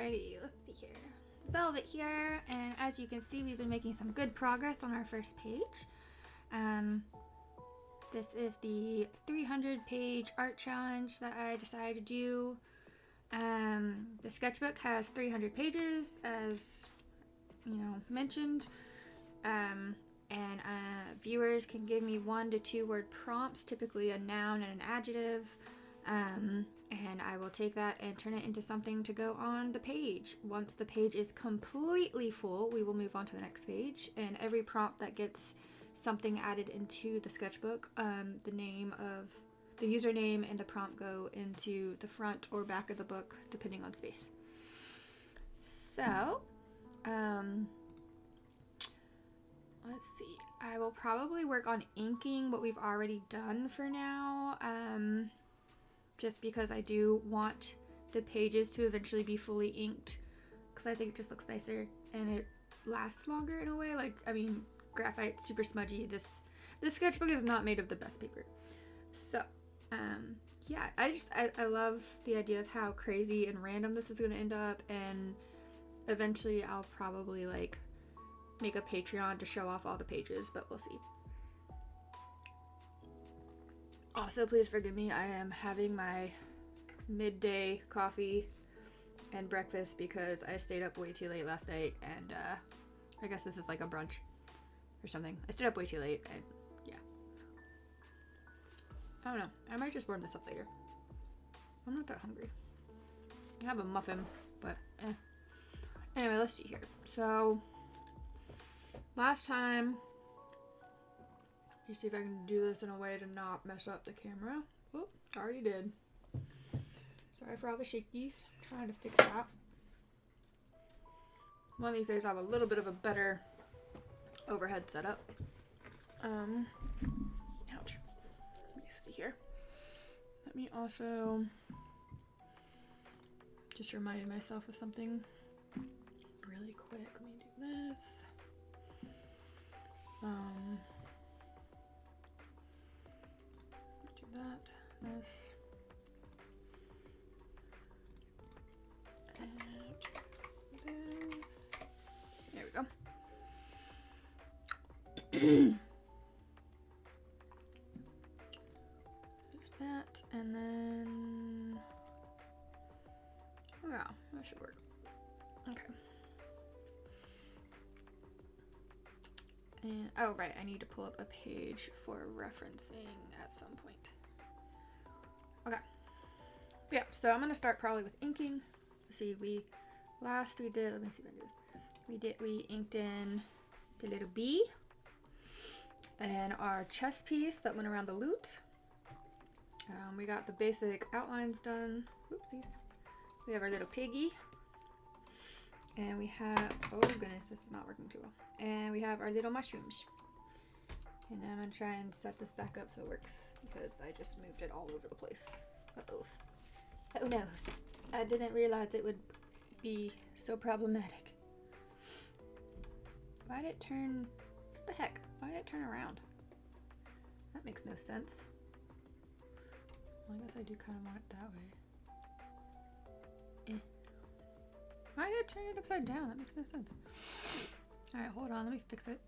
Alrighty, let's see here. Velvet here, and as you can see, we've been making some good progress on our first page. This is the 300-page art challenge that I decided to do. The sketchbook has 300 pages, as mentioned, and viewers can give me 1 to 2 word prompts, typically a noun and an adjective, and I will take that and turn it into something to go on the page. Once the page is completely full, we will move on to the next page, and every prompt that gets something added into the sketchbook, the username and the prompt go into the front or back of the book, depending on space. So, let's see. I will probably work on inking what we've already done for now, just because I do want the pages to eventually be fully inked, because I think it just looks nicer and it lasts longer in a way. Graphite, super smudgy. This sketchbook is not made of the best paper. So, yeah, I love the idea of how crazy and random this is going to end up, and eventually I'll probably make a Patreon to show off all the pages, but we'll see. Also, please forgive me, I am having my midday coffee and breakfast because I stayed up way too late last night, and I guess this is like a brunch or something. I stayed up way too late, and yeah. I don't know, I might just warm this up later. I'm not that hungry. I have a muffin, but Anyway, let's see here. So, last time, let me see if I can do this in a way to not mess up the camera. Oop, already did. Sorry for all the shakies. I'm trying to fix that. One of these days I'll have a little bit of a better overhead setup. Ouch. Let me see here. Let me also just reminded myself of something really quick. Let me do this. Do that, this, and this. There we go. There's that, and then, oh yeah, that should work. Okay. And, oh right, I need to pull up a page for referencing at some point. Okay. Yeah, so I'm gonna start probably with inking. Let's see, we did, let me see if I can do this. We inked in the little bee and our chest piece that went around the loot. We got the basic outlines done. Oopsies. We have our little piggy. And we have, oh goodness, this is not working too well. And we have our little mushrooms. And I'm gonna try and set this back up so it works, because I just moved it all over the place. Oh no. I didn't realize it would be so problematic. Why did it turn, what the heck? Why did it turn around? That makes no sense. Well, I guess I do kind of want it that way. Why did it turn it upside down? That makes no sense. Alright, hold on. Let me fix it.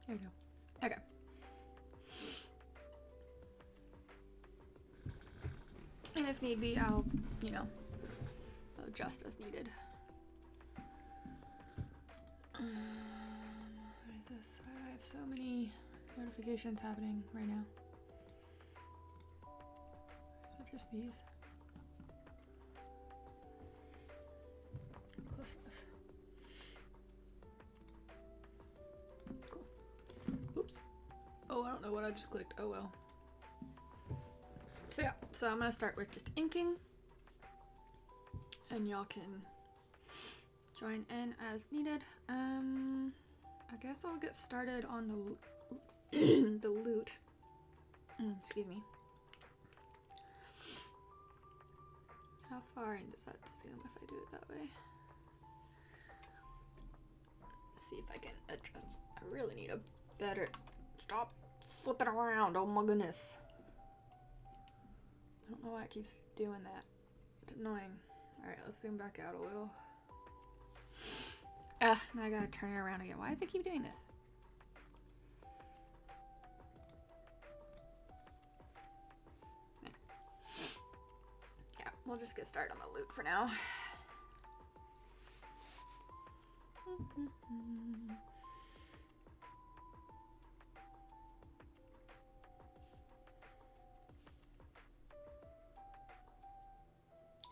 There we go. Okay. And if need be, I'll, adjust as needed. What is this? Why do I have so many notifications happening right now? Is it just these? Close enough. Cool. Oops. Oh, I don't know what I just clicked. Oh well. So yeah, so I'm gonna start with just inking, and y'all can join in as needed. I guess I'll get started on the loot. Excuse me. How far in does that zoom if I do it that way? Let's see if I can adjust. I really need a better, stop flip it around. Oh my goodness. I don't know why it keeps doing that. It's annoying. Alright, let's zoom back out a little. Now I gotta turn it around again. Why does it keep doing this? There. Yeah, we'll just get started on the loop for now.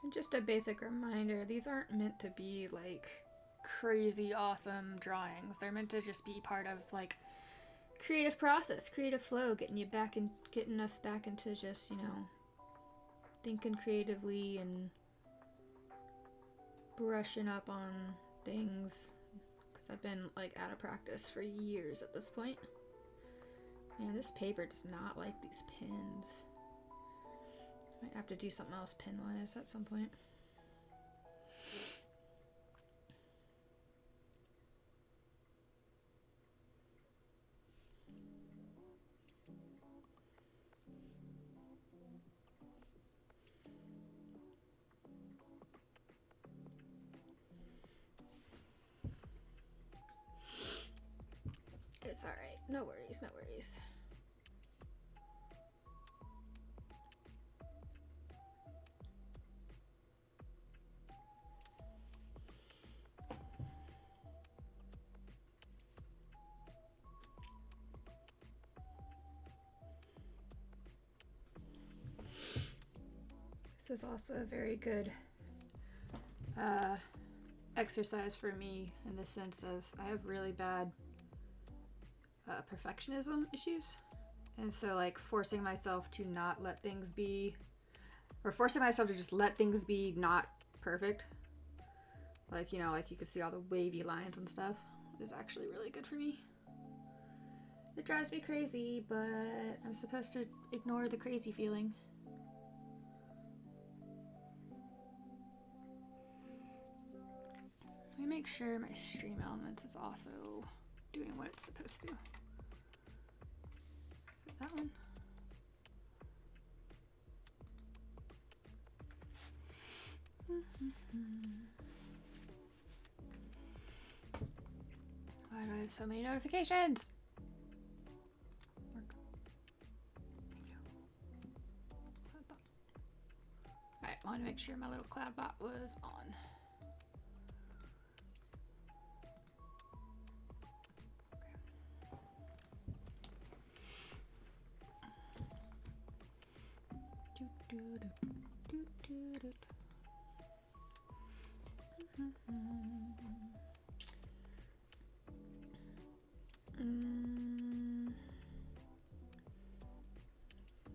And just a basic reminder, these aren't meant to be like crazy awesome drawings. They're meant to just be part of like creative process, creative flow, getting us back into just, you know, thinking creatively and brushing up on things, because I've been like out of practice for years at this point. Man, this paper does not like these pins. Might have to do something else pin-wise at some point. It's alright. No worries, no worries. This is also a very good exercise for me in the sense of I have really bad perfectionism issues, and so like forcing myself to not let things be, or forcing myself to just let things be not perfect, like, you know, like you can see all the wavy lines and stuff, is actually really good for me. It drives me crazy, but I'm supposed to ignore the crazy feeling. Let me make sure my stream element is also doing what it's supposed to. Is it that one? Why do I have so many notifications? Work. Thank you. Alright, I want to make sure my little cloud bot was on.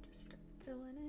Just start filling in.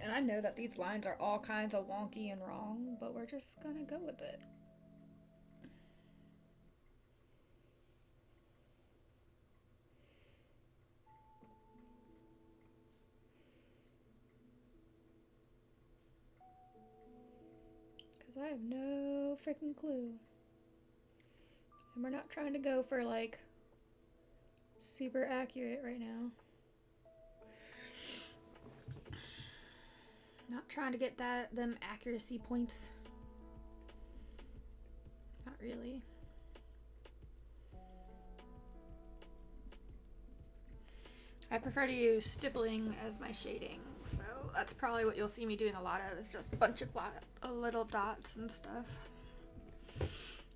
And I know that these lines are all kinds of wonky and wrong, but we're just gonna go with it. Because I have no freaking clue. And we're not trying to go for like super accurate right now. Not trying to get them accuracy points. Not really. I prefer to use stippling as my shading, so that's probably what you'll see me doing a lot of, is just a bunch of little dots and stuff.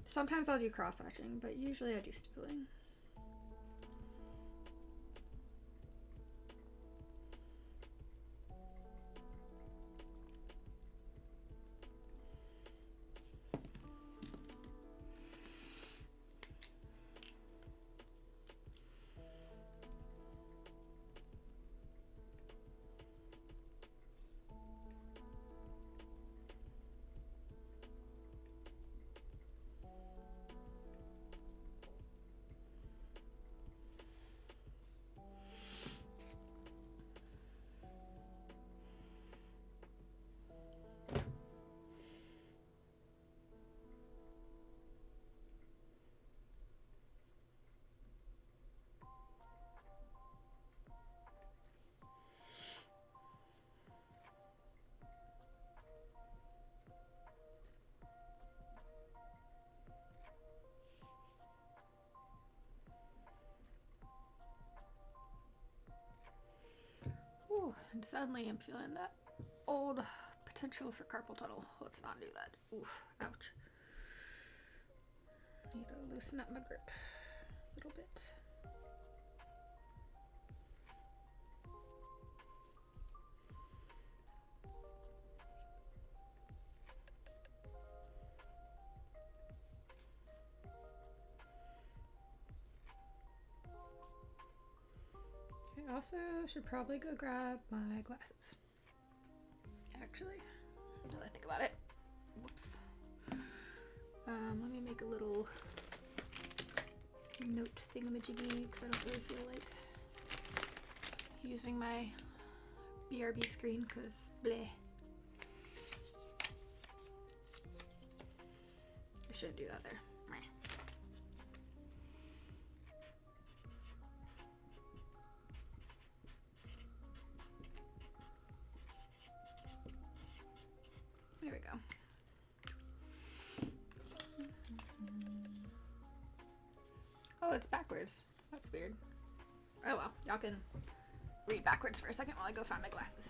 Sometimes I'll do cross-hatching, but usually I do stippling. And suddenly I'm feeling that old potential for carpal tunnel. Let's not do that. Oof, ouch. Need to loosen up my grip a little bit. I also should probably go grab my glasses. Actually, now that I think about it. Whoops. Let me make a little note thingamajiggy because I don't really feel like using my BRB screen because bleh. I shouldn't do that there. There we go. Oh, it's backwards. That's weird. Oh well, y'all can read backwards for a second while I go find my glasses.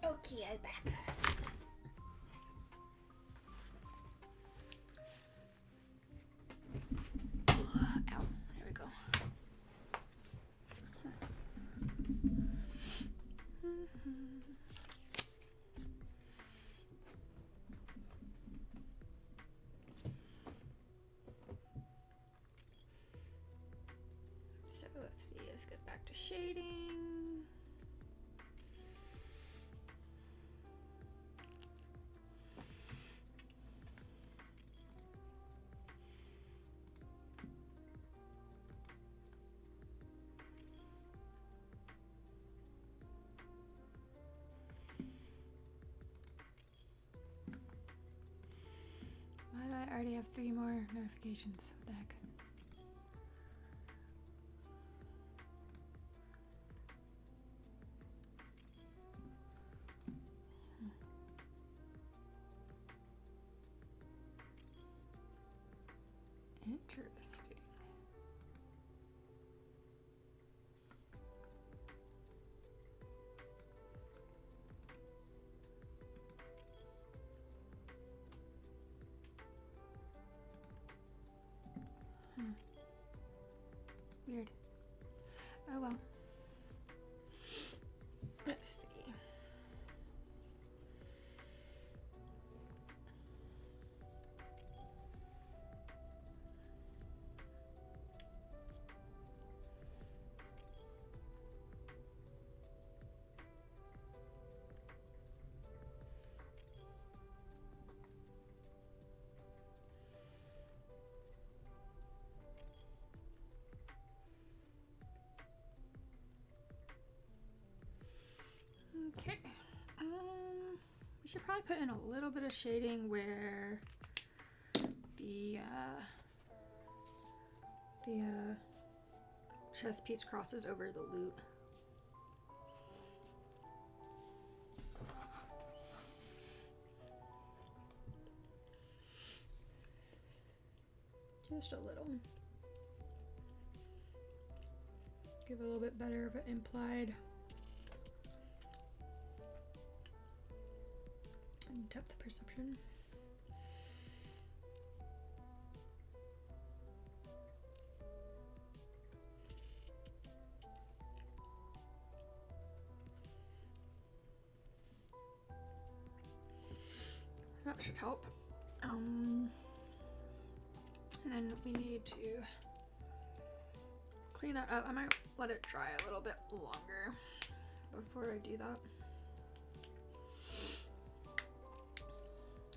Okay, I'm back. Ow, there we go. So let's see, let's get back to shading. Why do I already have 3 more notifications? What the heck? Interesting. Weird. Oh well. Let's see. Okay. We should probably put in a little bit of shading where the chest piece crosses over the loot. Just a little. Give a little bit better of an implied and depth perception. That should help. And then we need to clean that up. I might let it dry a little bit longer before I do that.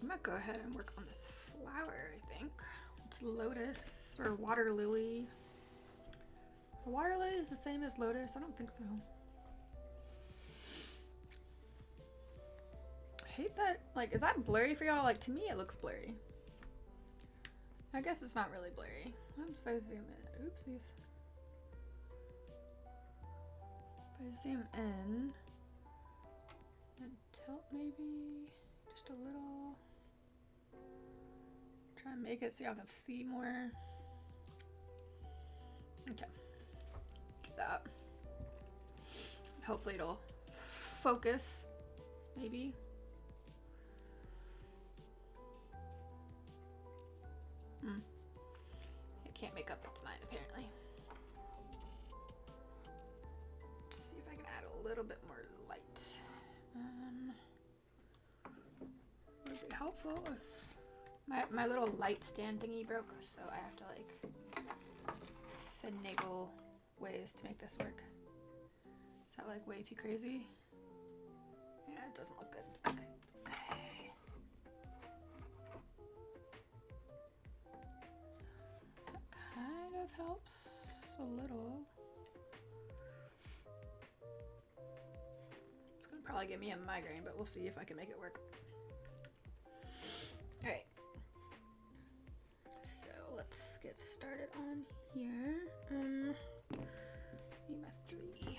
I might go ahead and work on this flower, I think. It's lotus or water lily. Water lily is the same as lotus? I don't think so. I hate that. Like, is that blurry for y'all? Like, to me, it looks blurry. I guess it's not really blurry. What if I zoom in? Oopsies. If I zoom in and tilt maybe just a little. Try and make it so y'all can see more. Okay. Do that. Hopefully it'll focus, maybe. It can't make up its mind, apparently. Let's see if I can add a little bit more light. Would be helpful if my little light stand thingy broke, so I have to like finagle ways to make this work. Is that like way too crazy? Yeah, it doesn't look good. Okay. Kind of helps a little. It's gonna probably give me a migraine, but we'll see if I can make it work. All right. So let's get started on here. Need my 3.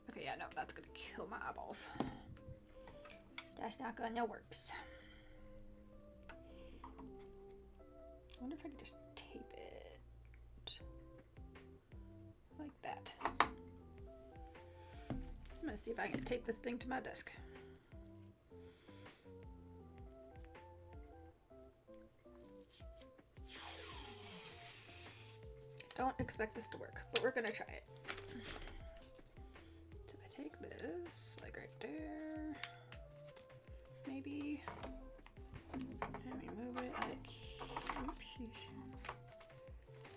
Okay, yeah, no, that's gonna kill my eyeballs. That's not gonna works. I wonder if I could just tape it like that. I'm gonna see if I can tape this thing to my desk. Don't expect this to work, but we're gonna try it. So I take this, like right there, maybe, and we move it like, oopsies.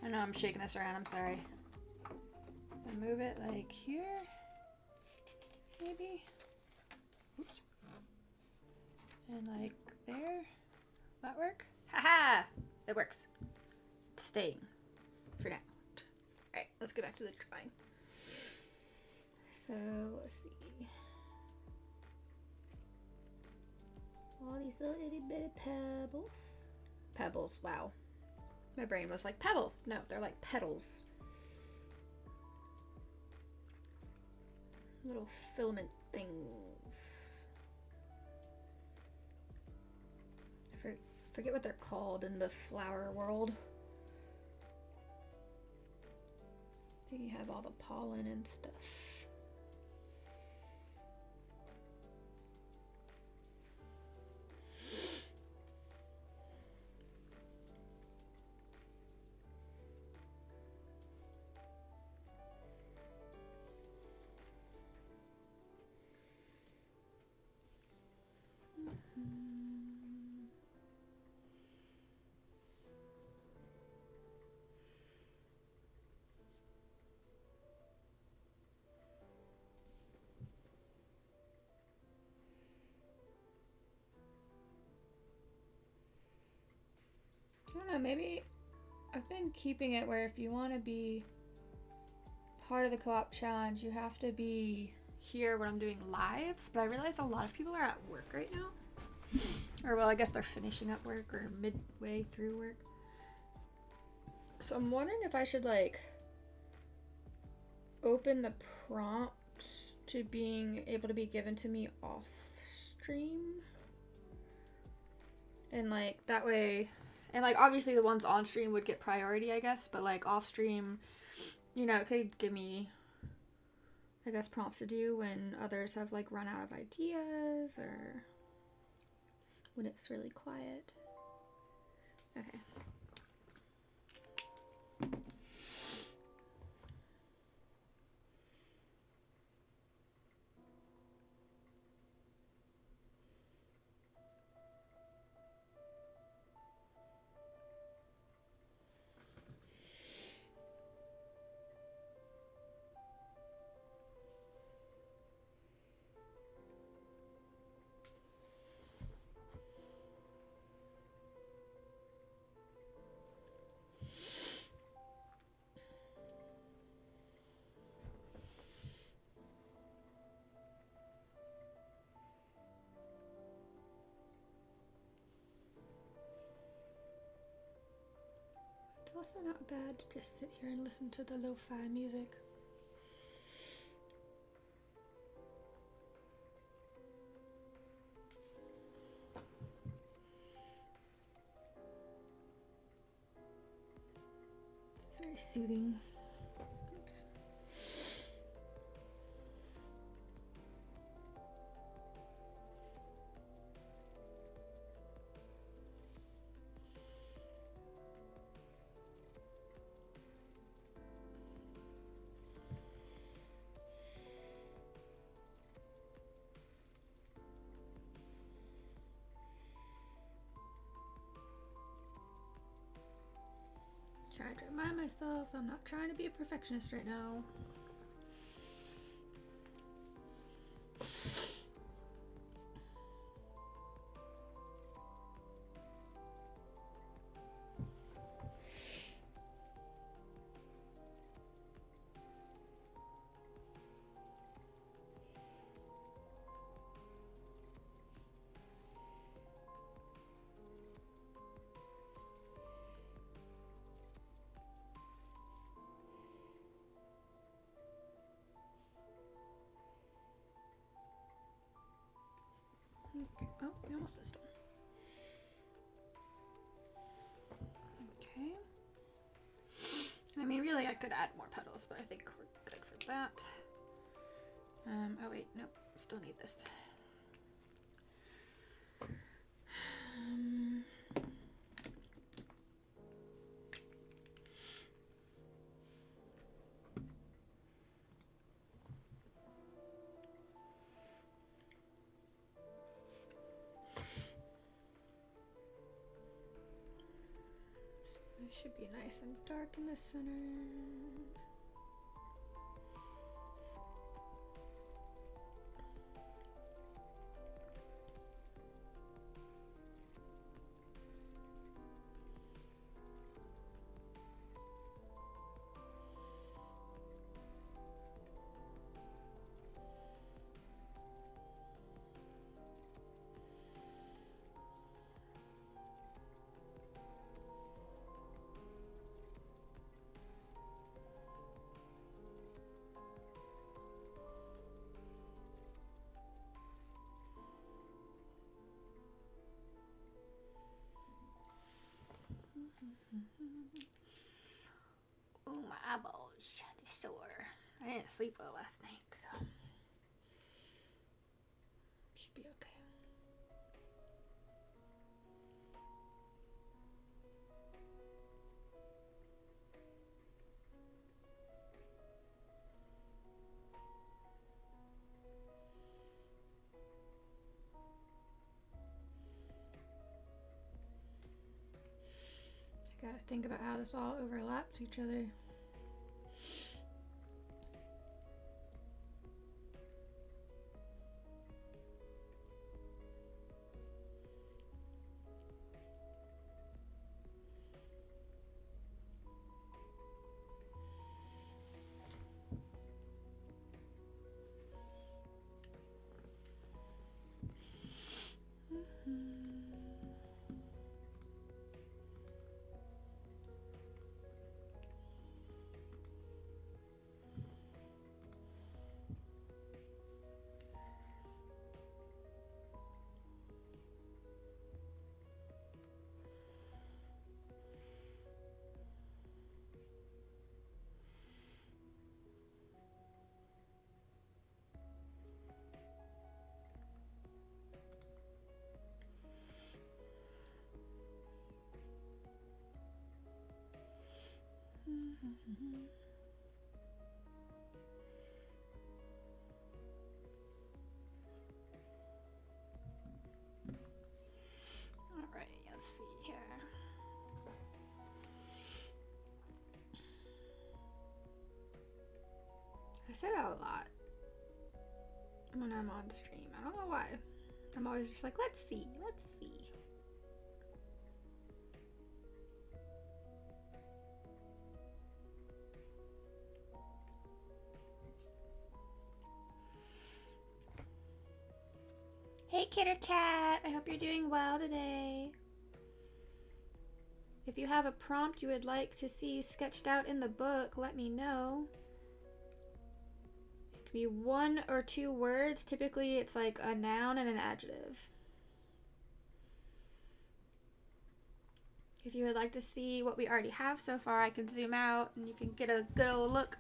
I know I'm shaking this around, I'm sorry. And move it like here, maybe, oops, and like there. Will that work? Haha! It works. It's staying for now. Alright, let's go back to the drawing. So, let's see. All these little itty bitty pebbles. Pebbles, wow. My brain was like, pebbles! No, they're like petals. Little filament things. I forget what they're called in the flower world. You have all the pollen and stuff. I don't know, maybe I've been keeping it where if you want to be part of the co-op challenge, you have to be here when I'm doing lives, but I realize a lot of people are at work right now. Or well, I guess they're finishing up work or midway through work. So I'm wondering if I should like open the prompts to being able to be given to me off stream. And like that way And like obviously the ones on stream would get priority, I guess, but like off stream, you know, it could give me, I guess, prompts to do when others have like run out of ideas or when it's really quiet. Okay. It's also not bad to just sit here and listen to the lo-fi music. It's very soothing. Oops. Trying to remind myself I'm not trying to be a perfectionist right now. Okay. Oh, we almost missed one. Okay. I mean, really, I could add more petals, but I think we're good for that. Oh wait, nope, still need this. This should be nice and dark in the center. Oh, my eyeballs, they're sore. I didn't sleep well last night, so should be okay. I gotta think about how this all overlaps each other. Alright, let's see here. I say that a lot when I'm on stream. I don't know why. I'm always just like, let's see, let's see. Hey Kitter Cat, I hope you're doing well today. If you have a prompt you would like to see sketched out in the book, let me know. It can be 1 or 2 words. Typically it's like a noun and an adjective. If you would like to see what we already have so far, I can zoom out and you can get a good old look.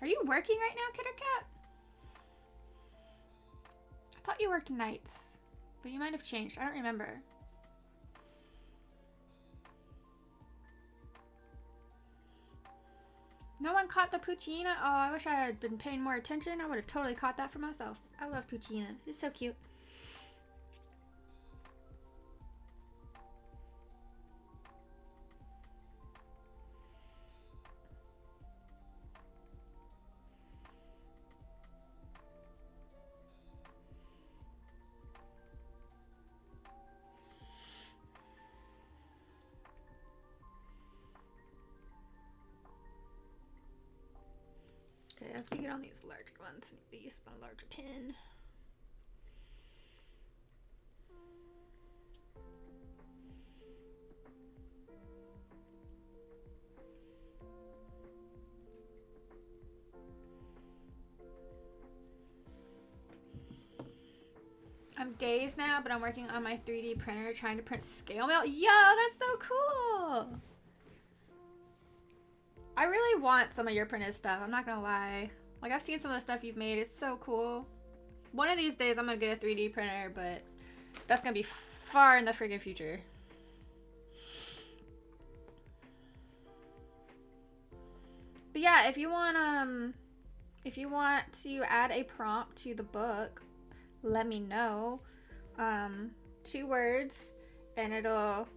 Are you working right now, Kitter Cat? I thought you worked nights, but you might have changed. I don't remember. No one caught the Puccina? Oh, I wish I had been paying more attention. I would have totally caught that for myself. I love Puccina. He's so cute. Okay, as we get on these larger ones, I need to use my larger pen. I'm dazed now, but I'm working on my 3D printer trying to print scale mail. Yo, that's so cool! I really want some of your printed stuff, I'm not gonna lie. Like, I've seen some of the stuff you've made, it's so cool. One of these days I'm gonna get a 3D printer, but that's gonna be far in the friggin' future. But yeah, if you want to add a prompt to the book, let me know. 2 words, and it'll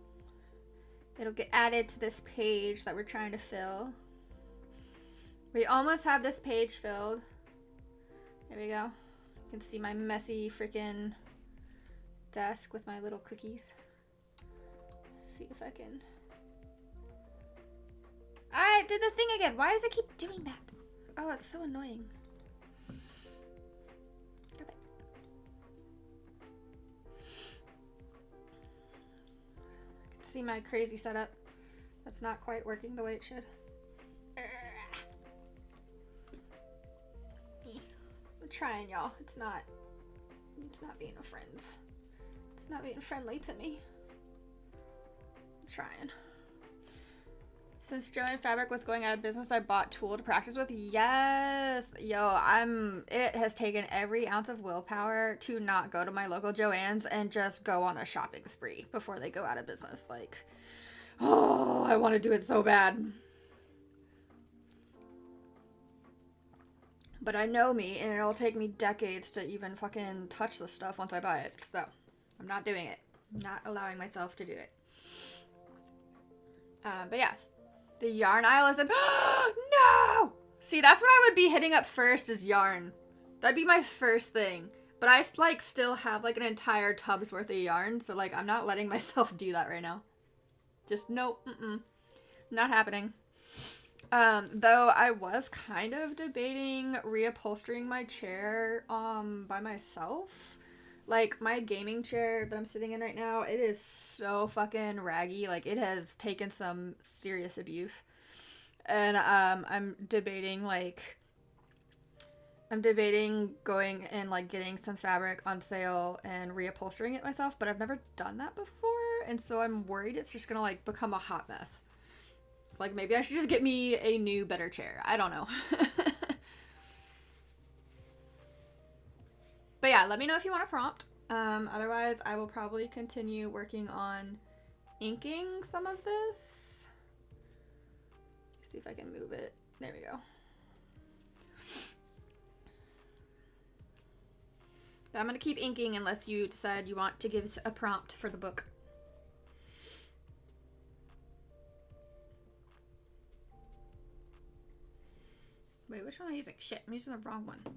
get added to this page that we're trying to fill. We almost have this page filled. There we go. You can see my messy freaking desk with my little cookies. Let's see if I can. I did the thing again. Why does it keep doing that? Oh, it's so annoying. Go back. I can see my crazy setup. That's not quite working the way it should. I'm trying, y'all. It's not being a friend. It's not being friendly to me. I'm trying. Since Joanne Fabric was going out of business, I bought Tool to practice with. Yes! Yo, it has taken every ounce of willpower to not go to my local Joann's and just go on a shopping spree before they go out of business. Like, oh, I want to do it so bad. But I know me, and it'll take me decades to even fucking touch the stuff once I buy it. So, I'm not doing it. I'm not allowing myself to do it. But yes. The yarn aisle is a... No! See, that's what I would be hitting up first is yarn. That'd be my first thing. But I, like, still have, like, an entire tub's worth of yarn. So, like, I'm not letting myself do that right now. Just, nope. Not happening. Though I was kind of debating reupholstering my chair by myself. Like my gaming chair that I'm sitting in right now, it is so fucking raggy. Like it has taken some serious abuse. And I'm debating going and like getting some fabric on sale and reupholstering it myself, but I've never done that before, and so I'm worried it's just gonna like become a hot mess. Like maybe I should just get me a new, better chair. I don't know. But yeah, let me know if you want a prompt. Otherwise, I will probably continue working on inking some of this. Let's see if I can move it. There we go. But I'm going to keep inking unless you decide you want to give a prompt for the book. Wait, which one am I using? Shit, I'm using the wrong one. Fuck.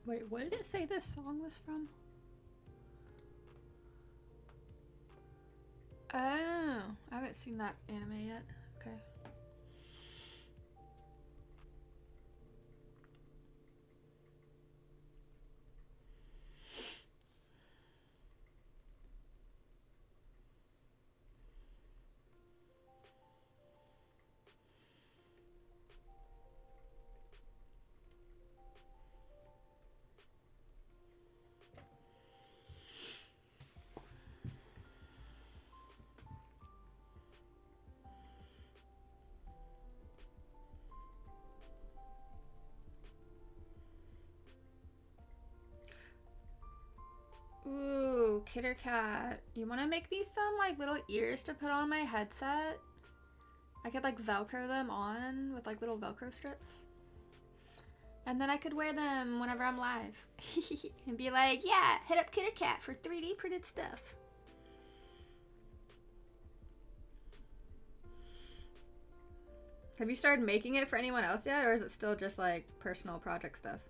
Wait, what did it say this song was from? Oh, I haven't seen that anime yet. Okay. Ooh, Kitter Cat. You want to make me some like little ears to put on my headset? I could like Velcro them on with like little Velcro strips. And then I could wear them whenever I'm live. And be like, yeah, hit up Kitter Cat for 3D printed stuff. Have you started making it for anyone else yet? Or is it still just like personal project stuff?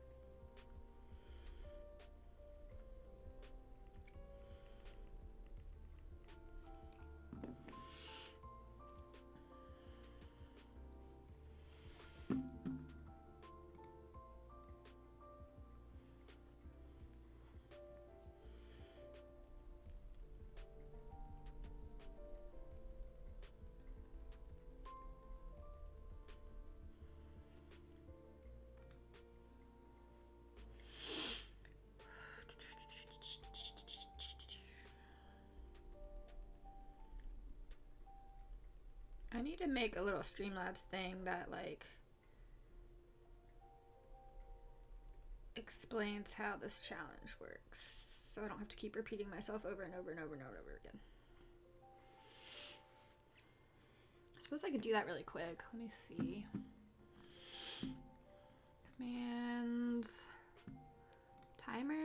I need to make a little Streamlabs thing that like explains how this challenge works, so I don't have to keep repeating myself over and over and over and over again. I suppose I could do that really quick. Let me see. Commands, timers.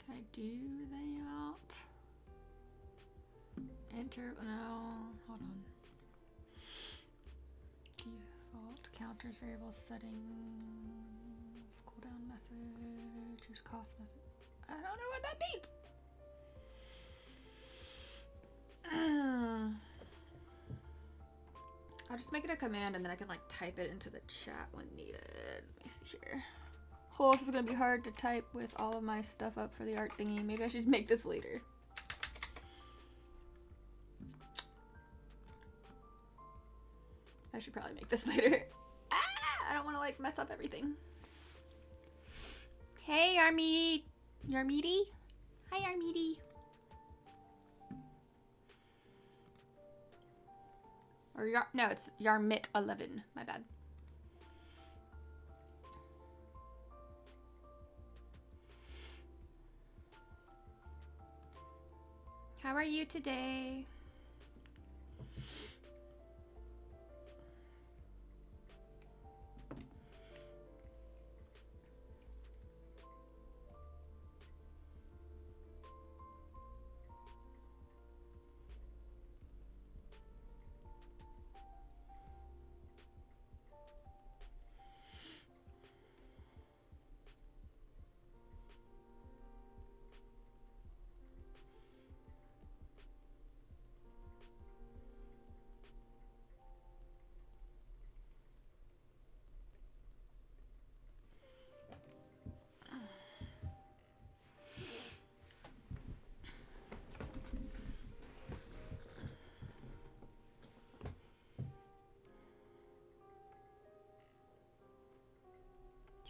Can I do that? Enter, no, hold on. Default counters, variables, settings, cooldown message, choose cost message. I don't know what that means. I'll just make it a command and then I can like type it into the chat when needed. Let me see here. Oh, this is gonna be hard to type with all of my stuff up for the art thingy. Maybe I should make this later. I should probably make this later. I don't want to like mess up everything. Hey, Yarmeedy. Hi, Yarmeedy. Or no, it's Yarmit11. My bad. How are you today?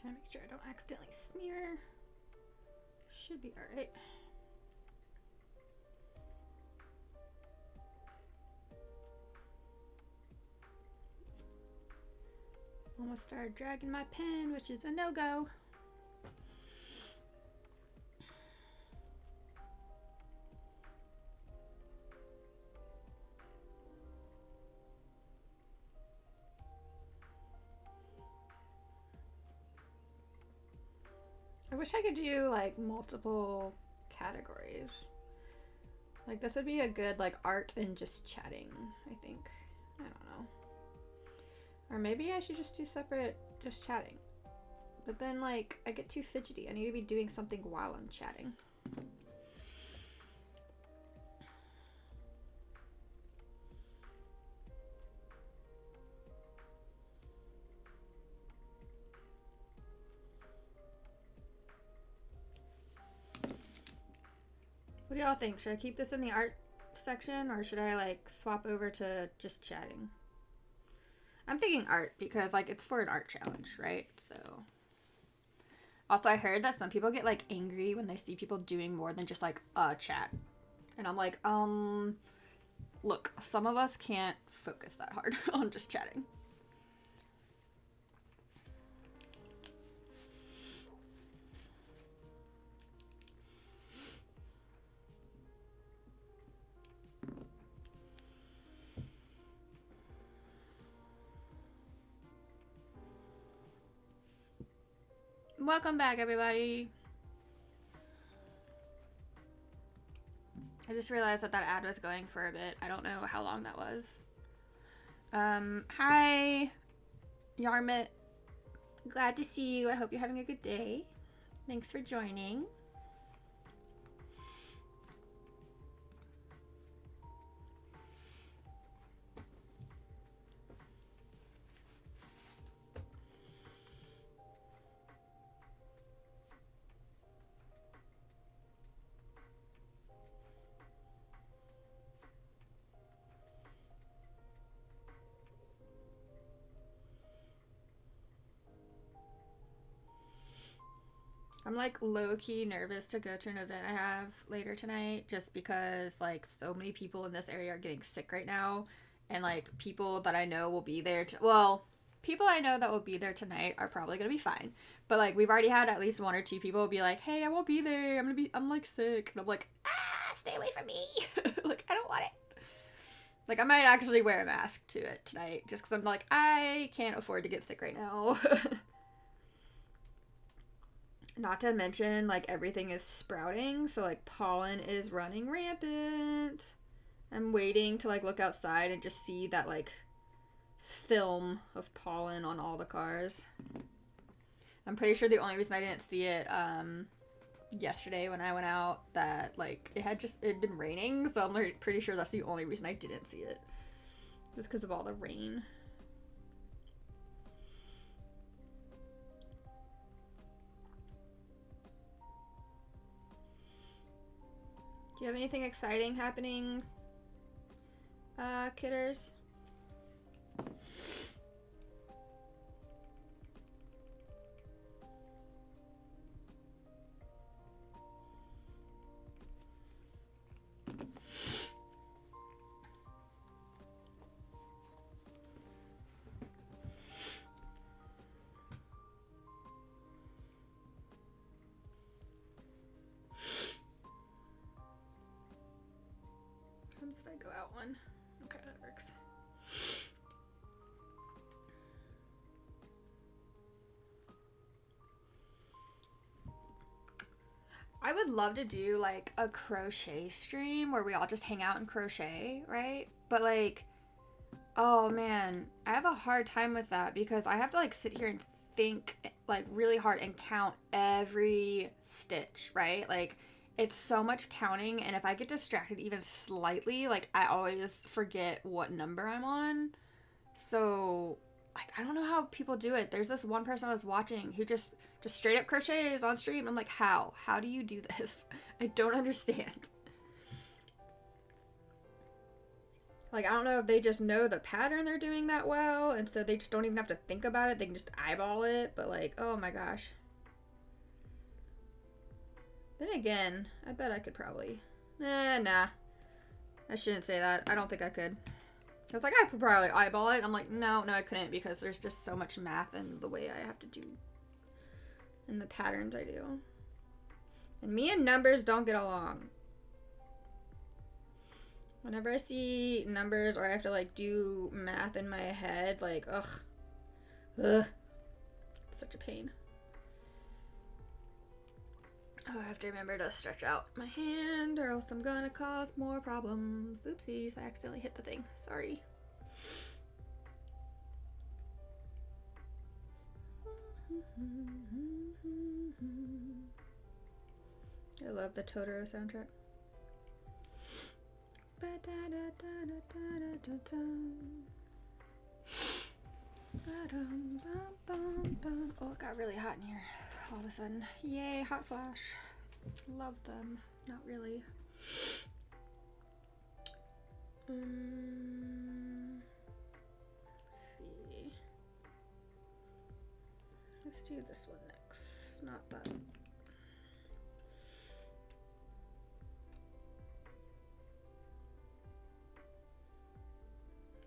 Trying to make sure I don't accidentally smear. Should be alright. Almost started dragging my pen, which is a no-go. I wish I could do like multiple categories. Like this would be a good like art and just chatting, I think. I don't know. Or maybe I should just do separate just chatting. But then like I get too fidgety. I need to be doing something while I'm chatting. What do y'all think? Should I keep this in the art section or should I like swap over to just chatting? I'm thinking art because like it's for an art challenge, right? So also I heard that some people get like angry when they see people doing more than just like a chat. And I'm like, look, some of us can't focus that hard on just chatting. Welcome back, everybody. I just realized that ad was going for a bit. I don't know how long that was. Hi, Yarmit. Glad to see you. I hope you're having a good day. Thanks for joining. I'm like low-key nervous to go to an event I have later tonight just because like so many people in this area are getting sick right now and like people that I know will be there people I know that will be there tonight are probably gonna be fine, but like we've already had at least one or two people be like, hey, I won't be there, I'm like sick, and I'm like, stay away from me. Like I don't want it. Like I might actually wear a mask to it tonight just because I'm like I can't afford to get sick right now. Not to mention, like, everything is sprouting, so, like, pollen is running rampant. I'm waiting to, like, look outside and just see that, like, film of pollen on all the cars. I'm pretty sure the only reason I didn't see it, yesterday when I went out, that, like, it'd been raining, so I'm like, pretty sure that's the only reason I didn't see it. It was because of all the rain. Do you have anything exciting happening, kidders? I go out one. Okay, that works. I would love to do like a crochet stream where we all just hang out and crochet, right? But like, oh man, I have a hard time with that because I have to like sit here and think like really hard and count every stitch, right? Like it's so much counting, and if I get distracted even slightly, like I always forget what number I'm on. So like I don't know how people do it. There's this one person I was watching who just straight up crochets on stream. I'm like, how do you do this? I don't understand. Like, I don't know if they just know the pattern they're doing that well, and so they just don't even have to think about it. They can just eyeball it, but like, oh my gosh. Then again, I bet I could probably... nah. I shouldn't say that. I don't think I could. I was like, I could probably eyeball it. I'm like, no, I couldn't, because there's just so much math in the way I have to do, and the patterns I do. And me and numbers don't get along. Whenever I see numbers or I have to like do math in my head, like, ugh. It's such a pain. Oh, I have to remember to stretch out my hand or else I'm gonna cause more problems. Oopsies, I accidentally hit the thing. Sorry. I love the Totoro soundtrack. Oh, it got really hot in here all of a sudden. Yay, hot flash. Love them. Not really. Let's see. Let's do this one next. Not that.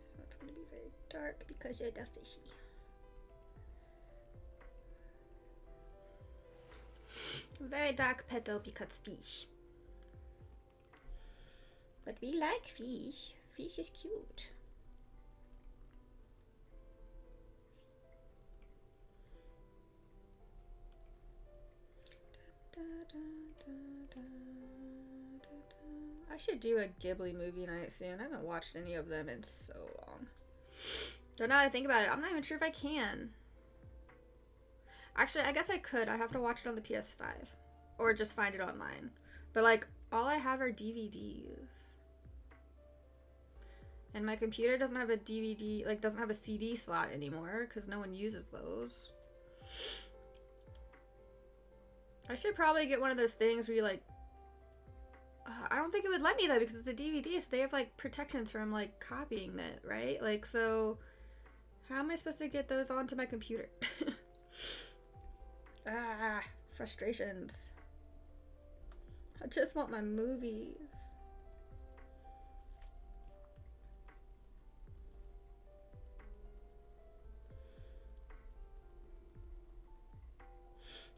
So it's going to be very dark because of the fishy. Very dark petal because fish. But we like fish. Fish is cute. I should do a Ghibli movie night soon. I haven't watched any of them in so long. So now that I think about it, I'm not even sure if I can. Actually, I guess I could. I have to watch it on the PS5. Or just find it online. But like, all I have are DVDs. And my computer doesn't have a DVD, like doesn't have a CD slot anymore because no one uses those. I should probably get one of those things where you like, I don't think it would let me though because it's a DVD, so they have like protections from like copying it, right? Like, so how am I supposed to get those onto my computer? Frustrations. I just want my movies.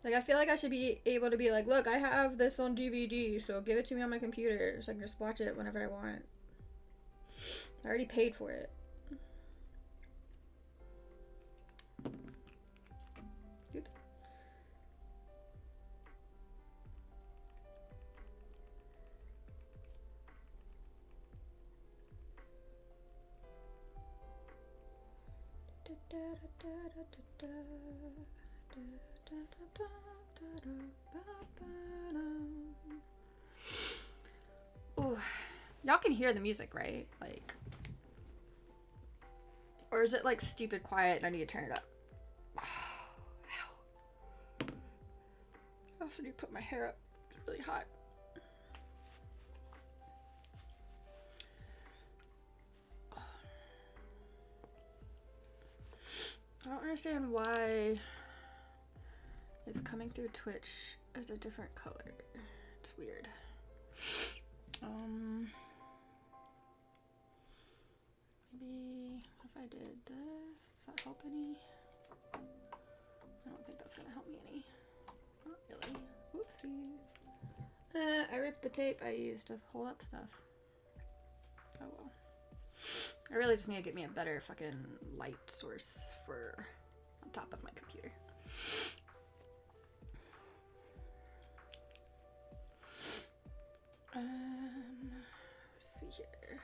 Like, I feel like I should be able to be like, look, I have this on DVD, so give it to me on my computer so I can just watch it whenever I want. I already paid for it. Oops. Ooh. Y'all can hear the music, right? Like, or is it like stupid quiet and I need to turn it up? Ow. I also need to put my hair up. It's really hot. I don't understand why it's coming through Twitch as a different color. It's weird. Maybe what if I did this? Does that help any? I don't think that's gonna help me any. Not really. Whoopsies. I ripped the tape I used to hold up stuff. Oh well. I really just need to get me a better fucking light source for on top of my computer. Let's see here.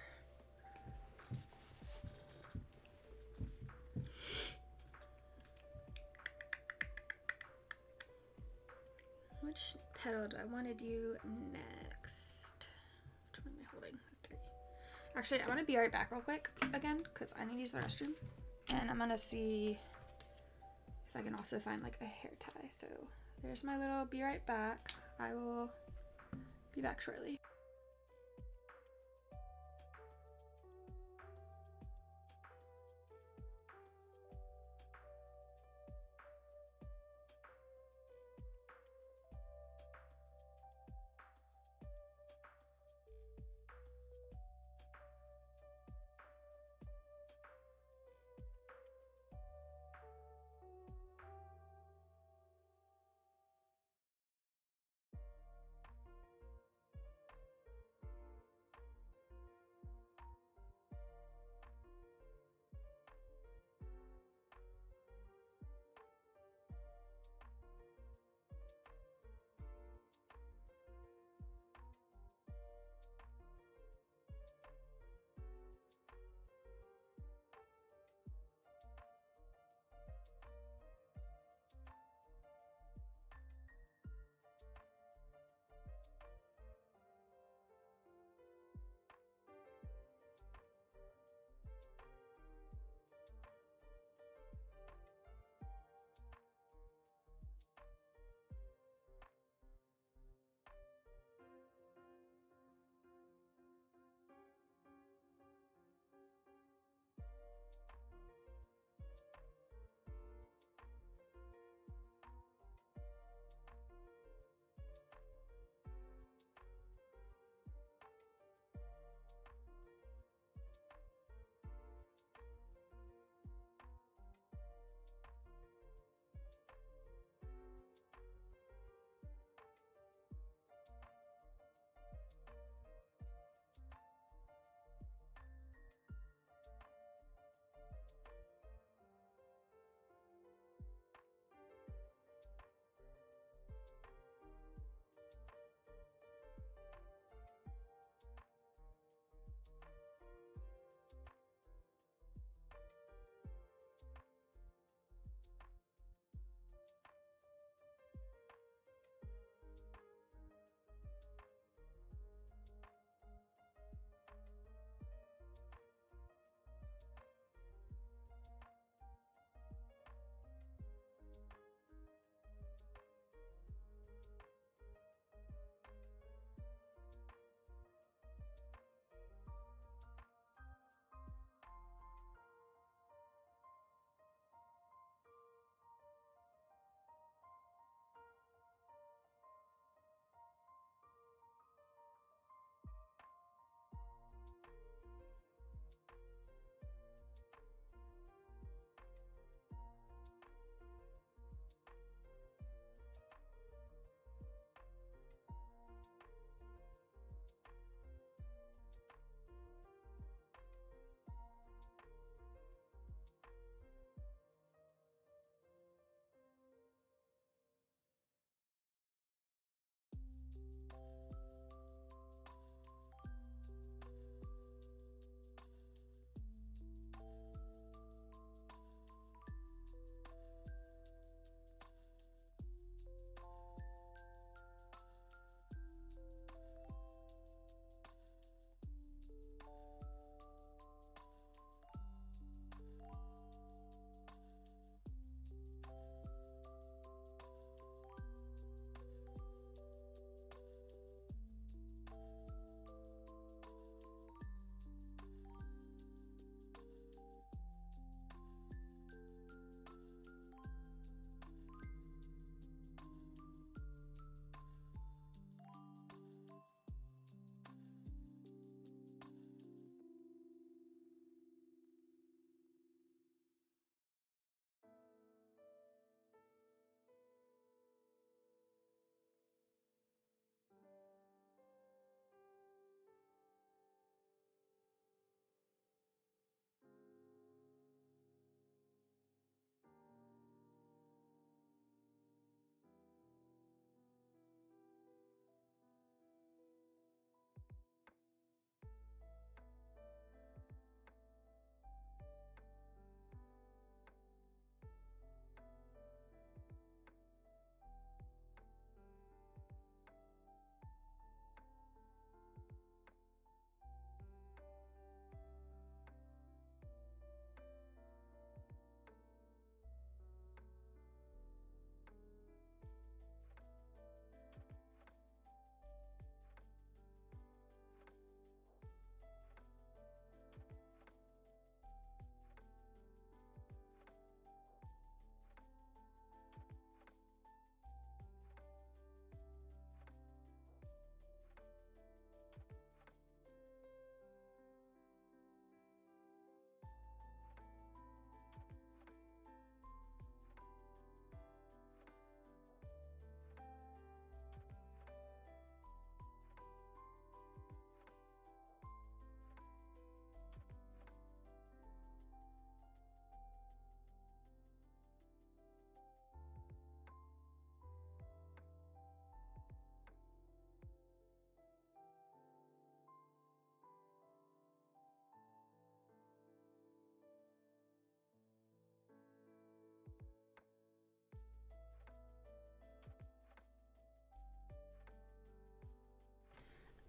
Which petal do I want to do next? Which one am I holding? 3. Actually, I want to be right back real quick again because I need to use the restroom. And I'm going to see if I can also find like a hair tie. So there's my little be right back. I will be back shortly.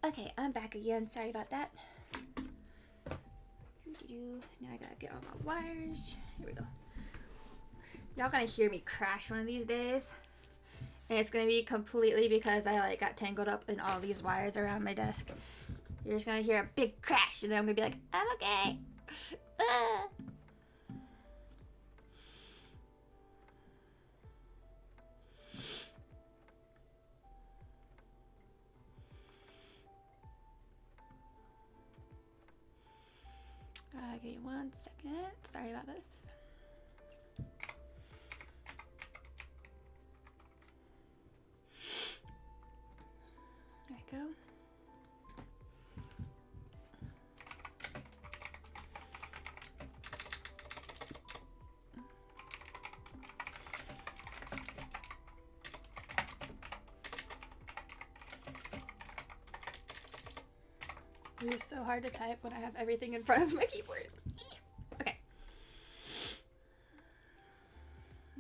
Okay, I'm back again. Sorry about that. Now I gotta get all my wires. Here we go. Y'all gonna hear me crash one of these days. And it's gonna be completely because I like got tangled up in all these wires around my desk. You're just gonna hear a big crash and then I'm gonna be like, I'm okay. Ah. Give me 1 second. Sorry about this. There we go. It is so hard to type when I have everything in front of my keyboard. Okay.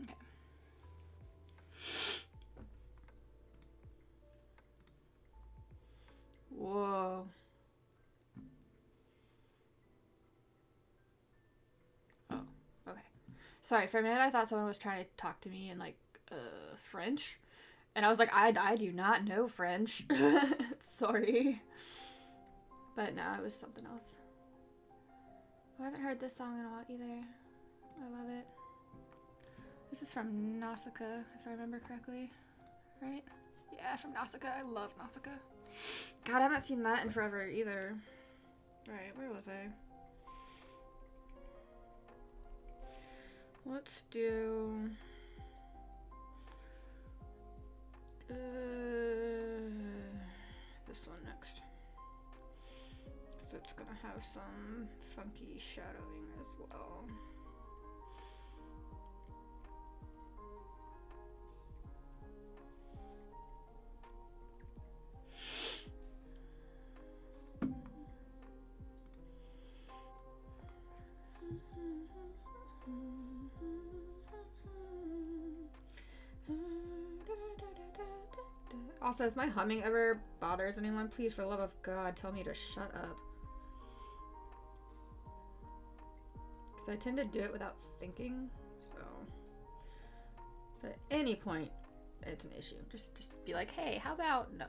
Okay. Whoa. Oh, okay. Sorry, for a minute I thought someone was trying to talk to me in like French. And I was like, I do not know French. Sorry. But no, it was something else. Oh, I haven't heard this song in a while either. I love it. This is from Nausicaa, if I remember correctly. Right? Yeah, from Nausicaa. I love Nausicaa. God, I haven't seen that in forever either. Right, where was I? Let's do... this one next. It's gonna have some funky shadowing as well. Also, if my humming ever bothers anyone, please, for the love of God, tell me to shut up. Because I tend to do it without thinking, so if at any point it's an issue, just be like, hey, how about no?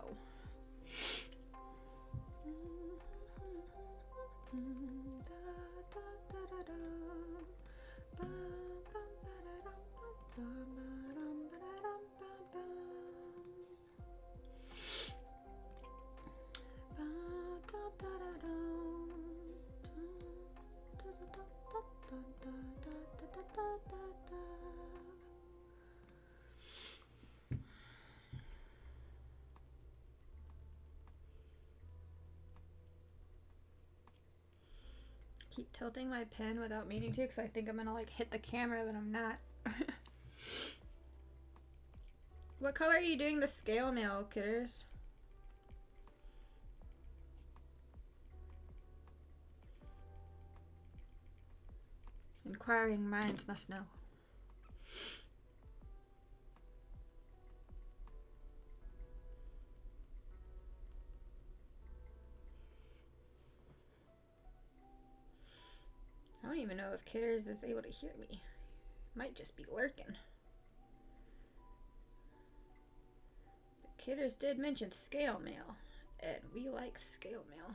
Keep tilting my pen without meaning to because I think I'm gonna like hit the camera, but I'm not. What color are you doing the scale mail, kidders? Inquiring minds must know. I don't even know if Kidders is able to hear me. Might just be lurking. But Kidders did mention scale mail, and we like scale mail.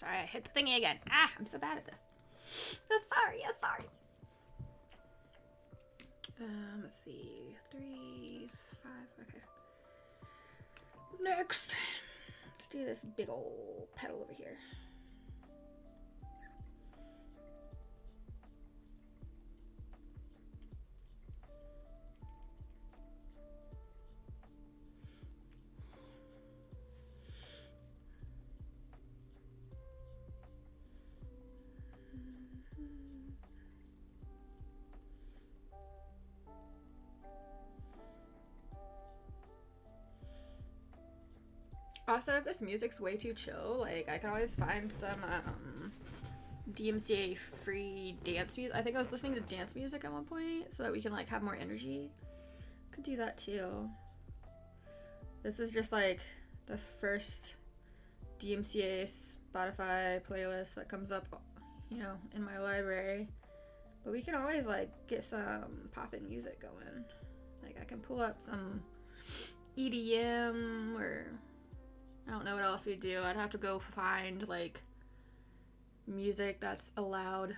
Sorry, I hit the thingy again. Ah, I'm so bad at this. I'm sorry. Let's see. 3, 5, okay. Next, let's do this big old petal over here. Also, if this music's way too chill, like, I can always find some, DMCA free dance music. I think I was listening to dance music at one point so that we can, like, have more energy. Could do that, too. This is just, like, the first DMCA Spotify playlist that comes up, you know, in my library. But we can always, like, get some poppin' music going. Like, I can pull up some EDM or... I don't know what else we do. I'd have to go find, like, music that's allowed.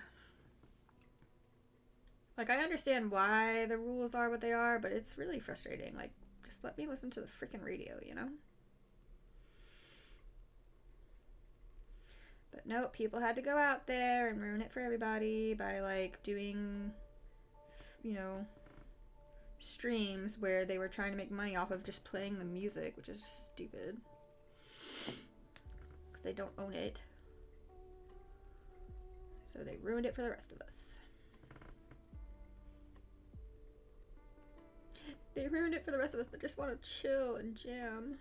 Like, I understand why the rules are what they are, but it's really frustrating. Like, just let me listen to the freaking radio, you know? But no, people had to go out there and ruin it for everybody by, like, doing, you know, streams where they were trying to make money off of just playing the music, which is just stupid. They don't own it. So they ruined it for the rest of us. They ruined it for the rest of us that just want to chill and jam.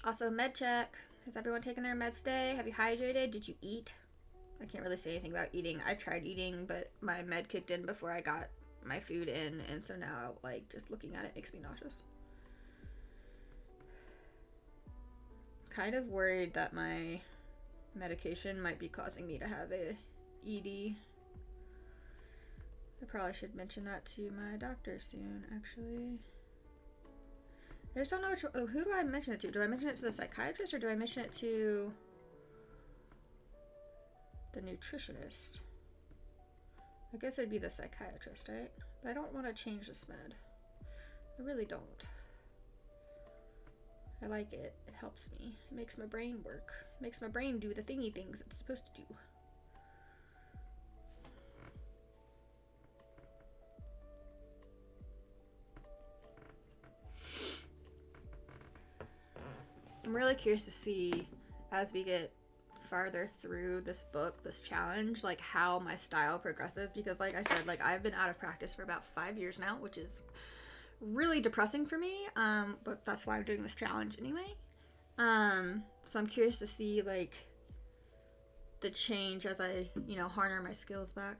Also, med check. Has everyone taken their meds today? Have you hydrated? Did you eat? I can't really say anything about eating. I tried eating, but my med kicked in before I got my food in, and so now, like, just looking at it makes me nauseous. Kind of worried that my medication might be causing me to have a ED. I probably should mention that to my doctor soon, actually. I just don't know who do I mention it to? Do I mention it to the psychiatrist or do I mention it to the nutritionist? I guess it'd be the psychiatrist, right? But I don't want to change this med. I really don't. I like it. It helps me. It makes my brain work. It makes my brain do the thingy things it's supposed to do. I'm really curious to see, as we get farther through this book, this challenge, like how my style progresses, because like I said, like I've been out of practice for about 5 years now, which is really depressing for me, but that's why I'm doing this challenge anyway. So I'm curious to see like the change as I, you know, harness my skills back.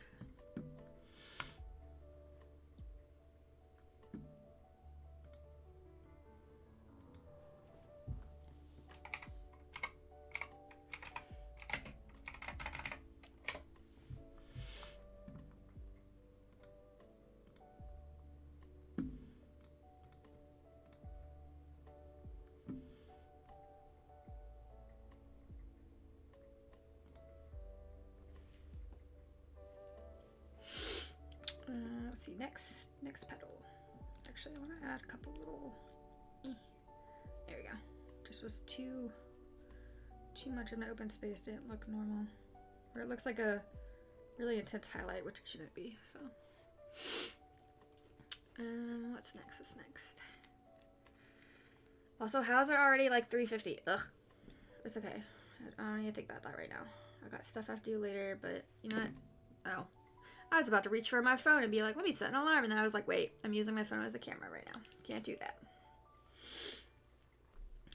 Let's see, next petal. Actually, I want to add a couple little. There we go. Just was too much of an open space. Didn't look normal, or it looks like a really intense highlight, which it shouldn't be. So, what's next? Also, how's it already like 3:50? Ugh, it's okay. I don't need to think about that right now. I got stuff I have to do later, but you know what? Oh. I was about to reach for my phone and be like, let me set an alarm. And then I was like, wait, I'm using my phone as a camera right now. Can't do that.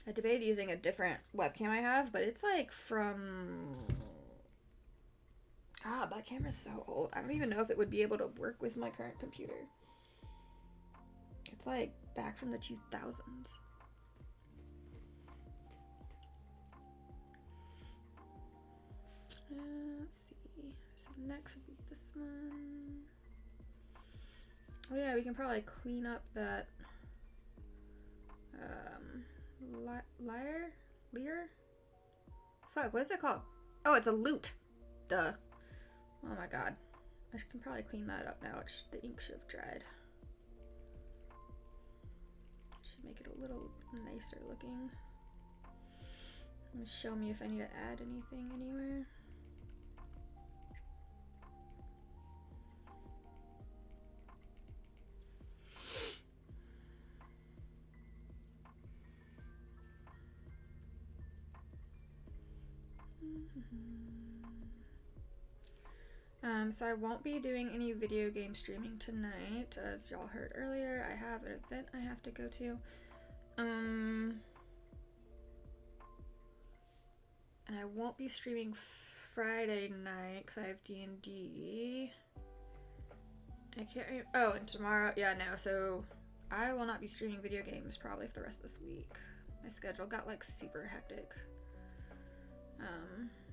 I debated using a different webcam I have, but it's like from... God, that camera's so old. I don't even know if it would be able to work with my current computer. It's like back from the 2000s. Let's see. So next would be this one. Oh yeah, we can probably clean up that Lear? Fuck, what is it called? Oh, it's a lute. Duh. Oh my god. I can probably clean that up now. The ink should have dried. Should make it a little nicer looking. Show me if I need to add anything anywhere. So I won't be doing any video game streaming tonight. As y'all heard earlier, I have an event I have to go to. And I won't be streaming Friday night because I have D&D. I can't remember. Oh, and tomorrow, yeah, no, so I will not be streaming video games probably for the rest of this week. My schedule got like super hectic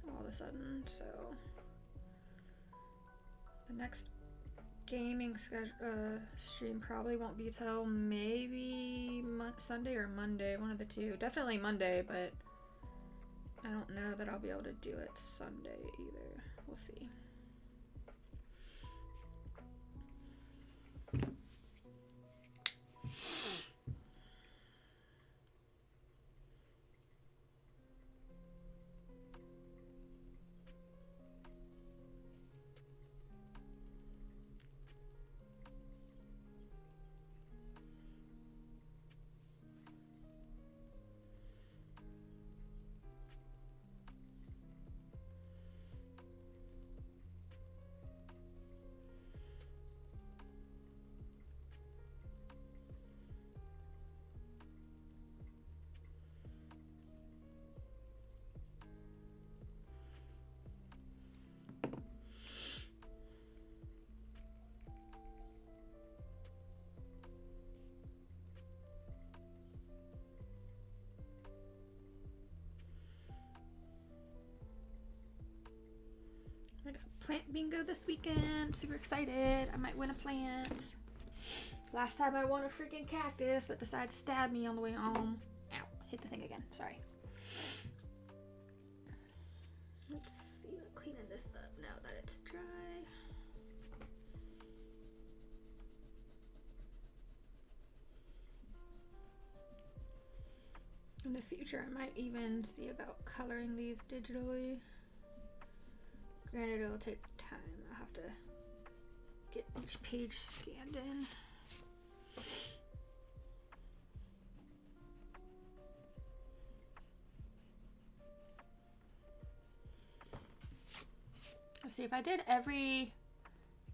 all of a sudden, so the next gaming stream probably won't be till maybe Sunday or Monday, one of the two. Definitely Monday, but I don't know that I'll be able to do it Sunday either. We'll see. I got plant bingo this weekend. I'm super excited. I might win a plant. Last time I won a freaking cactus that decided to stab me on the way home. Ow, hit the thing again, sorry. Let's see, cleaning this up now that it's dry. In the future, I might even see about coloring these digitally. Granted, it'll take time. I'll have to get each page scanned in. Let's see, if I did every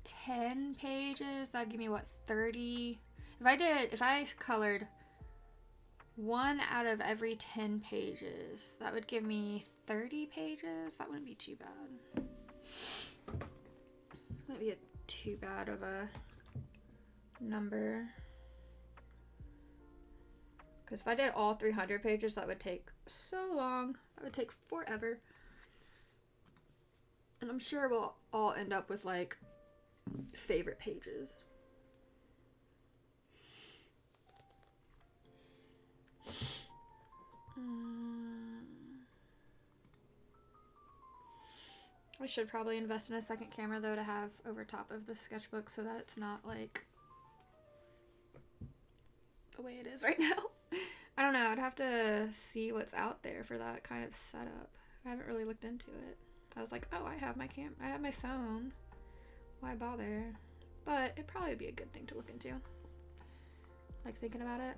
10 pages, that'd give me what, 30? If I colored 1 out of every 10 pages, that would give me 30 pages. That wouldn't be too bad. Wouldn't be too bad of a number. Because if I did all 300 pages, that would take so long. That would take forever. And I'm sure we'll all end up with like favorite pages. I should probably invest in a second camera though to have over top of the sketchbook so that it's not like the way it is right now. I don't know, I'd have to see what's out there for that kind of setup. I haven't really looked into it. I was like, oh, I have my phone. Why bother? But it'd probably be a good thing to look into. Like thinking about it.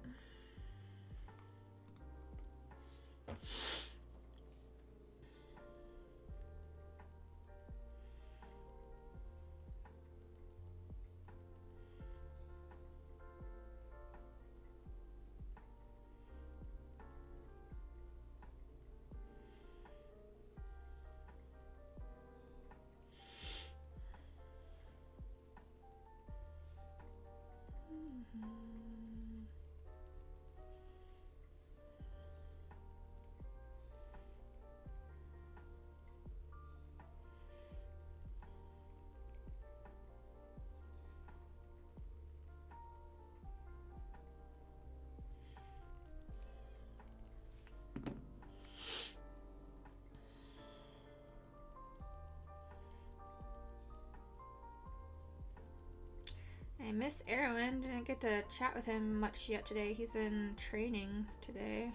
miss Erwin. Didn't get to chat with him much yet today. He's in training today.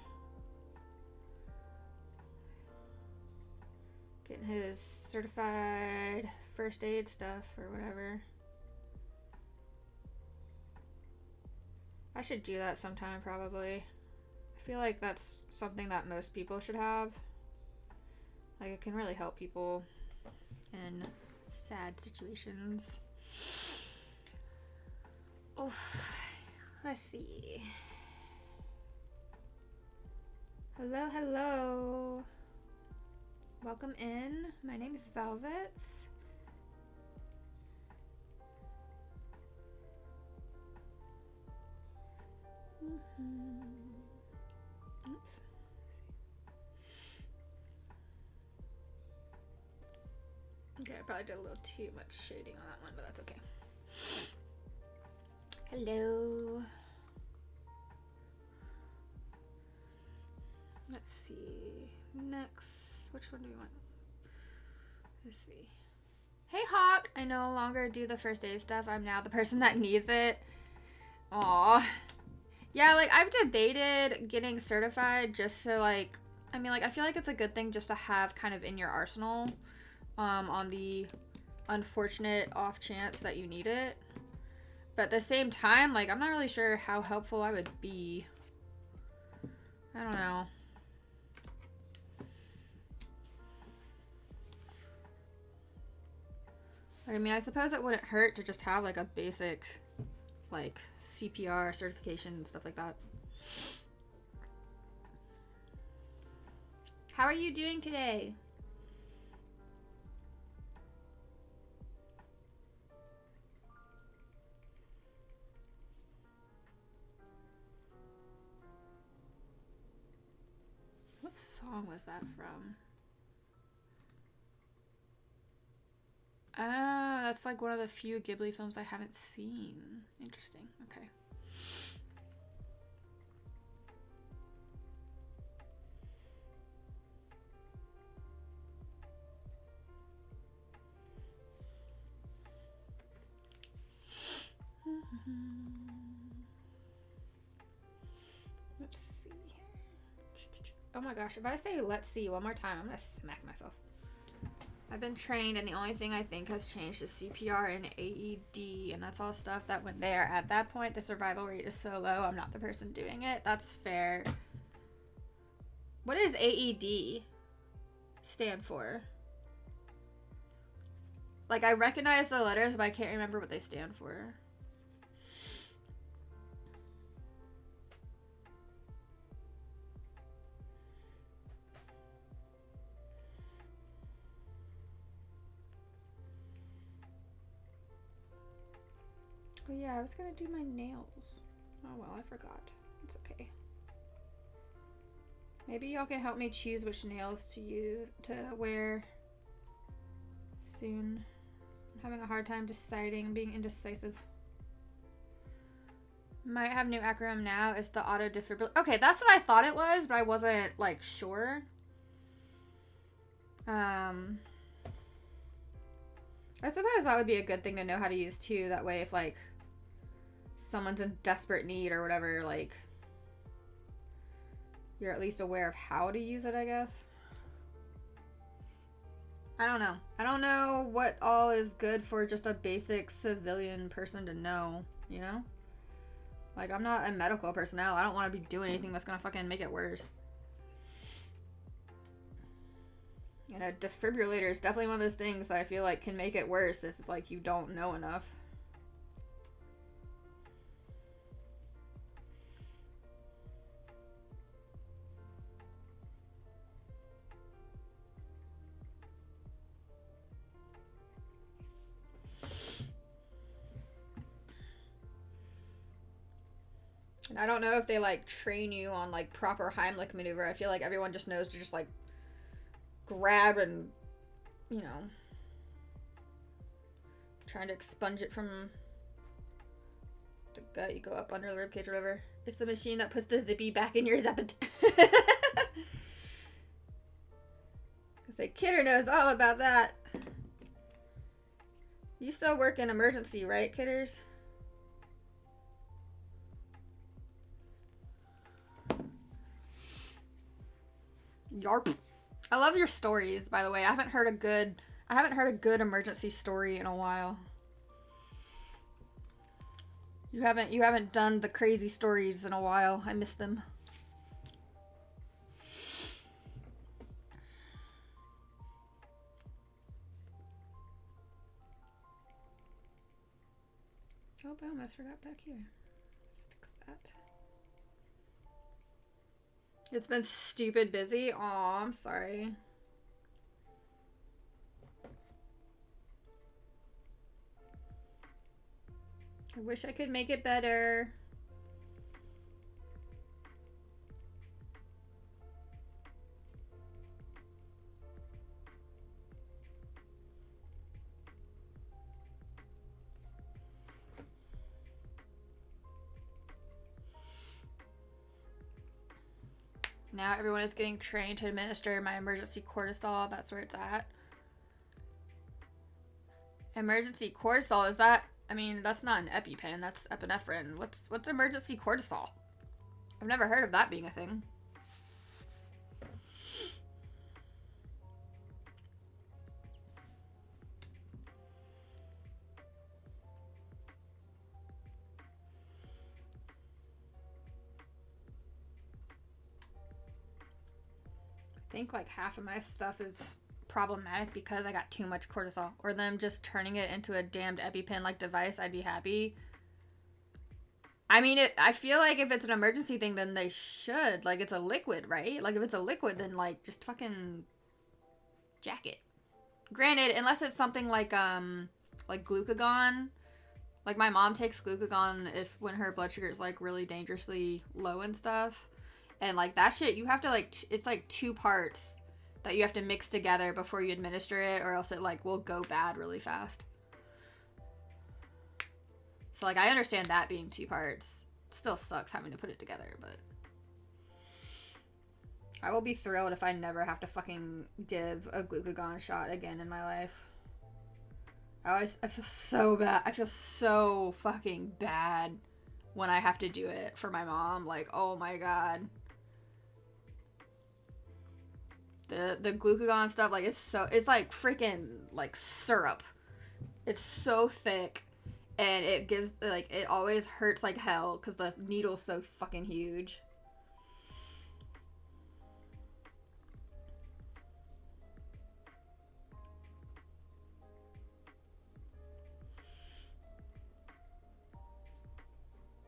Getting his certified first aid stuff or whatever. I should do that sometime probably. I feel like that's something that most people should have. Like, it can really help people in sad situations. Oof. Let's see. Hello, hello. Welcome in. My name is Velvet. Oops. Okay, I probably did a little too much shading on that one, but that's okay. Hello. Let's see. Next, which one do we want? Let's see. Hey Hawk! I no longer do the first aid stuff. I'm now the person that needs it. Aw. Yeah, like, I've debated getting certified just so, like, I mean, like, I feel like it's a good thing just to have kind of in your arsenal, on the unfortunate off chance that you need it. But at the same time, like, I'm not really sure how helpful I would be. I don't know. I mean, I suppose it wouldn't hurt to just have, like, a basic, like, CPR certification and stuff like that. How are you doing today? What song was that from? Oh, that's like one of the few Ghibli films I haven't seen. Interesting. Okay. Let's see here. Oh my gosh, if I say let's see one more time, I'm gonna smack myself. I've been trained, and the only thing I think has changed is CPR and AED, and that's all stuff that when they are at that point, the survival rate is so low, I'm not the person doing it. That's fair. What does AED stand for? Like, I recognize the letters, but I can't remember what they stand for. Oh yeah, I was gonna do my nails. Oh well, I forgot. It's okay. Maybe y'all can help me choose which nails to use to wear soon. I'm having a hard time deciding, being indecisive. Might have new acronym now. It's the auto defibrillator. Okay, that's what I thought it was, but I wasn't like sure. I suppose that would be a good thing to know how to use too. That way, if like someone's in desperate need or whatever, like you're at least aware of how to use it, I guess. I don't know. I don't know what all is good for just a basic civilian person to know, you know? Like, I'm not a medical personnel. I don't want to be doing anything that's gonna fucking make it worse. You know, defibrillator is definitely one of those things that I feel like can make it worse if, like, you don't know enough. And I don't know if they, like, train you on, like, proper Heimlich maneuver. I feel like everyone just knows to just, like, grab and, you know, trying to expunge it from the gut. You go up under the ribcage or whatever. It's the machine that puts the zippy back in your zeppet. Because a Kidder knows all about that. You still work in emergency, right, Kidders? Yarp. I love your stories, by the way. I haven't heard a good emergency story in a while. You haven't done the crazy stories in a while. I miss them. Oh, I almost forgot back here. Let's fix that. It's been stupid busy. Aw, I'm sorry. I wish I could make it better. Now everyone is getting trained to administer my emergency cortisol. That's where it's at. Emergency cortisol, is that... I mean, that's not an EpiPen, that's epinephrine. What's emergency cortisol? I've never heard of that being a thing. I think like half of my stuff is problematic because I got too much cortisol, or them just turning it into a damned EpiPen like device. I'd be happy. I mean, I feel like if it's an emergency thing, then they should, like, it's a liquid, right? Like, if it's a liquid, then like just fucking jack it. Granted, unless it's something like glucagon. Like, my mom takes glucagon when her blood sugar is like really dangerously low and stuff. And, like, that shit, you have to, like, it's, like, 2 parts that you have to mix together before you administer it, or else it, like, will go bad really fast. So, like, I understand that being 2 parts. It still sucks having to put it together, but... I will be thrilled if I never have to fucking give a glucagon shot again in my life. I feel so bad. I feel so fucking bad when I have to do it for my mom. Like, oh my god. The glucagon stuff, like, it's like freaking, like, syrup. It's so thick, and it gives, like, it always hurts like hell, because the needle's so fucking huge.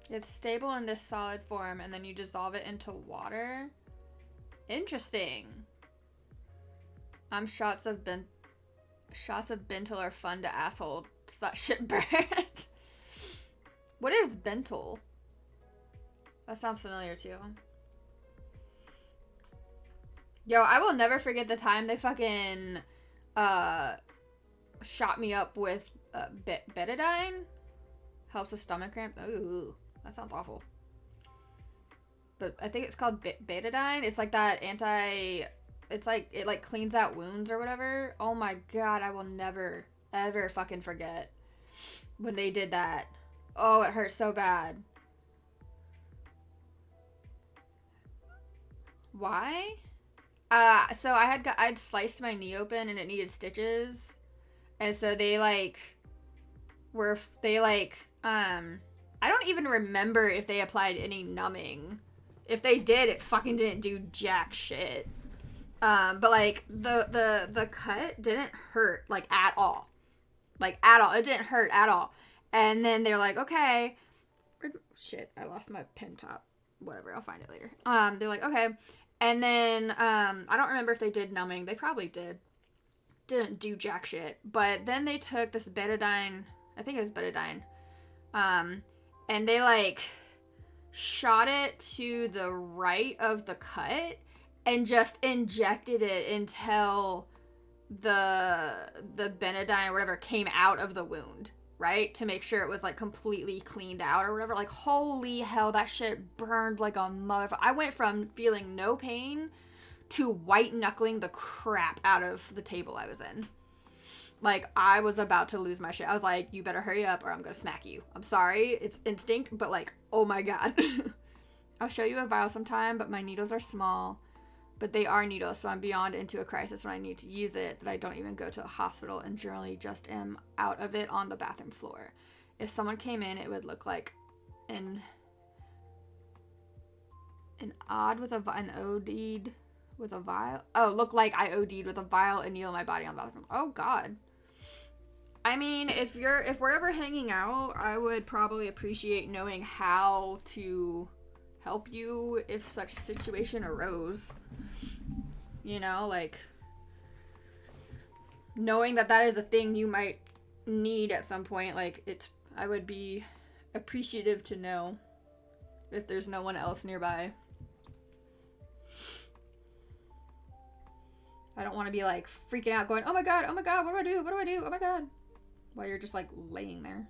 It's stable in this solid form, and then you dissolve it into water. Interesting. Shots of Bentyl are fun to asshole. So that shit burns. What is Bentyl? That sounds familiar too. Yo, I will never forget the time they fucking shot me up with betadine. Helps with stomach cramp. Ooh, that sounds awful. But I think it's called betadine. It's like that it's like, it like cleans out wounds or whatever. Oh my god, I will never, ever fucking forget when they did that. Oh, it hurt so bad. Why? So I'd sliced my knee open and it needed stitches. And so they I don't even remember if they applied any numbing. If they did, it fucking didn't do jack shit. But like the cut didn't hurt like at all. Like at all. It didn't hurt at all. And then they're like, okay. Shit, I lost my pen top. Whatever, I'll find it later. They're like, okay. And then I don't remember if they did numbing. They probably did. Didn't do jack shit. But then they took this betadine, I think it was betadine. And they like shot it to the right of the cut and just injected it until the betadine or whatever came out of the wound, right? To make sure it was like completely cleaned out or whatever. Like, holy hell, that shit burned like a motherfucker. I went from feeling no pain to white knuckling the crap out of the table I was in. Like, I was about to lose my shit. I was like, you better hurry up or I'm gonna smack you. I'm sorry, it's instinct, but like, oh my god. I'll show you a vial sometime, but my needles are small. but they are needles, so I'm beyond into a crisis when I need to use it that I don't even go to a hospital and generally just am out of it on the bathroom floor. If someone came in, it would look like an odd with an OD'd with a vial. Oh, look like I OD'd with a vial and needle in my body on the bathroom. Oh God. I mean, if we're ever hanging out, I would probably appreciate knowing how to help you if such situation arose. You know, like knowing that is a thing you might need at some point. Like I would be appreciative to know if there's no one else nearby. I don't want to be like freaking out going, oh my God, what do I do? Oh my God. While you're just like laying there.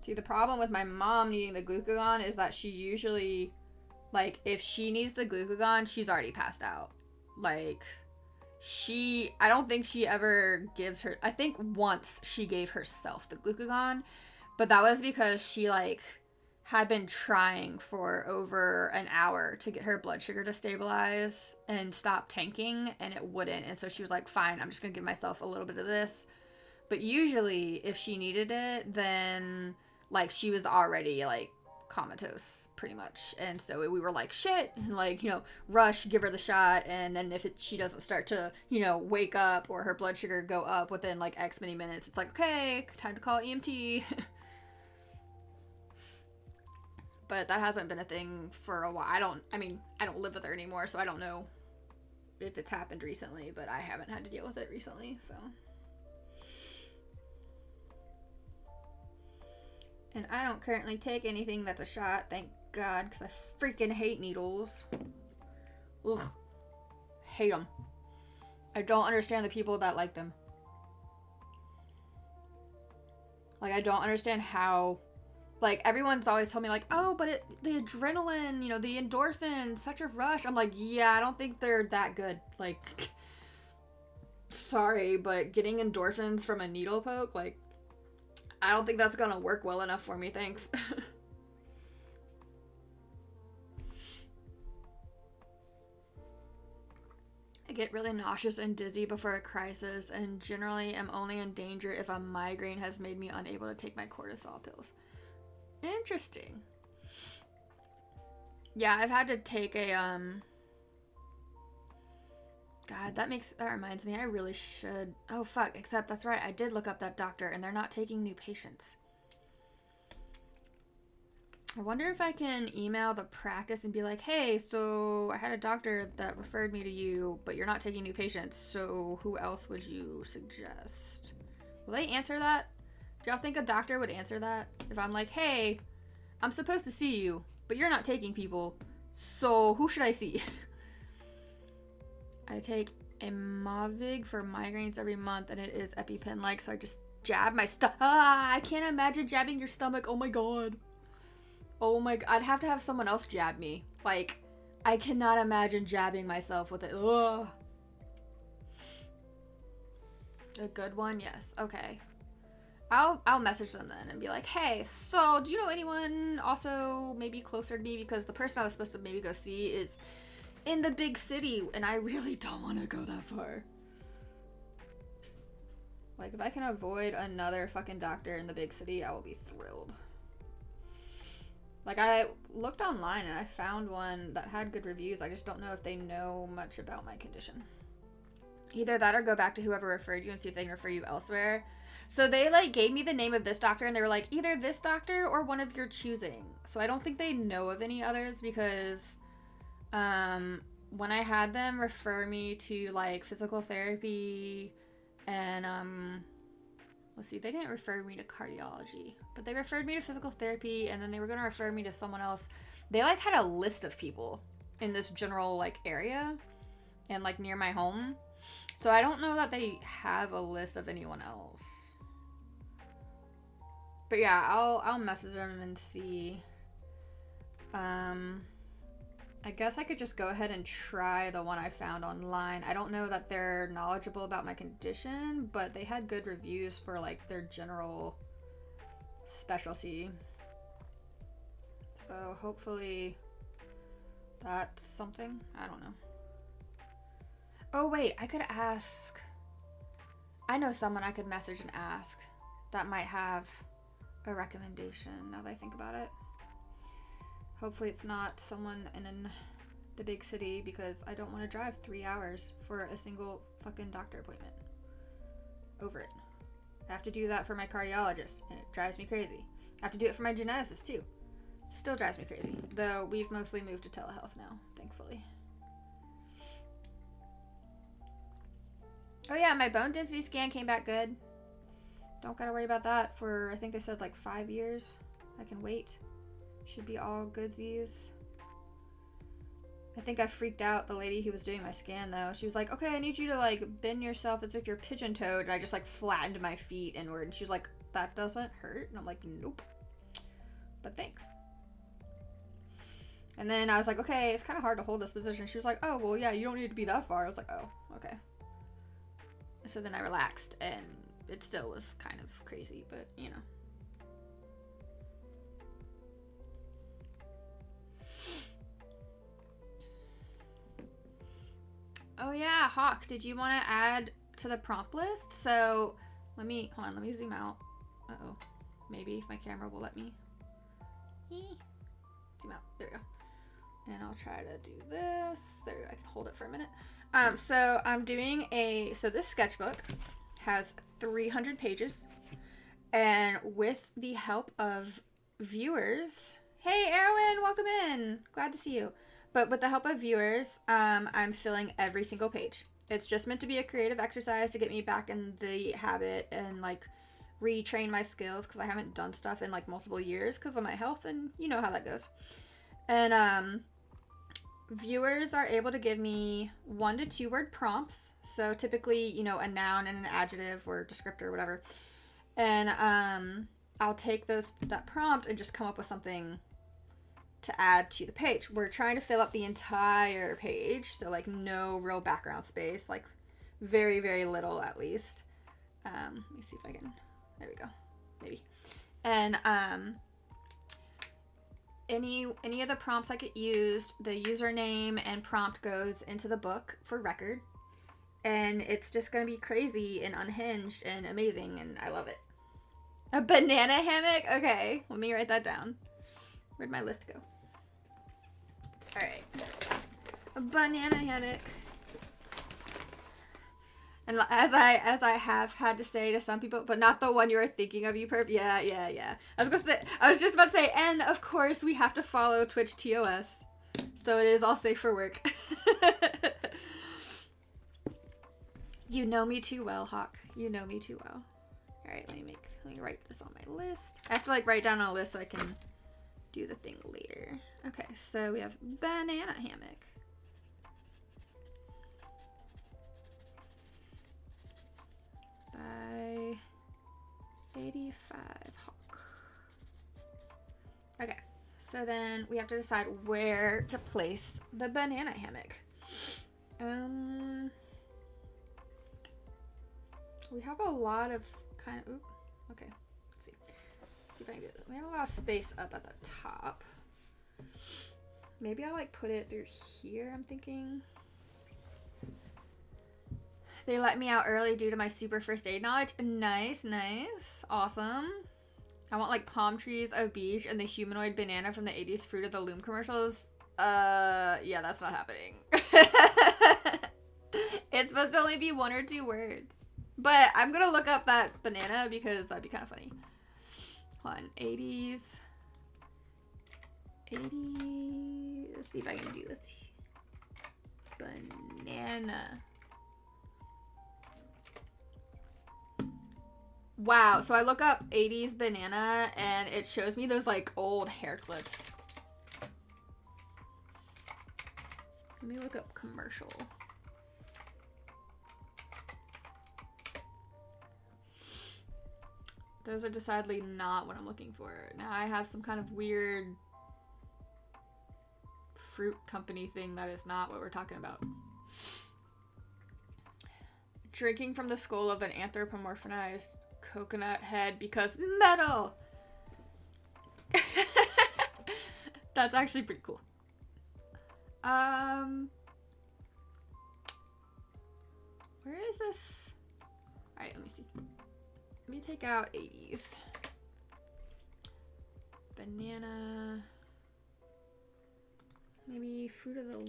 See, the problem with my mom needing the glucagon is that she usually, like, if she needs the glucagon, she's already passed out. Like, I don't think she ever gives her, I think once she gave herself the glucagon, but that was because she, like, had been trying for over an hour to get her blood sugar to stabilize and stop tanking, and it wouldn't. And so she was like, fine, I'm just gonna give myself a little bit of this. But usually, if she needed it, then, like, she was already, like, comatose, pretty much. And so we were like, shit, and, like, you know, rush, give her the shot, and then if she doesn't start to, you know, wake up or her blood sugar go up within, like, X many minutes, it's like, okay, time to call EMT. But that hasn't been a thing for a while. I don't live with her anymore, so I don't know if it's happened recently, but I haven't had to deal with it recently, so. And I don't currently take anything that's a shot, thank God, because I freaking hate needles. Ugh. Hate them. I don't understand the people that like them. Like, I don't understand how, like, everyone's always told me, like, oh, but the adrenaline, you know, the endorphins, such a rush. I'm like, yeah, I don't think they're that good. Like, sorry, but getting endorphins from a needle poke, like, I don't think that's gonna work well enough for me, thanks. I get really nauseous and dizzy before a crisis, and generally am only in danger if a migraine has made me unable to take my cortisol pills. Interesting. Yeah, I've had to take a, God, that reminds me, I really should. Oh, fuck, except that's right, I did look up that doctor, and they're not taking new patients. I wonder if I can email the practice and be like, hey, so I had a doctor that referred me to you, but you're not taking new patients, so who else would you suggest? Will they answer that? Do y'all think a doctor would answer that? If I'm like, hey, I'm supposed to see you, but you're not taking people, so who should I see? I take a Movig for migraines every month, and it is EpiPen-like, so I just jab my stomach. I can't imagine jabbing your stomach. Oh my God. Oh my God. I'd have to have someone else jab me. Like, I cannot imagine jabbing myself with it. Ugh. A good one? Yes. Okay. I'll message them then and be like, hey, so do you know anyone also maybe closer to me? Because the person I was supposed to maybe go see is in the big city, and I really don't want to go that far. Like, if I can avoid another fucking doctor in the big city, I will be thrilled. Like, I looked online and I found one that had good reviews. I just don't know if they know much about my condition. Either that or go back to whoever referred you and see if they can refer you elsewhere. So they, like, gave me the name of this doctor, and they were like, either this doctor or one of your choosing. So I don't think they know of any others, because when I had them refer me to, like, physical therapy and let's see, they didn't refer me to cardiology, but they referred me to physical therapy, and then they were going to refer me to someone else. They, like, had a list of people in this general, like, area and, like, near my home. So I don't know that they have a list of anyone else. But yeah, I'll message them and see. I guess I could just go ahead and try the one I found online. I don't know that they're knowledgeable about my condition, but they had good reviews for like their general specialty. So hopefully that's something. I don't know. Oh wait, I could ask. I know someone I could message and ask that might have a recommendation now that I think about it. Hopefully it's not someone in the big city, because I don't want to drive 3 hours for a single fucking doctor appointment. Over it. I have to do that for my cardiologist, and it drives me crazy. I have to do it for my geneticist too. Still drives me crazy. Though we've mostly moved to telehealth now, thankfully. Oh yeah, my bone density scan came back good. Don't gotta worry about that for, I think they said like 5 years. I can wait. Should be all goodsies. I think I freaked out the lady who was doing my scan though. She was like, okay, I need you to like bend yourself as if you're pigeon-toed. And I just like flattened my feet inward. And she was like, that doesn't hurt. And I'm like, nope. But thanks. And then I was like, okay, it's kind of hard to hold this position. She was like, oh, well, yeah, you don't need to be that far. I was like, oh, okay. So then I relaxed, and it still was kind of crazy, but you know. Oh yeah, Hawk, did you want to add to the prompt list? So let me zoom out. Uh-oh. Maybe if my camera will let me. Zoom out. There we go. And I'll try to do this. There we go. I can hold it for a minute. So I'm doing so this sketchbook has 300 pages. And with the help of viewers, hey Erwin, welcome in. Glad to see you. But with the help of viewers, I'm filling every single page. It's just meant to be a creative exercise to get me back in the habit and like retrain my skills, because I haven't done stuff in like multiple years because of my health, and you know how that goes. And viewers are able to give me 1 to 2 word prompts. So typically, you know, a noun and an adjective or descriptor or whatever. And I'll take that prompt and just come up with something to add to the page. We're trying to fill up the entire page, so like no real background space, like very, very little at least. Let me see if I can, there we go, maybe. And any of the prompts I get used, the username and prompt goes into the book for record, and it's just gonna be crazy and unhinged and amazing, and I love it. A banana hammock? Okay, let me write that down. Where'd my list go? All right, a banana hammock. And as I have had to say to some people, but not the one you were thinking of, you perp. Yeah. I was just about to say, and of course we have to follow Twitch TOS, so it is all safe for work. You know me too well, Hawk. You know me too well. All right, let me write this on my list. I have to like write down on a list so I can do the thing later. Okay, so we have banana hammock. By 85 Hawk. Okay, so then we have to decide where to place the banana hammock. We have a lot of kind of, okay, let's see if I can do this. We have a lot of space up at the top. Maybe I'll like put it through here, I'm thinking. They let me out early due to my super first aid knowledge. Nice. Awesome. I want like palm trees, a beach, and the humanoid banana from the 80s Fruit of the Loom commercials. Yeah, that's not happening. It's supposed to only be 1 or 2 words. But I'm gonna look up that banana because that'd be kind of funny. Hold on, 80s. Let's see if I can do this. Banana. Wow, so I look up 80s banana and it shows me those like old hair clips. Let me look up commercial. Those are decidedly not what I'm looking for. Now I have some kind of weird fruit company thing that is not what we're talking about. Drinking from the skull of an anthropomorphized coconut head because metal. That's actually pretty cool. Where is this? Alright, let me see. Let me take out 80s. Banana. Maybe fruit of the loom?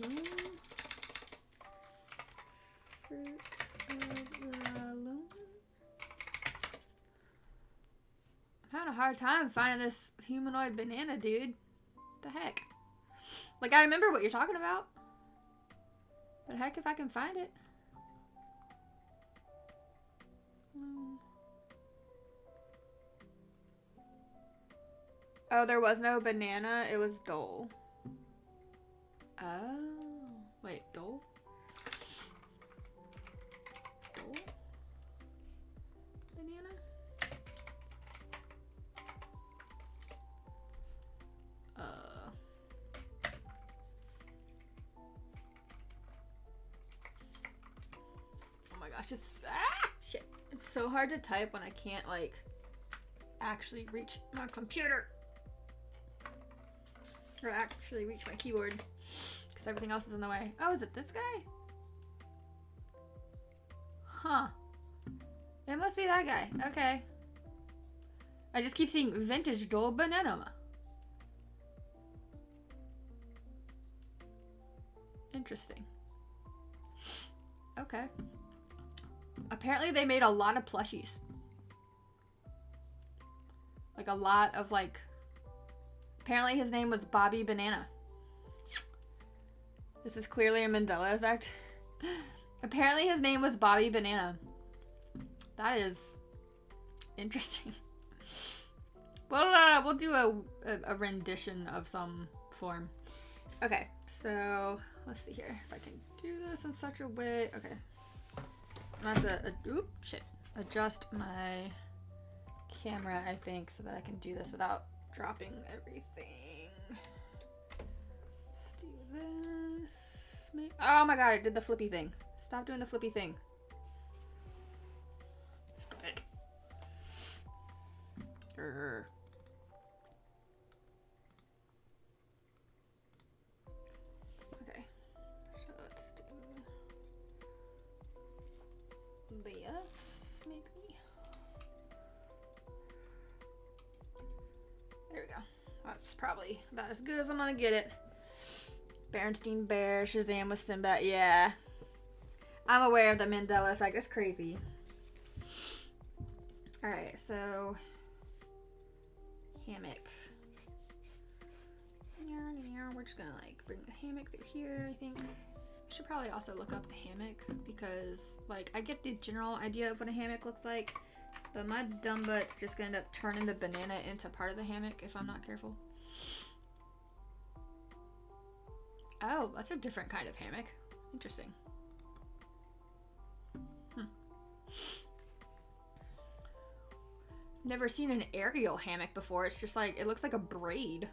Fruit of the loom? I'm having a hard time finding this humanoid banana, dude. What the heck? Like, I remember what you're talking about. But heck if I can find it. Oh, there was no banana. It was dole. Oh. Wait, dole? Dole? Banana? Oh my gosh, it's shit. It's so hard to type when I can't like actually reach my computer. Or actually reach my keyboard. Because everything else is in the way. Oh, is it this guy? Huh. It must be that guy. Okay. I just keep seeing vintage dole banana. Interesting. Okay. Apparently they made a lot of plushies. Like a lot of like... Apparently his name was Bobby Banana. This is clearly a Mandela effect. Apparently his name was Bobby Banana. That is interesting. Well, we'll do a rendition of some form. Okay, so let's see here if I can do this in such a way. Okay, I'm gonna have to adjust my camera, I think, so that I can do this without dropping everything. Let's do this. Oh my god, I did the flippy thing. Stop doing the flippy thing. Stop it. Okay, so let's do this, maybe. There we go. That's probably about as good as I'm gonna get it. Berenstein Bear, Shazam with Sinbad. Yeah. I'm aware of the Mandela effect. It's crazy. Alright, so... hammock. We're just gonna like bring the hammock through here, I think. I should probably also look up a hammock because like I get the general idea of what a hammock looks like, but my dumb butt's just gonna end up turning the banana into part of the hammock if I'm not careful. Oh, that's a different kind of hammock. Interesting. Never seen an aerial hammock before. It's just like, it looks like a braid.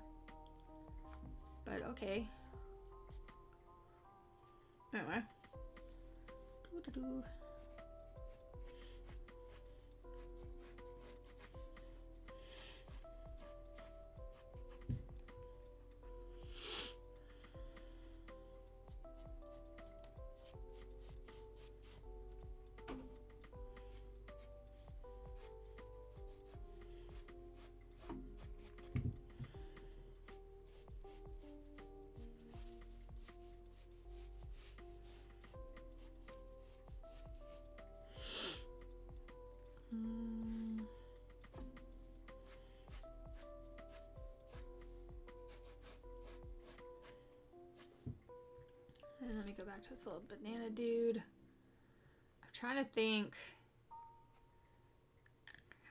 But okay. Anyway. Doo-doo-doo. And let me go back to this little banana dude. I'm trying to think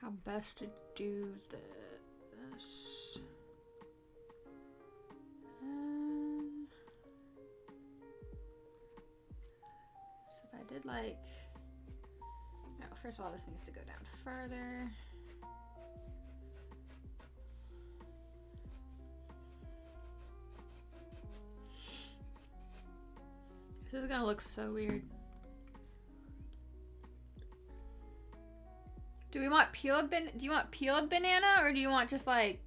how best to do this. So if I did like, no, first of all, this needs to go down further. This is gonna look so weird. Do we want peeled do you want peeled banana or do you want just like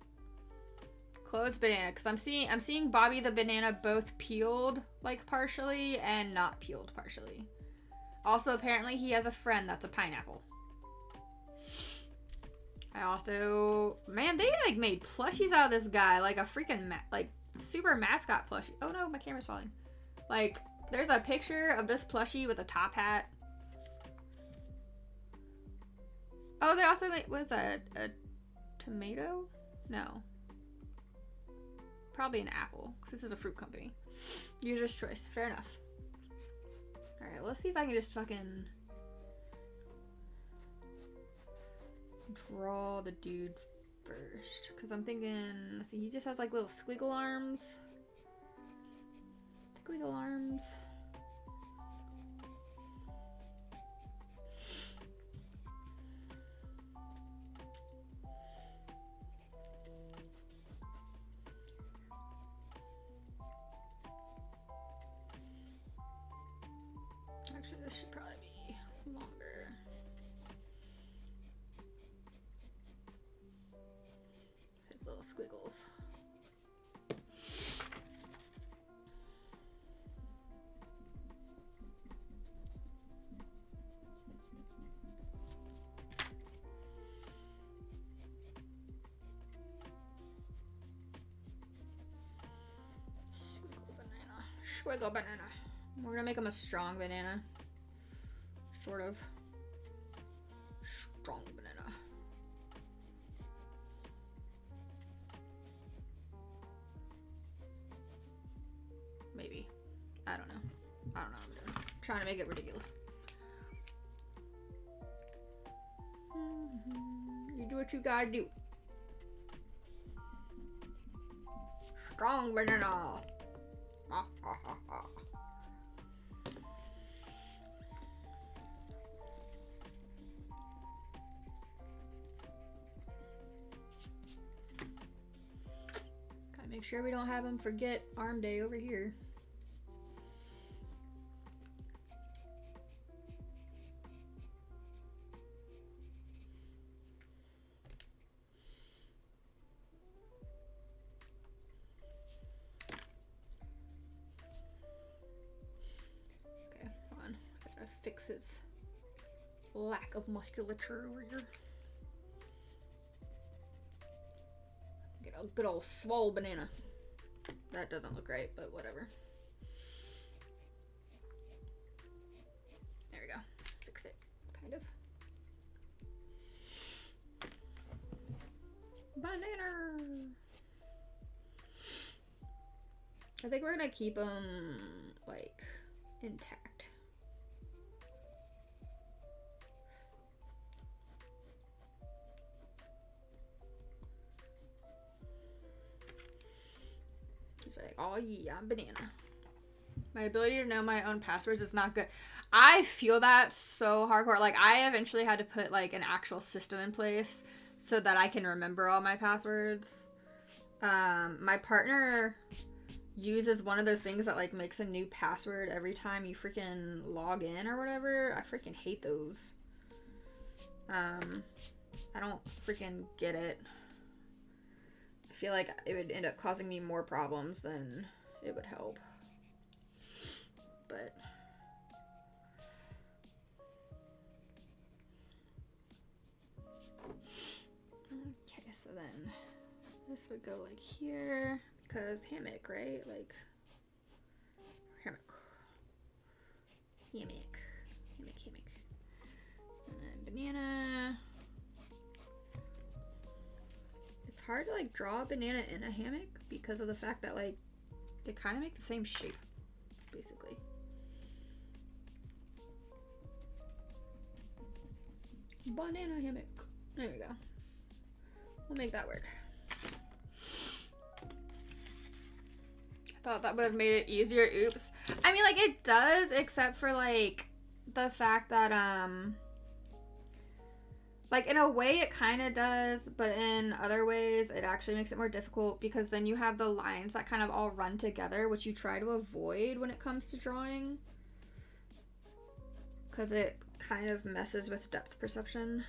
closed banana? Because I'm seeing Bobby the banana both peeled like partially and not peeled partially. Also, apparently he has a friend that's a pineapple. I also, man, they like made plushies out of this guy, like a freaking like super mascot plushie. Oh no, my camera's falling. Like, there's a picture of this plushie with a top hat. Oh, they also made, what is that, a tomato? No. Probably an apple, because this is a fruit company. User's choice, fair enough. Alright, let's see if I can just fucking draw the dude first. Because I'm thinking, let's see, he just has like little squiggle arms. Squiggle arms. Actually, this should probably be longer. His little squiggles. Squiggle banana. Squiggle banana. We're gonna make him a strong banana. Sort of. Strong banana. Maybe. I don't know. I don't know what I'm doing. I'm trying to make it ridiculous. You do what you gotta do. Strong banana. Ha ha ha ha. Gotta make sure we don't have him forget arm day over here. Fix his lack of musculature over here. Get a good old swole banana. That doesn't look right, but whatever. There we go. Fixed it, kind of. Banana! I think we're gonna keep him, like, intact. He's like, oh yeah, I'm banana. My ability to know my own passwords is not good. I feel that so hardcore. Like, I eventually had to put, like, an actual system in place so that I can remember all my passwords. My partner uses one of those things that, like, makes a new password every time you freaking log in or whatever. I freaking hate those. I don't freaking get it. I feel like it would end up causing me more problems than it would help. But okay, so then this would go like here because hammock, right? Like hammock. And then banana. It's hard to like draw a banana in a hammock because of the fact that like they kind of make the same shape, basically. Banana hammock. There we go. We'll make that work. I thought that would have made it easier. Oops. I mean, like, it does, except for like the fact that like, in a way it kind of does, but in other ways it actually makes it more difficult because then you have the lines that kind of all run together, which you try to avoid when it comes to drawing. because it kind of messes with depth perception.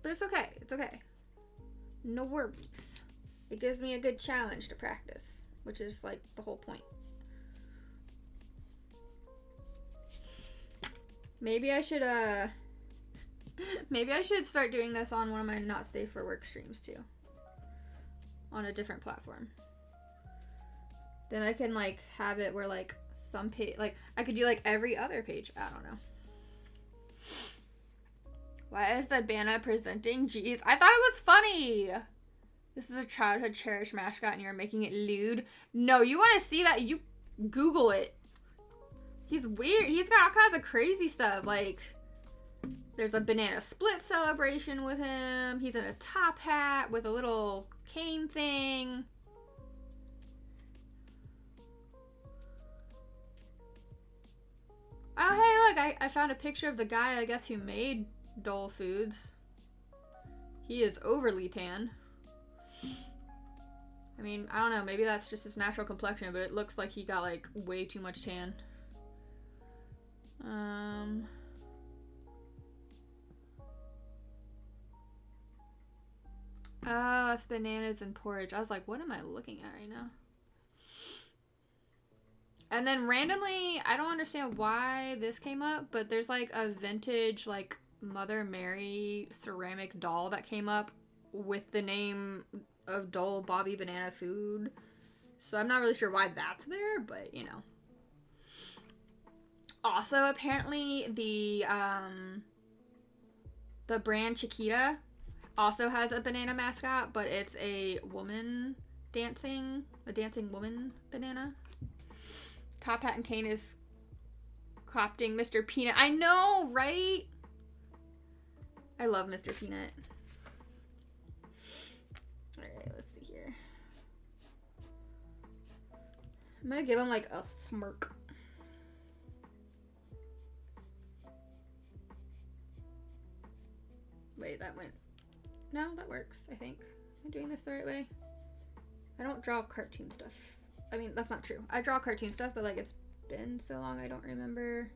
But it's okay. It's okay. No worries. It gives me a good challenge to practice, which is like the whole point. Maybe I should start doing this on one of my not safe for work streams too. On a different platform. Then I can like have it where like some page, like I could do like every other page. I don't know. Why is the Banna presenting? Jeez, I thought it was funny. This is a childhood cherished mascot and you're making it lewd. No, you want to see that? You Google it. He's weird. He's got all kinds of crazy stuff. Like, there's a banana split celebration with him. He's in a top hat with a little cane thing. Oh, hey, look. I found a picture of the guy, I guess, who made Dole Foods. He is overly tan. I mean, I don't know. Maybe that's just his natural complexion, but it looks like he got, like, way too much tan. Oh, it's bananas and porridge. I was like, what am I looking at right now? And then randomly, I don't understand why this came up, but there's like a vintage like Mother Mary ceramic doll that came up with the name of Dole Bobby Banana Food. So I'm not really sure why that's there, but you know. Also, apparently the brand Chiquita also has a banana mascot, but it's a woman dancing, a dancing woman banana. Top Hat and Cane is copting Mr. Peanut. I know, right? I love Mr. Peanut. Alright, let's see here. I'm gonna give him like a smirk. Wait, that went... No, that works, I think. Am I doing this the right way? I don't draw cartoon stuff. I mean, that's not true. I draw cartoon stuff, but like it's been so long I don't remember.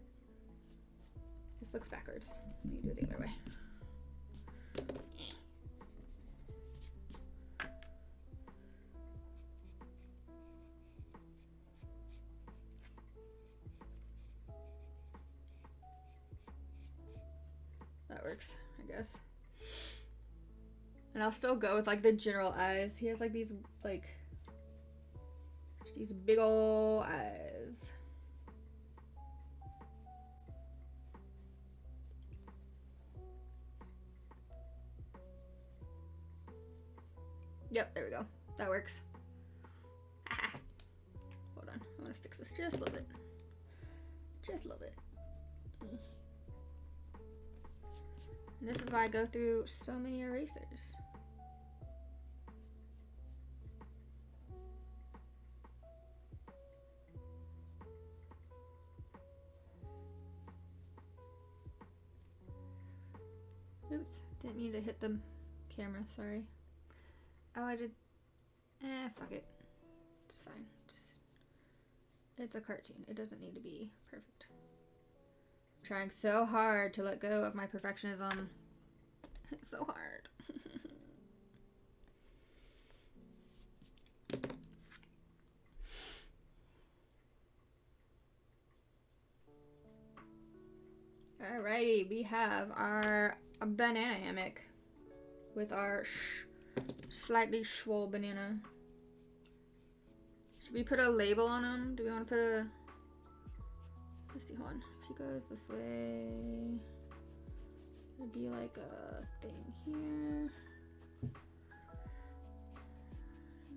This looks backwards. Let me do it the other way. That works, I guess. And I'll still go with like the general eyes. He has like these like just these big ol' eyes. Yep, there we go. That works. Ah. Hold on. I'm gonna fix this just a little bit. Just a little bit. And this is why I go through so many erasers. Oops, didn't mean to hit the camera, sorry. Oh, I did. Fuck it. It's fine. It's a cartoon. It doesn't need to be perfect. I'm trying so hard to let go of my perfectionism. It's so hard. Alrighty, we have our banana hammock with our slightly swole banana. Should we put a label on him? Do we want to put a... Let's see, hold on. If he goes this way, there'd be like a thing here.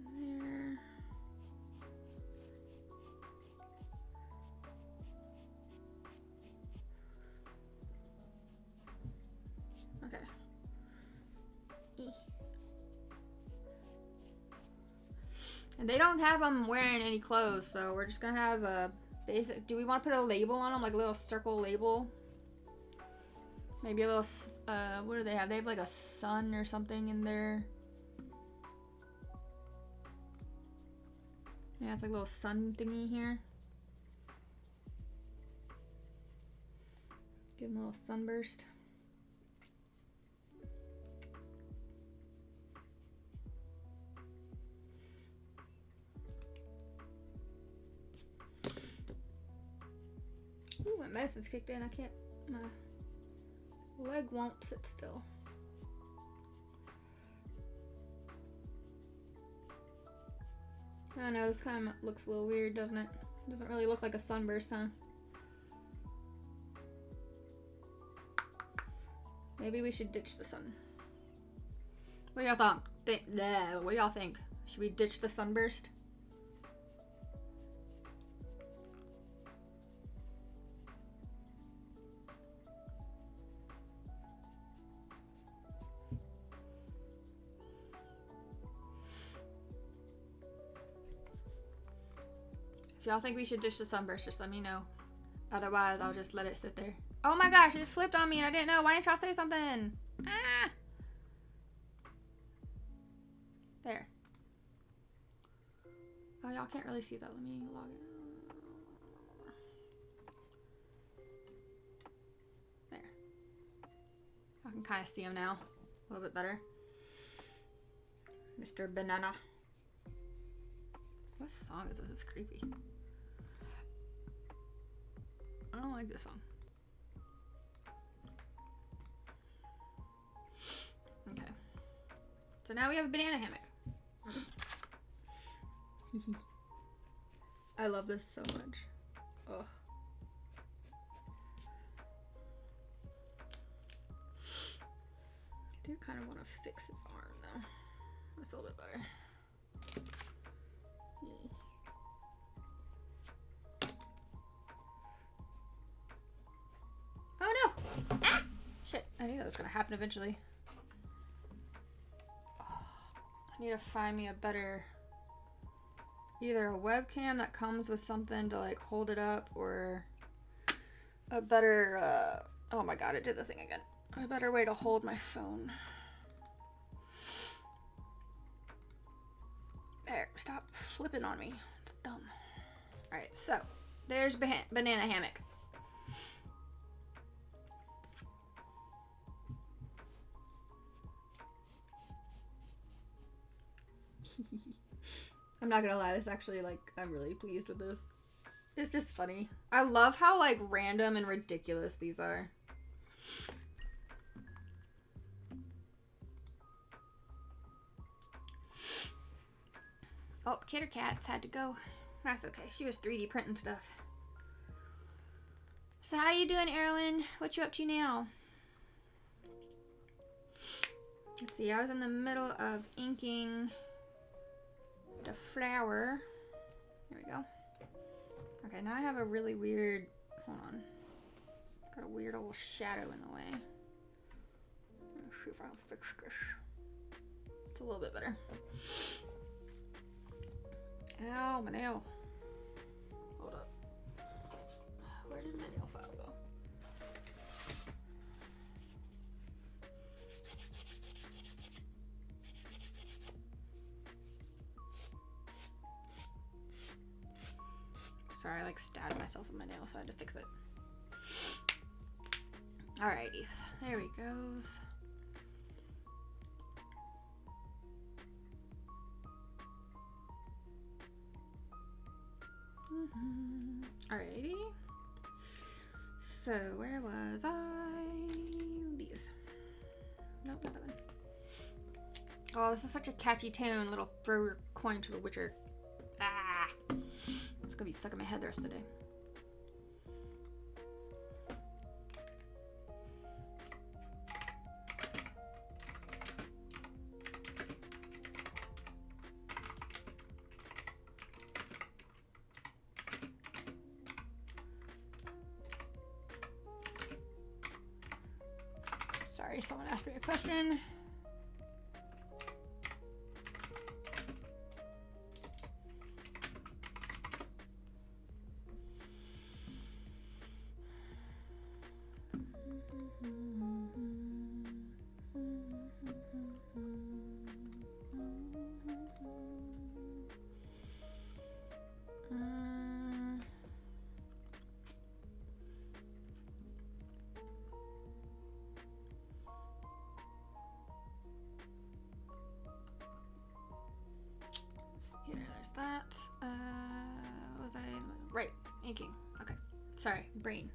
And there. Okay. And they don't have them wearing any clothes, so we're just gonna have a basic... Do we want to put a label on them? Like a little circle label? Maybe a little... what do they have? They have like a sun or something in there. Yeah, it's like a little sun thingy here. Give him a little sunburst. Ooh, my medicine's kicked in. I can't, my leg won't sit still. I know, this kind of looks a little weird, doesn't it? Doesn't really look like a sunburst, huh? Maybe we should ditch the sun. What do y'all think? What do y'all think? Should we ditch the sunburst? If y'all think we should ditch the sunburst, just let me know. Otherwise, I'll just let it sit there. Oh my gosh, it flipped on me and I didn't know. Why didn't y'all say something? Ah! There. Oh, y'all can't really see that. Let me log in. There. I can kind of see him now. A little bit better. Mr. Banana. What song is this? It's creepy. I don't like this song. Okay. So now we have a banana hammock. I love this so much. Ugh. I do kind of want to fix his arm though. That's a little bit better. Oh no! Ah! Shit, I knew that was gonna happen eventually. I need to find me a better, either a webcam that comes with something to like hold it up, or a better, oh my god, it did the thing again. A better way to hold my phone. There, stop flipping on me. It's dumb. Alright, so, there's banana hammock. I'm not gonna lie, this actually, like, I'm really pleased with this. It's just funny. I love how, like, random and ridiculous these are. Oh, Kitter Cats had to go. That's okay. She was 3D printing stuff. So how you doing, Erwin? What you up to now? Let's see. I was in the middle of inking the flower. There we go. Okay, now I have a really weird... Hold on. Got a weird old shadow in the way. Let's see if I can fix this. It's a little bit better. Ow, my nail. Hold up. Where did my nail file go? Sorry, I like stabbed myself with my nail, so I had to fix it. Alrighties, there he goes. Alrighty. So where was I? These. Nope, not that one. Oh, this is such a catchy tune. Little throw your coin to the witcher. Ah! It's gonna be stuck in my head the rest of the day. Sorry, someone asked me a question. inking. Okay. Sorry, brain.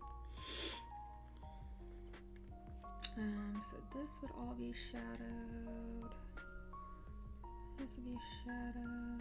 So this would all be shadowed. This would be shadowed.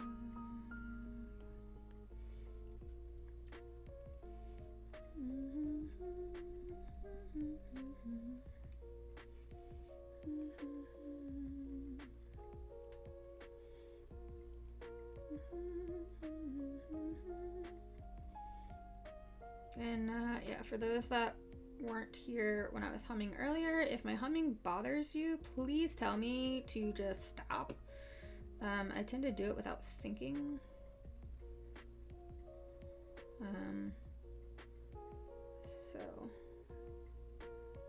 And yeah, for those that weren't here when I was humming earlier, if my humming bothers you, please tell me to just stop. I tend to do it without thinking. So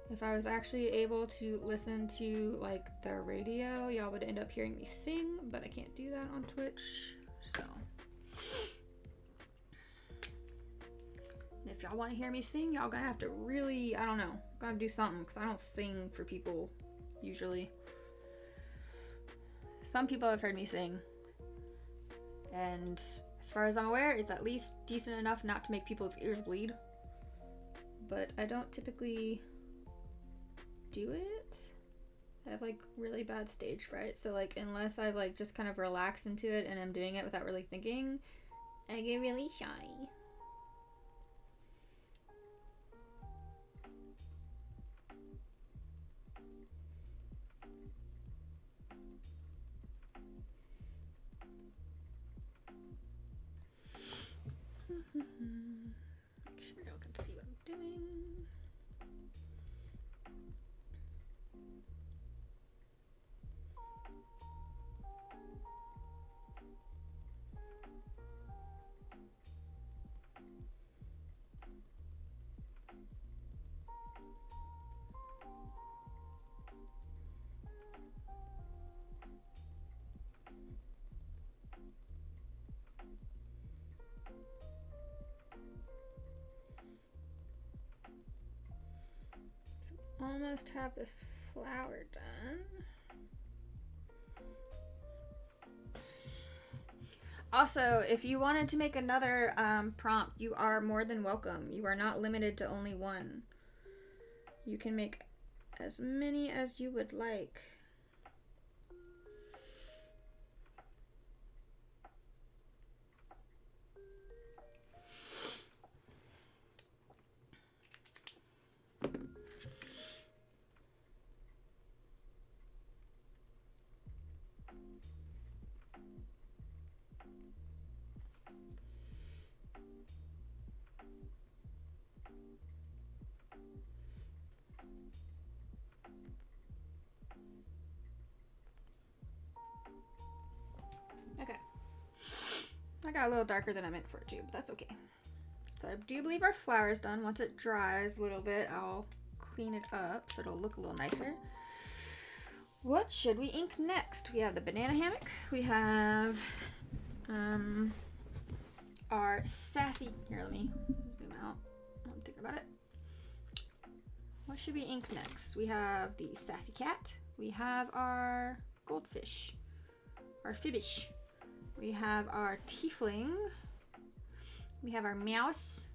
if I was actually able to listen to like the radio, y'all would end up hearing me sing, but I can't do that on Twitch, so. And if y'all want to hear me sing, y'all gonna have to really, I don't know, gotta do something, because I don't sing for people usually. Some people have heard me sing, and as far as I'm aware, it's at least decent enough not to make people's ears bleed. But I don't typically do it. I have like really bad stage fright, so like unless I've like just kind of relaxed into it and I'm doing it without really thinking, I get really shy. Make sure y'all can see what I'm doing. Almost have this flower done. Also, if you wanted to make another prompt, you are more than welcome. You are not limited to only one. You can make as many as you would like. Okay. I got a little darker than I meant for it to, but that's okay. So I do believe our flower is done. Once it dries a little bit, I'll clean it up so it'll look a little nicer. What should we ink next? We have the banana hammock. We have our sassy. Here, let me zoom out. I'm thinking about it. What should we ink next? We have the sassy cat. We have our goldfish. Our fibbish. We have our tiefling. We have our mouse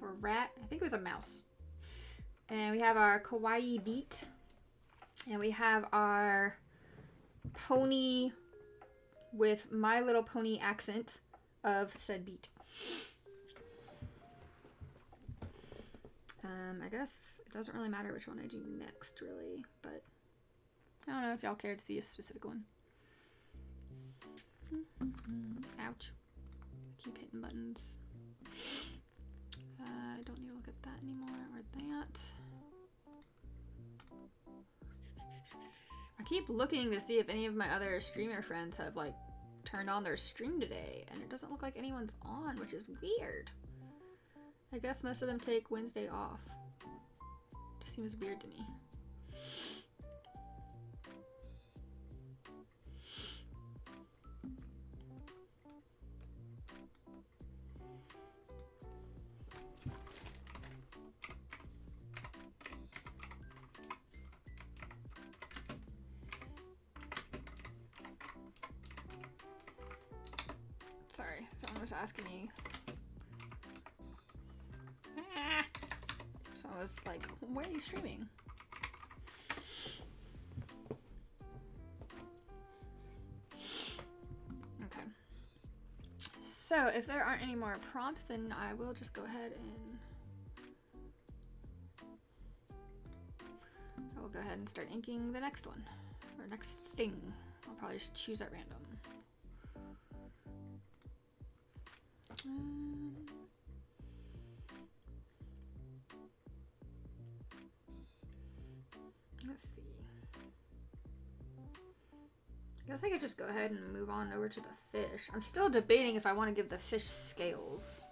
or rat. I think it was a mouse. And we have our kawaii beat. And we have our pony with My Little Pony accent of said beat. I guess it doesn't really matter which one I do next, really, but I don't know if y'all care to see a specific one. Ouch. I keep hitting buttons. I don't need to look at that anymore, or that. I keep looking to see if any of my other streamer friends have like turned on their stream today, and it doesn't look like anyone's on, which is weird. I guess most of them take Wednesday off. Just seems weird to me. Sorry, someone was asking me was like, where are you streaming? Okay. So if there aren't any more prompts, then I will just go ahead and I will go ahead and start inking the next one, or next thing. I'll probably just choose at random. Let's see. I guess I could just go ahead and move on over to the fish. I'm still debating if I want to give the fish scales.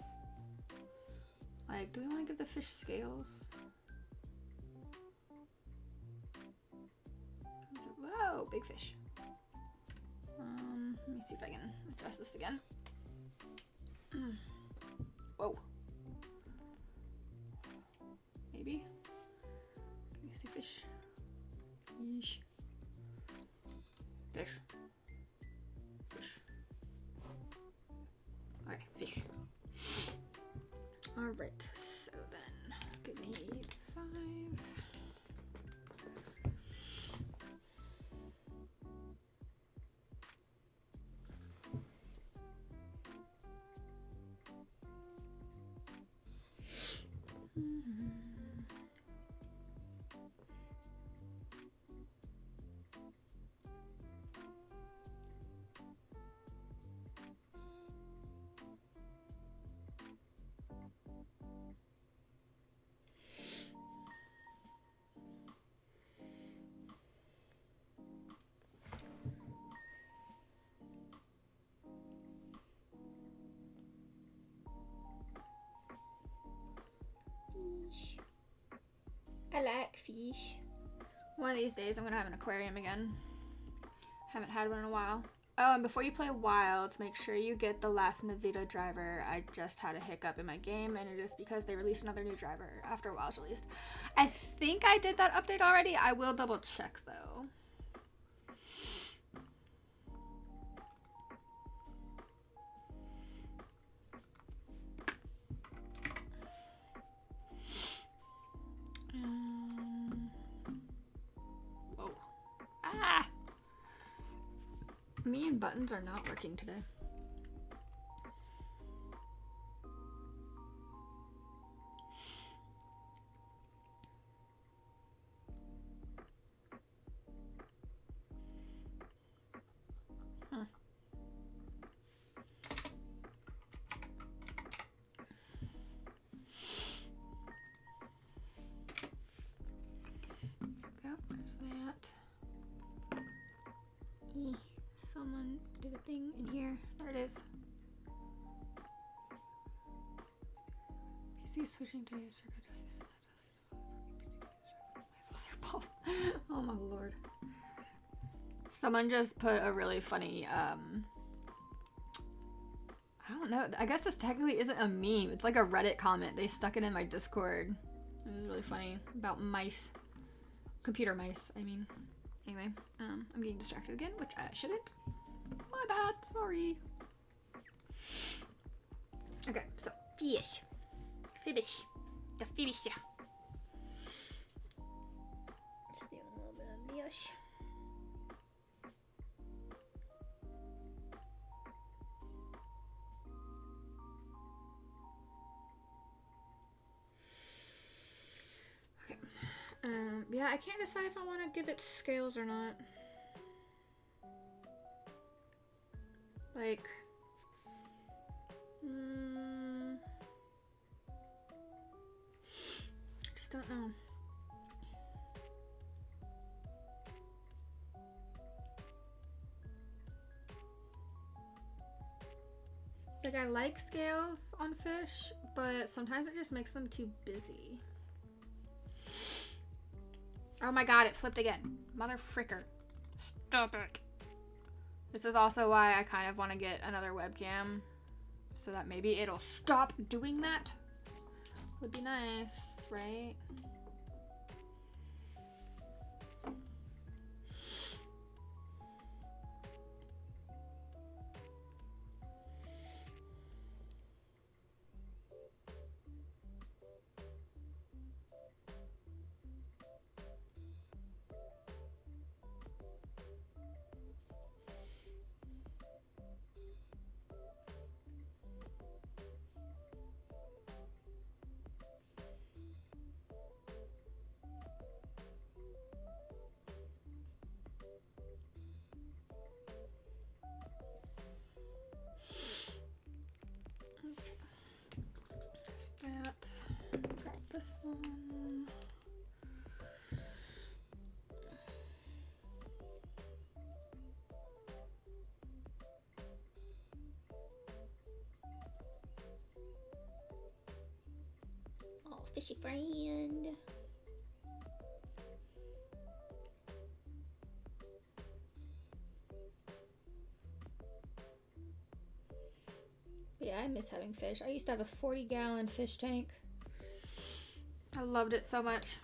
Like, do we want to give the fish scales? Whoa, big fish. Let me see if I can adjust this again. Whoa. Maybe. Can you see fish? Yeesh. Fish. Fish. Alright, fish. Alright, so then give me 5. I like fish. One of these days I'm gonna have an aquarium again. Haven't had one in a while. Oh, and before you play Wilds, make sure you get the last Nvidia driver. I just had a hiccup in my game, and it is because they released another new driver after Wilds released. I think I did that update already. I will double check though. Whoa. Ah! Me and buttons are not working today. That. Someone did a thing in here. There it is. PC switching to circuit. Oh my lord. Someone just put a really funny, I don't know. I guess this technically isn't a meme. It's like a Reddit comment. They stuck it in my Discord. It was really funny about mice. Computer mice, I mean. Anyway, I'm getting distracted again, which I shouldn't. My bad, sorry. Okay, so fish. Fibish. The fibish. Just doing a little bit of fish. Yeah, I can't decide if I want to give it scales or not. Like, I just don't know. Like, I like scales on fish, but sometimes it just makes them too busy. Oh my god, it flipped again. Mother fricker. Stop it. This is also why I kind of want to get another webcam, so that maybe it'll stop doing that. Would be nice, right? this one. Oh, fishy friend. Yeah, I miss having fish. I used to have a 40-gallon fish tank. I loved it so much.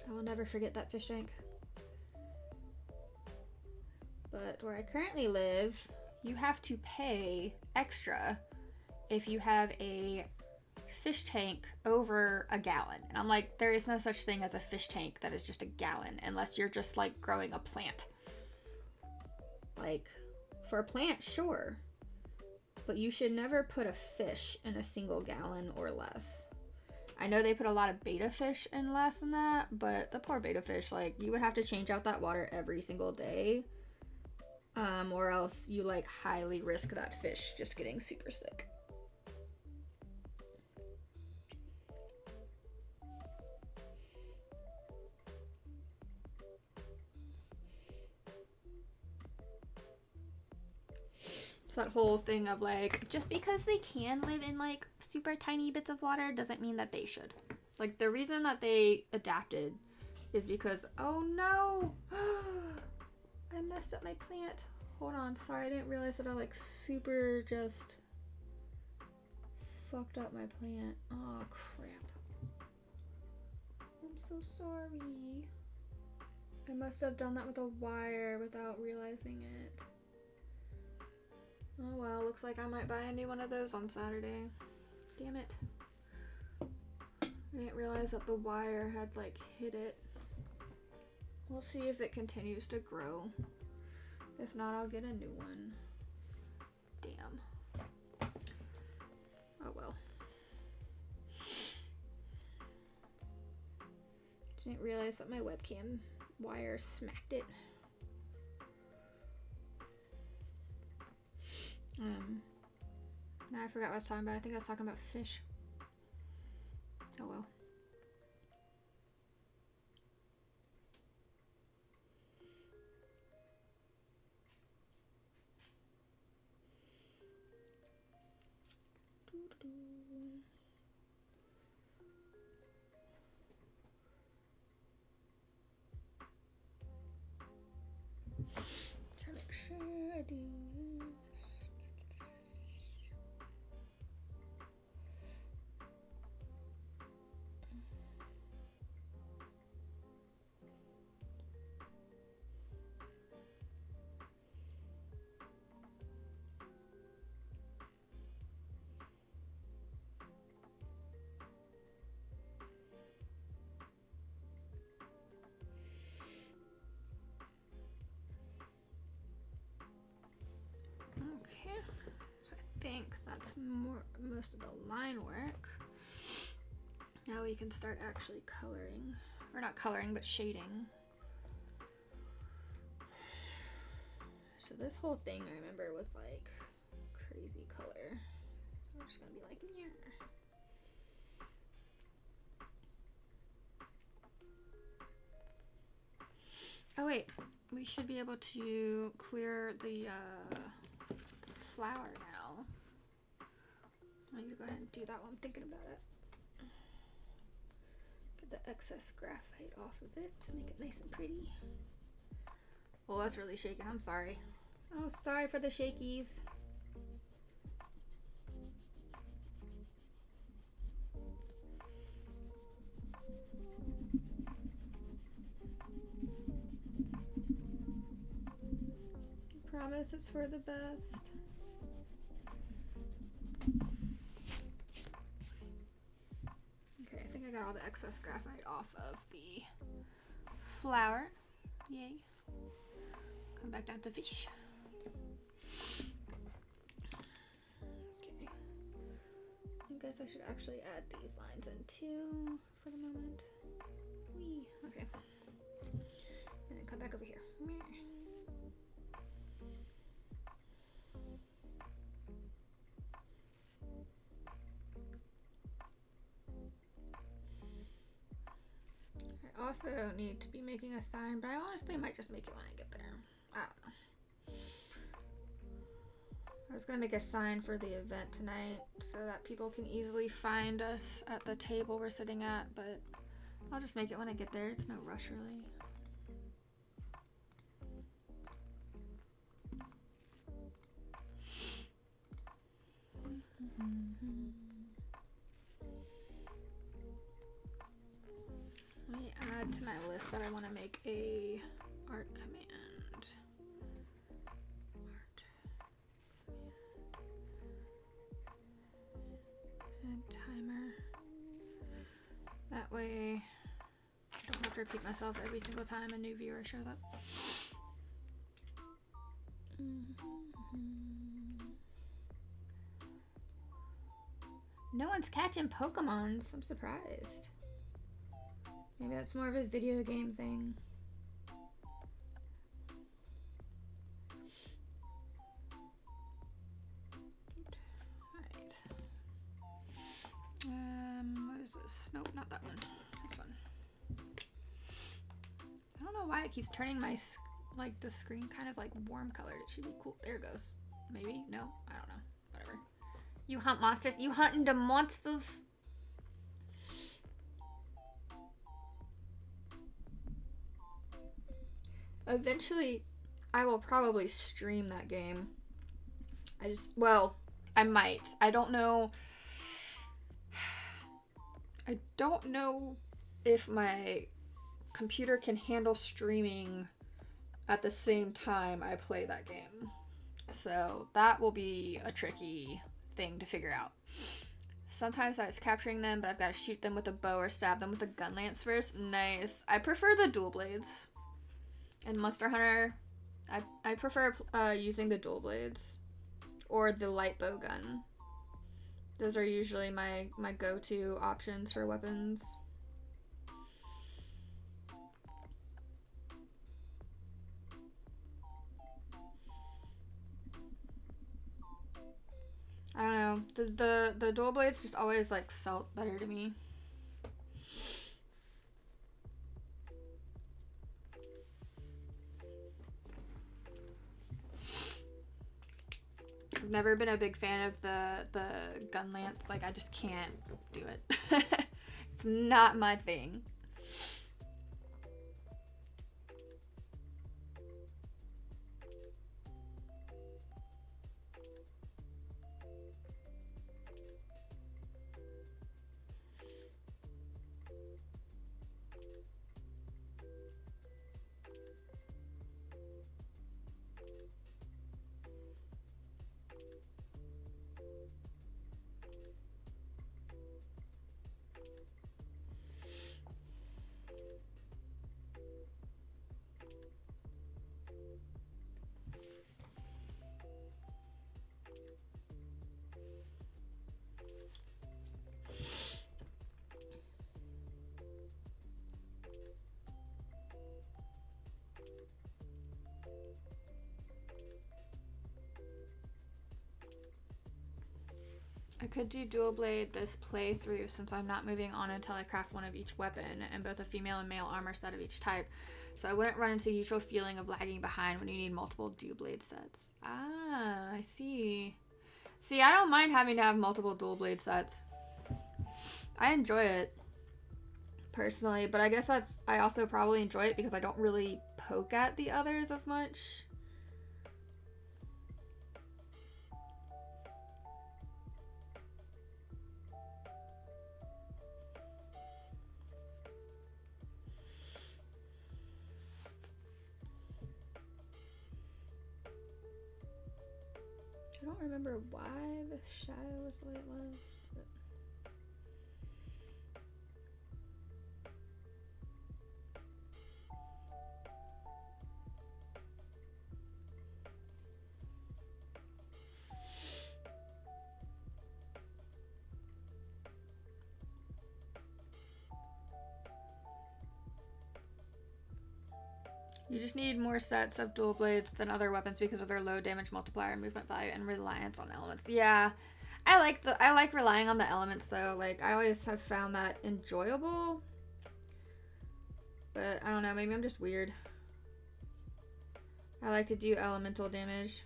I will never forget that fish tank. But where I currently live, you have to pay extra if you have a fish tank over a gallon. And I'm like, there is no such thing as a fish tank that is just a gallon unless you're just like growing a plant. Like, for a plant, sure. But you should never put a fish in a single gallon or less. I know they put a lot of betta fish in less than that, but the poor betta fish, like, you would have to change out that water every single day. Or else you, like, highly risk that fish just getting super sick. It's that whole thing of like, just because they can live in like super tiny bits of water doesn't mean that they should. Like, the reason that they adapted is because, oh no, I messed up my plant. Hold on, sorry, I didn't realize that I like super just fucked up my plant. Oh crap. I'm so sorry. I must have done that with a wire without realizing it. Oh well, looks like I might buy a new one of those on Saturday. Damn it. I didn't realize that the wire had like hit it. We'll see if it continues to grow. If not, I'll get a new one. Damn. Oh well. Didn't realize that my webcam wire smacked it. Now I forgot what I was talking about. I think I was talking about fish. Oh well. Try to make sure I do this. Okay, so I think that's most of the line work. Now we can start actually coloring, or not coloring, but shading. So this whole thing, I remember, was like crazy color. So we're just gonna be like, yeah. Oh wait, we should be able to clear the flower now. I need to go ahead and do that while I'm thinking about it. Get the excess graphite off of it to make it nice and pretty. Well, that's really shaking. I'm sorry. Oh, sorry for the shakies. I promise it's for the best. Okay, I think I got all the excess graphite off of the flower. Yay. Come back down to fish. Okay. I guess I should actually add these lines in too for the moment. Whee. Okay. And then come back over here. I also need to be making a sign, but I honestly might just make it when I get there. I don't know. I was gonna make a sign for the event tonight so that people can easily find us at the table we're sitting at, but I'll just make it when I get there. It's no rush, really. Let me add to my list that I want to make a art command. And timer. That way I don't have to repeat myself every single time a new viewer shows up. No one's catching Pokemons. I'm surprised. Maybe that's more of a video game thing. Alright. What is this? Nope, not that one. This one. I don't know why it keeps turning my the screen kind of like warm colored. It should be cool. There it goes. Maybe? No? I don't know. Whatever. You hunt monsters? You hunting the monsters? Eventually, I will probably stream that game. I might. I don't know. I don't know if my computer can handle streaming at the same time I play that game. So that will be a tricky thing to figure out. Sometimes I was capturing them, but I've got to shoot them with a bow or stab them with a gun lance first. Nice. I prefer the dual blades. In Monster Hunter, I prefer using the dual blades or the light bow gun. Those are usually my go-to options for weapons. I don't know. The dual blades just always like felt better to me. I've never been a big fan of the gun lance. Like, I just can't do it. It's not my thing. I could do dual blade this playthrough since I'm not moving on until I craft one of each weapon and both a female and male armor set of each type. So I wouldn't run into the usual feeling of lagging behind when you need multiple dual blade sets. Ah, I see. See, I don't mind having to have multiple dual blade sets. I enjoy it personally, but I guess I also probably enjoy it because I don't really poke at the others as much. I don't remember why the shadow was the way it was, but... You just need more sets of dual blades than other weapons because of their low damage multiplier, movement value, and reliance on elements. Yeah, I like relying on the elements though. Like, I always have found that enjoyable. But I don't know, maybe I'm just weird. I like to do elemental damage.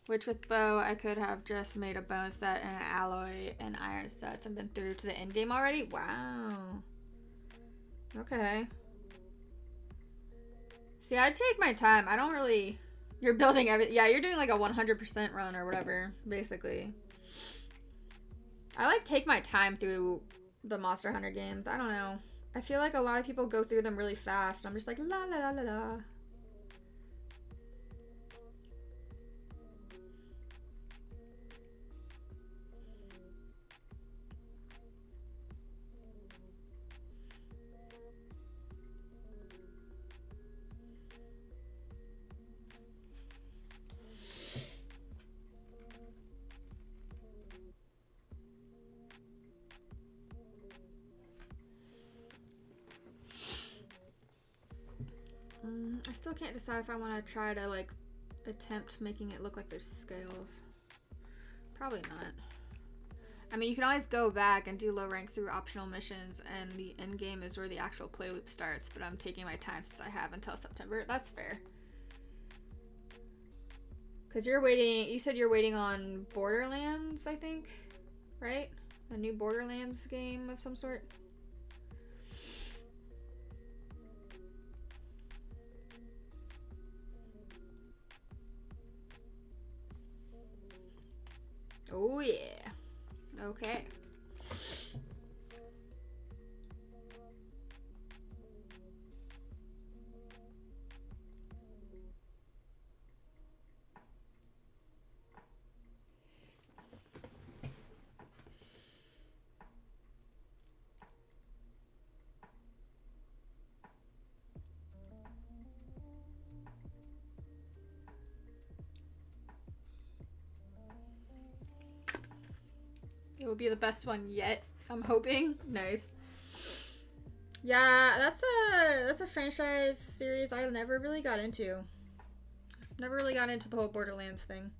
Which with bow, I could have just made a bone set and an alloy and iron sets and been through to the end game already. Wow. Okay. See, I take my time. I don't really... You're building everything. Yeah, you're doing like a 100% run or whatever, basically. I like take my time through the Monster Hunter games. I don't know. I feel like a lot of people go through them really fast. I'm just like, la la la la la. I still can't decide if I want to try to like attempt making it look like there's scales. Probably not. I mean, you can always go back and do low rank through optional missions, and the end game is where the actual play loop starts, but I'm taking my time since I have until September. That's fair. Because you're waiting, you said you're waiting on Borderlands, I think, right? A new Borderlands game of some sort. Oh yeah. Okay. It will be the best one yet, I'm hoping. Nice. Yeah, that's a franchise series I never really got into. Never really got into the whole Borderlands thing.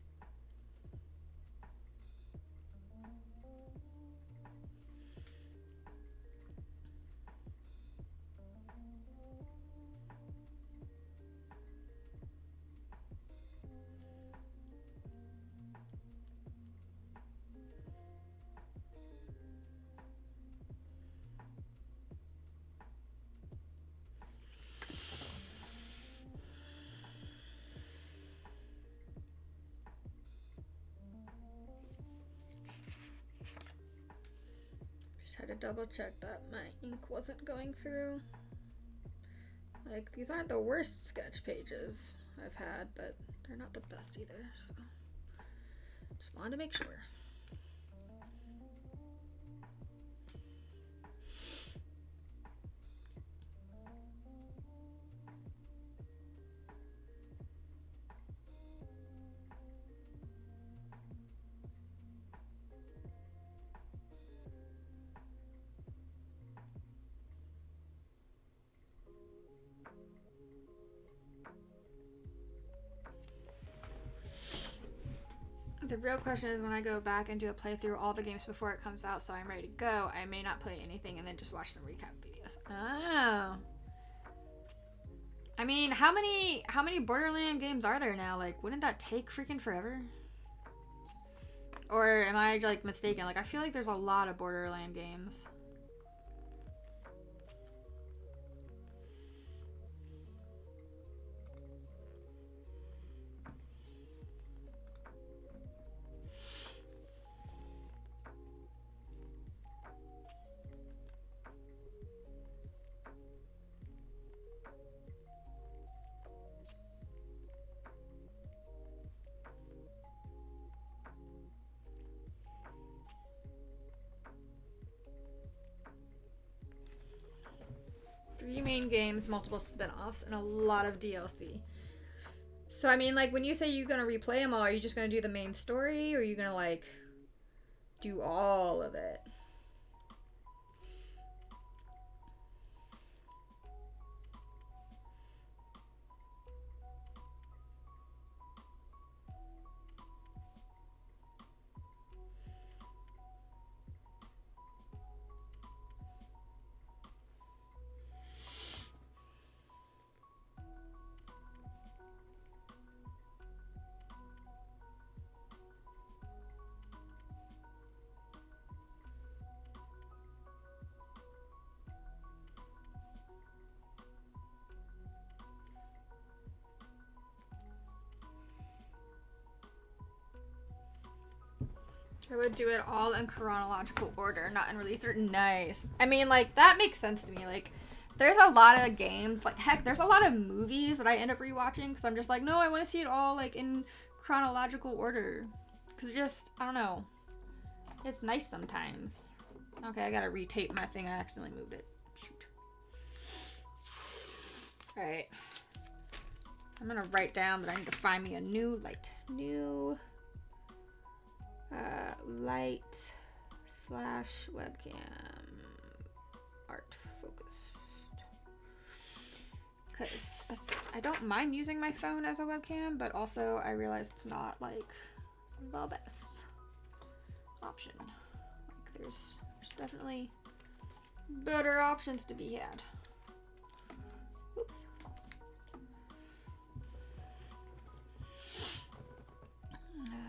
Had to double check that my ink wasn't going through. Like, these aren't the worst sketch pages I've had, but they're not the best either, so just wanted to make sure. The real question is when I go back and do a playthrough all the games before it comes out so I'm ready to go, I may not play anything and then just watch some recap videos. Oh. I mean, how many Borderland games are there now? Like, wouldn't that take freaking forever? Or am I like mistaken? Like, I feel like there's a lot of Borderland games. Three main games, multiple spin-offs, and a lot of DLC. So, I mean, like, when you say you're gonna replay them all, are you just gonna do the main story, or are you gonna, like, do all of it? I would do it all in chronological order, not in release order. Nice. I mean, like, that makes sense to me. Like, there's a lot of games, like, heck, there's a lot of movies that I end up rewatching because I'm just like, no, I want to see it all, like, in chronological order. Because just, I don't know. It's nice sometimes. Okay, I gotta retape my thing. I accidentally moved it. Shoot. Alright. I'm gonna write down that I need to find me a new light. New light / webcam art focused. Because I don't mind using my phone as a webcam, but also I realize it's not like the best option. Like there's definitely better options to be had. Oops.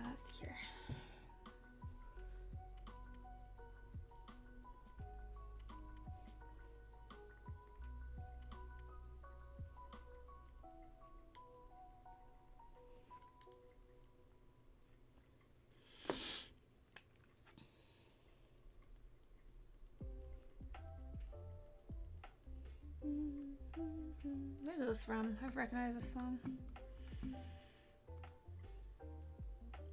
Let's see here. Where is this from? I've recognized this song.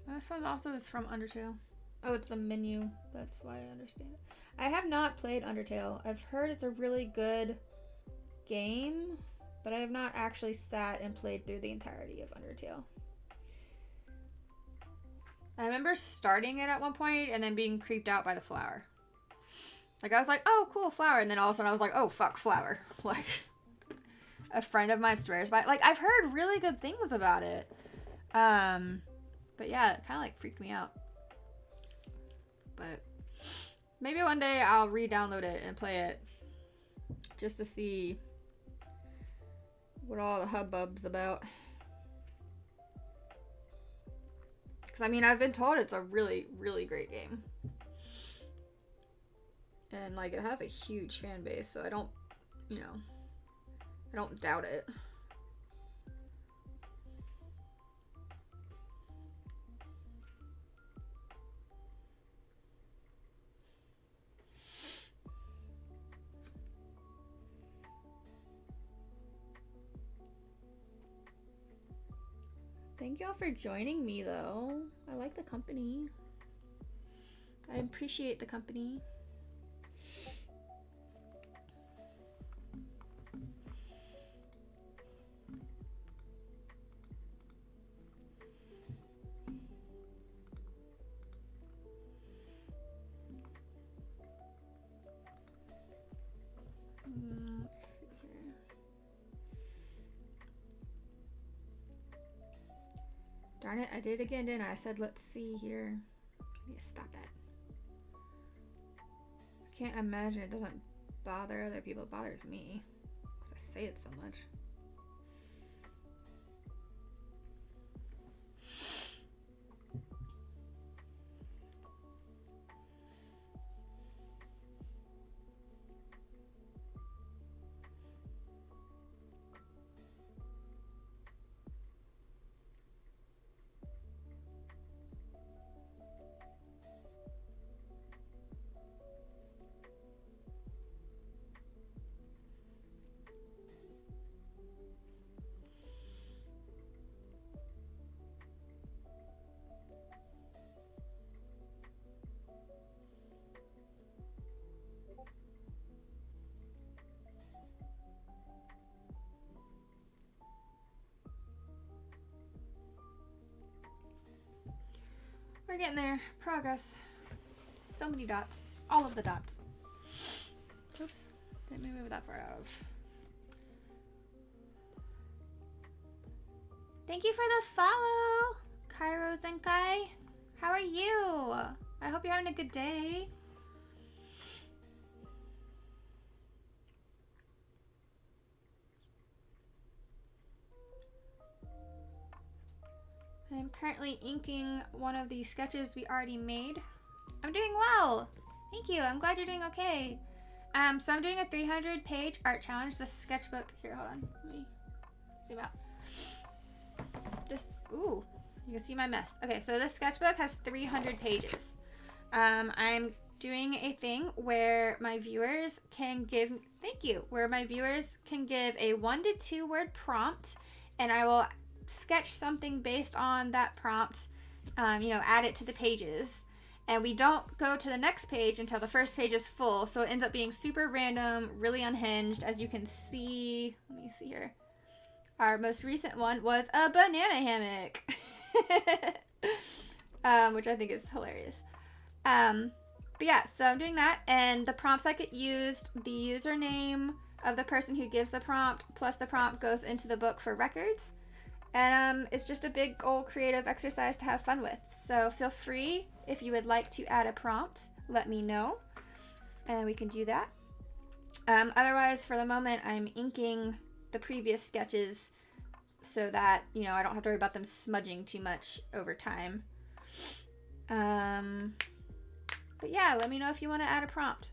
This one also is from Undertale. Oh, it's the menu. That's why I understand it. I have not played Undertale. I've heard it's a really good game, but I have not actually sat and played through the entirety of Undertale. I remember starting it at one point and then being creeped out by the flower. Like, I was like, oh, cool, flower. And then all of a sudden I was like, oh, fuck, flower. Like, a friend of mine swears by it. Like, I've heard really good things about it. But yeah, it kind of like freaked me out. But maybe one day I'll re-download it and play it just to see what all the hubbub's about. Because, I mean, I've been told it's a really, really great game. And, like, it has a huge fan base, so I don't, you know, I don't doubt it. Thank y'all for joining me, though. I like the company. I appreciate the company. Let's see here. Darn it, I did it again, didn't I? I said, let's see here. I need to stop that. I can't imagine it doesn't bother other people. It bothers me. Because I say it so much. We're getting there. Progress. So many dots. All of the dots. Oops. Didn't mean to move that far out of. Thank you for the follow, Cairo Zenkai. How are you? I hope you're having a good day. I'm currently inking one of the sketches we already made. I'm doing well. Thank you. I'm glad you're doing okay. So I'm doing a 300-page art challenge. This sketchbook. Here, hold on. Let me zoom out. This. Ooh, you can see my mess. Okay, so this sketchbook has 300 pages. I'm doing a thing where my viewers can give, thank you, where my viewers can give a 1 to 2 word prompt, and I will sketch something based on that prompt, add it to the pages. And we don't go to the next page until the first page is full, so it ends up being super random, really unhinged. As you can see, let me see here. Our most recent one was a banana hammock, which I think is hilarious. But yeah, so I'm doing that, and the prompts that get used, the username of the person who gives the prompt plus the prompt goes into the book for records. And it's just a big old creative exercise to have fun with. So feel free, if you would like to add a prompt, let me know, and we can do that. Otherwise, for the moment, I'm inking the previous sketches so that, I don't have to worry about them smudging too much over time. But yeah, let me know if you want to add a prompt.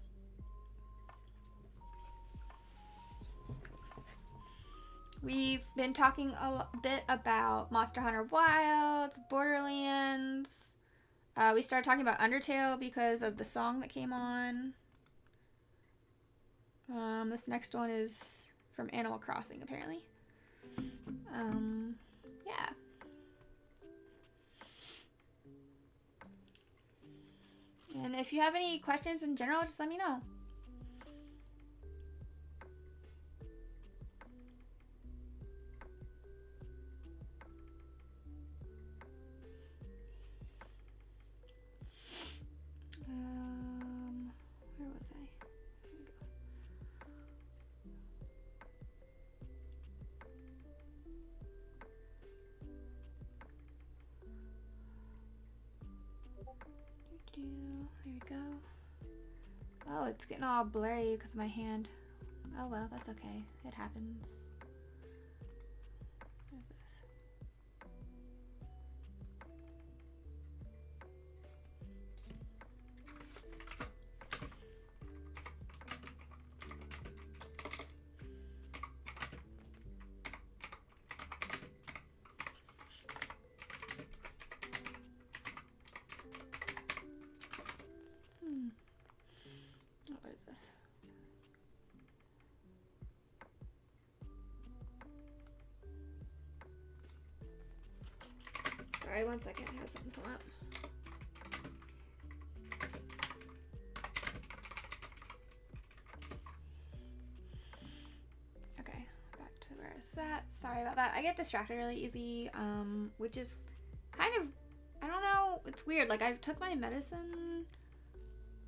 We've been talking a bit about Monster Hunter Wilds, Borderlands. We started talking about Undertale because of the song that came on. This next one is from Animal Crossing, apparently. Yeah. And if you have any questions in general, just let me know. Where was I? There we go. Oh, it's getting all blurry because of my hand. Oh well, that's okay. It happens. What is this? Oh, what is this? Sorry, 1 second. I had something come up. Okay, back to where I was at. Sorry about that. I get distracted really easy, which is kind of, I don't know, it's weird. Like, I took my medicine,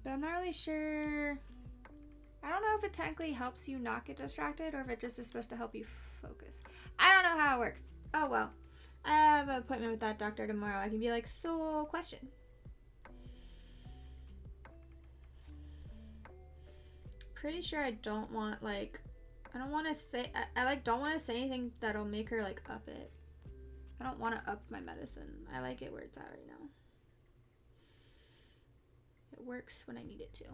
but I'm not really sure. I don't know if it technically helps you not get distracted or if it just is supposed to help you focus. I don't know how it works. Oh well. I have an appointment with that doctor tomorrow. I can be like, so, question. Pretty sure I don't want, like, I don't want to say, I don't want to say anything that'll make her, like, up it. I don't want to up my medicine. I like it where it's at right now. It works when I need it to.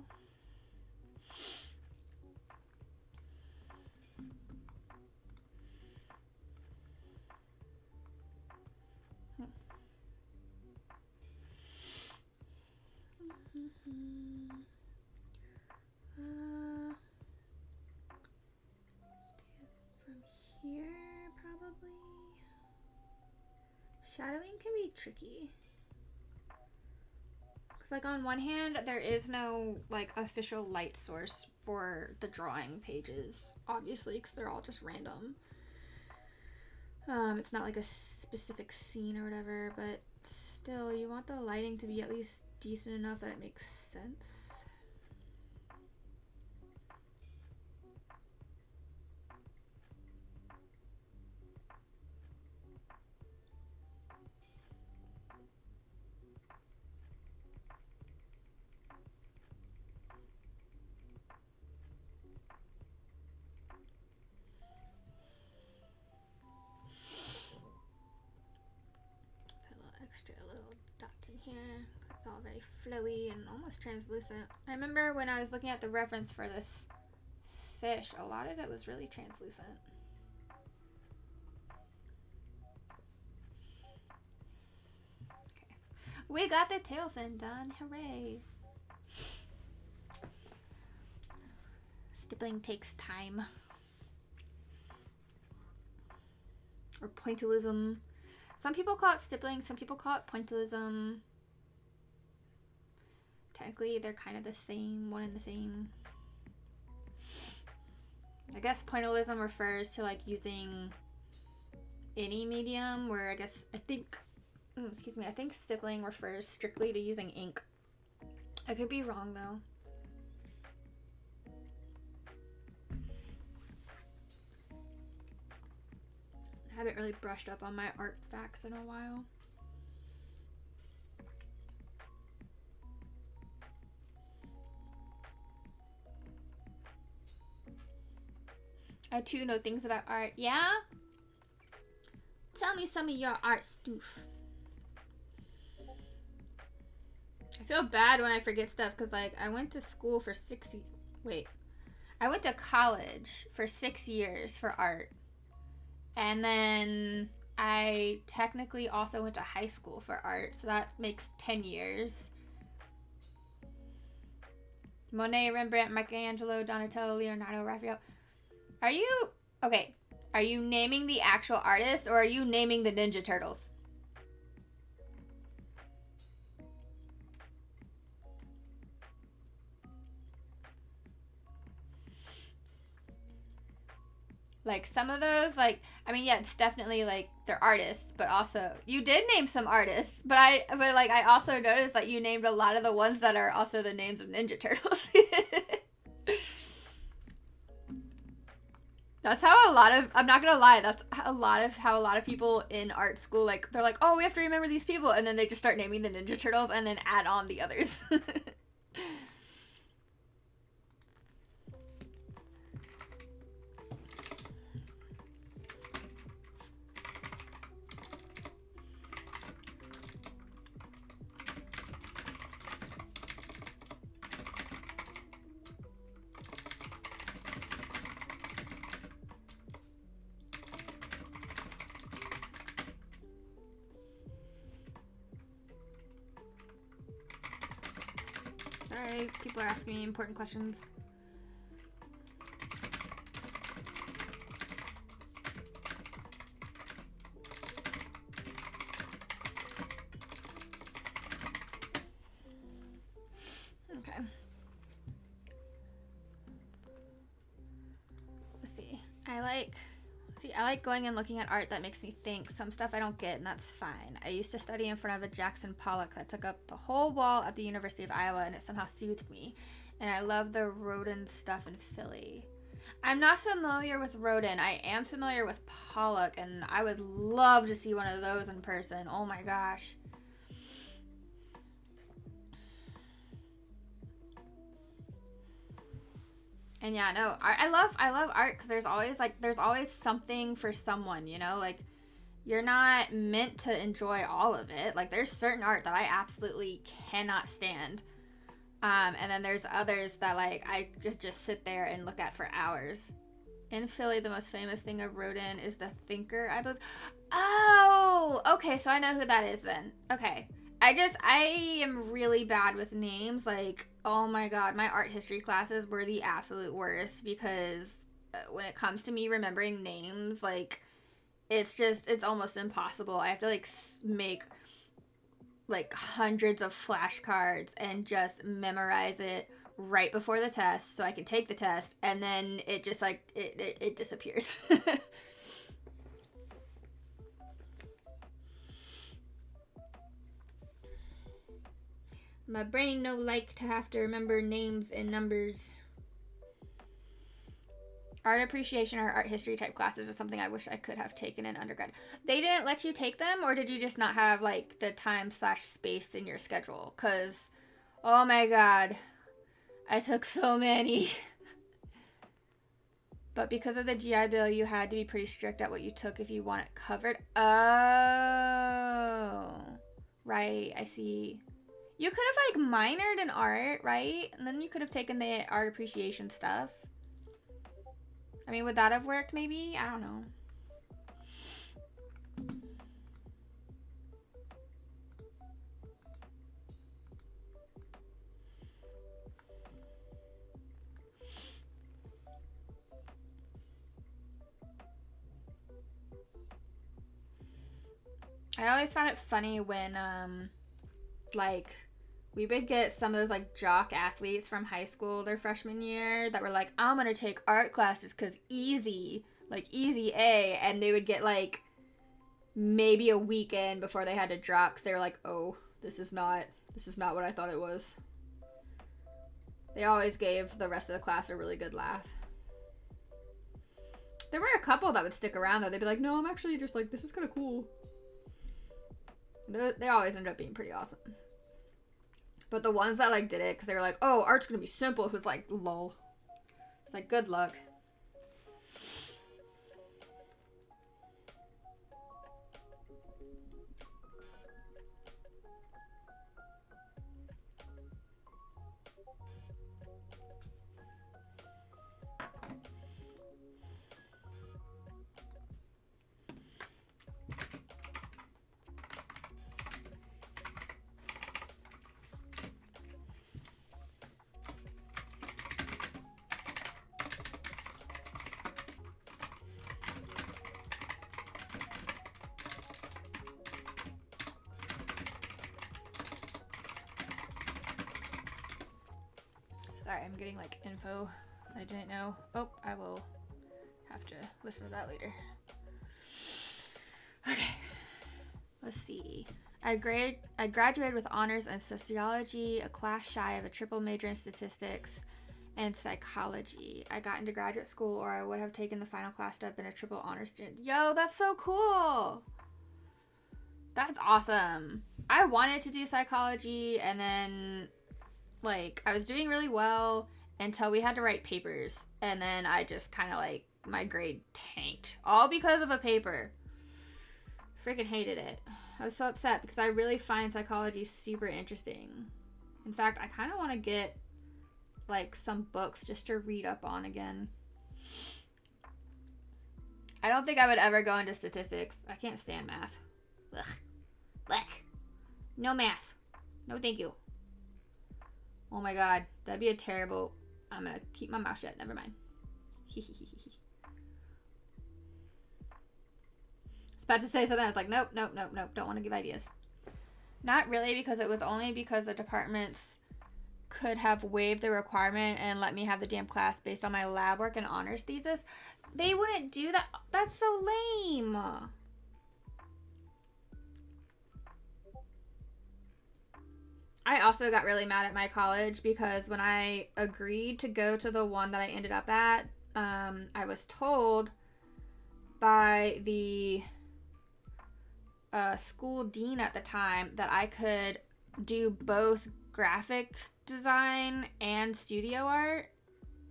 From here, probably. Shadowing can be tricky. Because, like, on one hand, there is no, like, official light source for the drawing pages, obviously, because they're all just random. It's not, like, a specific scene or whatever, but still, you want the lighting to be at least decent enough that it makes sense. Extra little dots in here. It's all very flowy and almost translucent. I remember when I was looking at the reference for this fish, a lot of it was really translucent. Okay. We got the tail fin done. Hooray. Stippling takes time. Or pointillism. Some people call it stippling, some people call it pointillism. Technically, they're kind of the same, one and the same. I guess pointillism refers to like using any medium, where I think stippling refers strictly to using ink. I could be wrong though. I haven't really brushed up on my art facts in a while. I too know things about art. Yeah? Tell me some of your art stuff. I feel bad when I forget stuff because, like, I went to school for I went to college for 6 years for art. And then I technically also went to high school for art, so that makes 10 years. Monet, Rembrandt, Michelangelo, Donatello, Leonardo, Raphael. Are you naming the actual artist, or are you naming the Ninja Turtles? Like, some of those, like, I mean, yeah, it's definitely, like, they're artists, but also, you did name some artists, but I also noticed that you named a lot of the ones that are also the names of Ninja Turtles. That's how I'm not gonna lie, that's how a lot of people in art school, like, they're like, oh, we have to remember these people, and then they just start naming the Ninja Turtles and then add on the others. Sorry, people are asking me important questions. Okay. Let's see. I like going and looking at art that makes me think. Some stuff I don't get, and that's fine. I used to study in front of a Jackson Pollock that took up the whole wall at the University of Iowa, and it somehow soothed me. And I love the Rodin stuff in Philly. I'm not familiar with Rodin. I am familiar with Pollock, and I would love to see one of those in person. Oh my gosh. And yeah, no, I love art because there's always something for someone, you know, like, you're not meant to enjoy all of it. Like, there's certain art that I absolutely cannot stand. And then there's others that, like, I just sit there and look at for hours. In Philly, the most famous thing of Rodin is the Thinker, I believe. Oh, okay, so I know who that is then. Okay. I am really bad with names. Like, oh my god, my art history classes were the absolute worst because when it comes to me remembering names, like, it's almost impossible. I have to, like, make, like, hundreds of flashcards and just memorize it right before the test so I can take the test, and then it just, like, it disappears. My brain no like to have to remember names and numbers. Art appreciation or art history type classes is something I wish I could have taken in undergrad. They didn't let you take them, or did you just not have, like, the time/space in your schedule? Because, oh my god, I took so many. But because of the GI Bill, you had to be pretty strict at what you took if you want it covered. Oh, right, I see. You could have, like, minored in art, right? And then you could have taken the art appreciation stuff. I mean, would that have worked maybe? I don't know. I always found it funny when, like, we would get some of those, like, jock athletes from high school their freshman year that were like, I'm gonna take art classes because easy, like, easy A, and they would get, like, maybe a weekend before they had to drop because they were like, oh, this is not what I thought it was. They always gave the rest of the class a really good laugh. There were a couple that would stick around, though. They'd be like, no, I'm actually just like, this is kind of cool. They always ended up being pretty awesome. But the ones that, like, did it because they were like, oh, art's gonna be simple, it was like, lol. It's like, good luck. Sorry, I'm getting, like, info I didn't know. Oh, I will have to listen to that later. Okay. Let's see. I graduated with honors in sociology, a class shy of a triple major in statistics, and psychology. I got into graduate school, or I would have taken the final class to have been a triple honors student. Yo, that's so cool! That's awesome. I wanted to do psychology, and then, like, I was doing really well until we had to write papers, and then I just kind of, like, my grade tanked. All because of a paper. Freaking hated it. I was so upset because I really find psychology super interesting. In fact, I kind of want to get, like, some books just to read up on again. I don't think I would ever go into statistics. I can't stand math. Ugh. Ugh. No math. No thank you. Oh my god. That'd be a terrible... I'm gonna keep my mouth shut. Never mind. I was about to say something. I was like, nope. Don't want to give ideas. Not really, because it was only because the departments could have waived the requirement and let me have the damn class based on my lab work and honors thesis. They wouldn't do that. That's so lame. I also got really mad at my college because when I agreed to go to the one that I ended up at, I was told by the school dean at the time that I could do both graphic design and studio art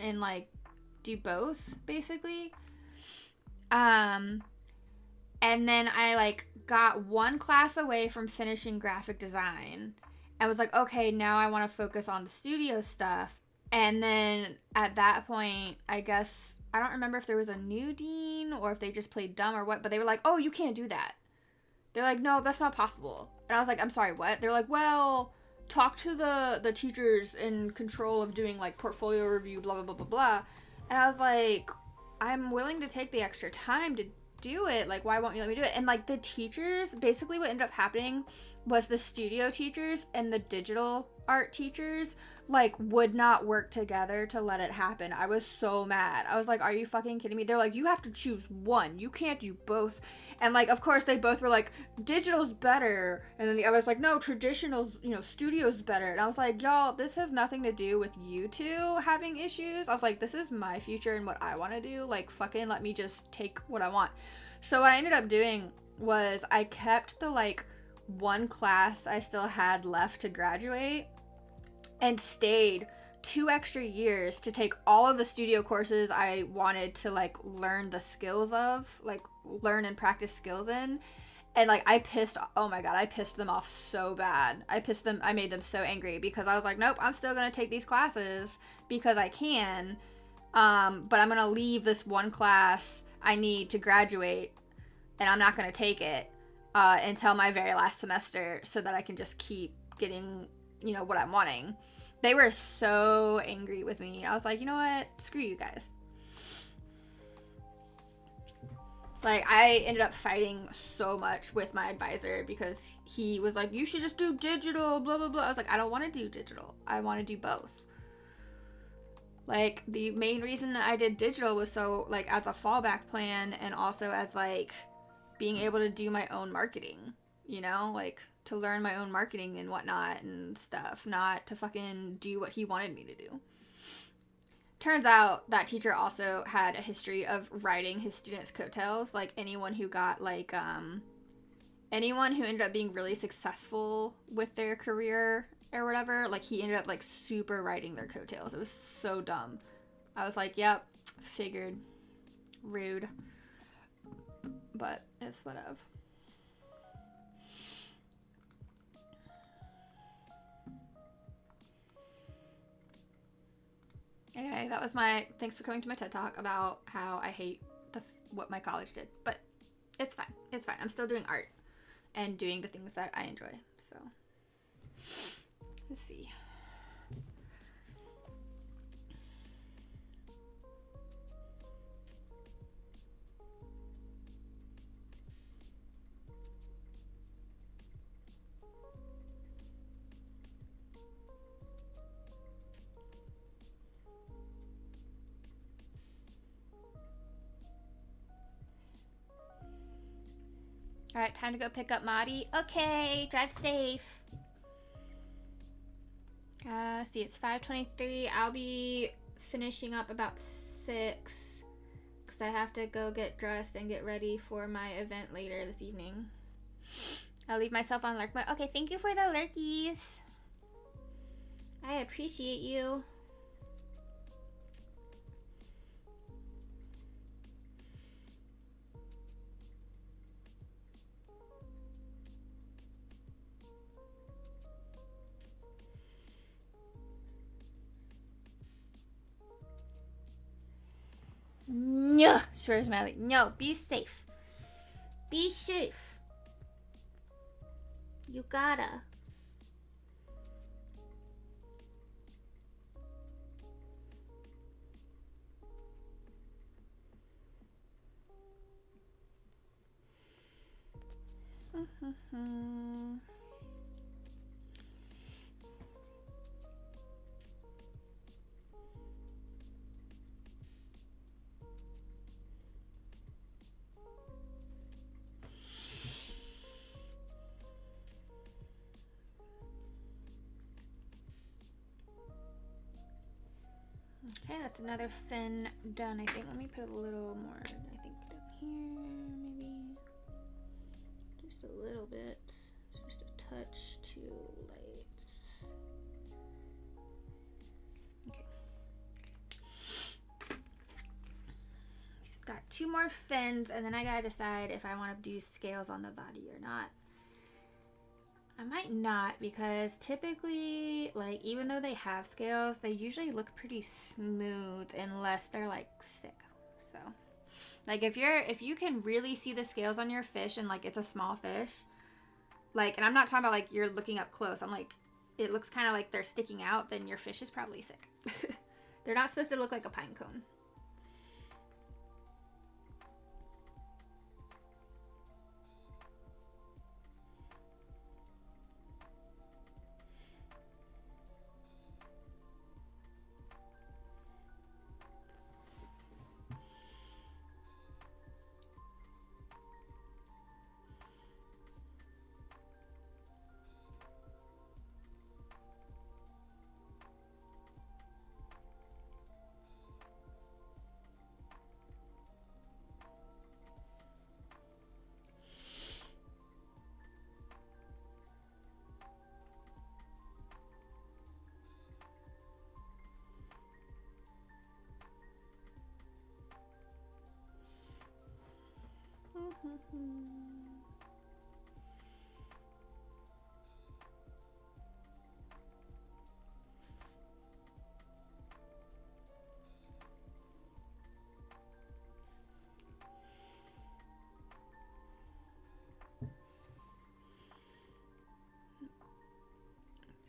and, like, do both, basically. And then I, like, got one class away from finishing graphic design. I was like, okay, now I want to focus on the studio stuff. And then at that point, I guess, I don't remember if there was a new dean or if they just played dumb or what, but they were like, oh, you can't do that. They're like, no, that's not possible. And I was like, I'm sorry, what? They're like, well, talk to the teachers in control of doing, like, portfolio review, blah, blah, blah, blah, blah. And I was like, I'm willing to take the extra time to do it. Like, why won't you let me do it? And, like, the teachers, basically what ended up happening was the studio teachers and the digital art teachers, like, would not work together to let it happen. I was so mad. I was like, are you fucking kidding me? They're like, you have to choose one. You can't do both. And, like, of course, they both were like, digital's better. And then the other's like, no, traditional's, studio's better. And I was like, y'all, this has nothing to do with you two having issues. I was like, this is my future and what I want to do. Like, fucking let me just take what I want. So what I ended up doing was I kept the, like, one class I still had left to graduate and stayed 2 extra years to take all of the studio courses I wanted to, like, learn the skills of, like, learn and practice skills in. And, like, I pissed them off so bad. I made them so angry because I was like, nope, I'm still gonna take these classes because I can, but I'm gonna leave this one class I need to graduate and I'm not gonna take it until my very last semester so that I can just keep getting, what I'm wanting. They were so angry with me. I was like, you know what? Screw you guys. Like, I ended up fighting so much with my advisor because he was like, you should just do digital, blah, blah, blah. I was like, I don't want to do digital. I want to do both. Like, the main reason I did digital was so, like, as a fallback plan and also as, like, being able to do my own marketing, you know? Like, to learn my own marketing and whatnot and stuff, not to fucking do what he wanted me to do. Turns out that teacher also had a history of riding his students' coattails. Like, anyone who got, like, anyone who ended up being really successful with their career or whatever, like, he ended up, like, super riding their coattails. It was so dumb. I was like, yep, figured. Rude. But it's whatever. Anyway, that was my thanks for coming to my TED Talk about how I hate what my college did. But it's fine. It's fine. I'm still doing art and doing the things that I enjoy. So, let's see. All right, time to go pick up Maddie. Okay, drive safe. See, it's 5:23. I'll be finishing up about 6 because I have to go get dressed and get ready for my event later this evening. I'll leave myself on lurk mode. Okay, thank you for the lurkies. I appreciate you. No, swears Miley. No, be safe. Be safe. You gotta. Okay, that's another fin done, I think. Let me put a little more, I think, down here, maybe. Just a little bit. Just a touch too light. Okay. Just got 2 more fins, and then I gotta decide if I want to do scales on the body or not. I might not, because typically, like, even though they have scales, they usually look pretty smooth unless they're, like, sick. So, like, if you can really see the scales on your fish and, like, it's a small fish, like, and I'm not talking about, like, you're looking up close. I'm like, it looks kind of like they're sticking out, then your fish is probably sick. They're not supposed to look like a pine cone.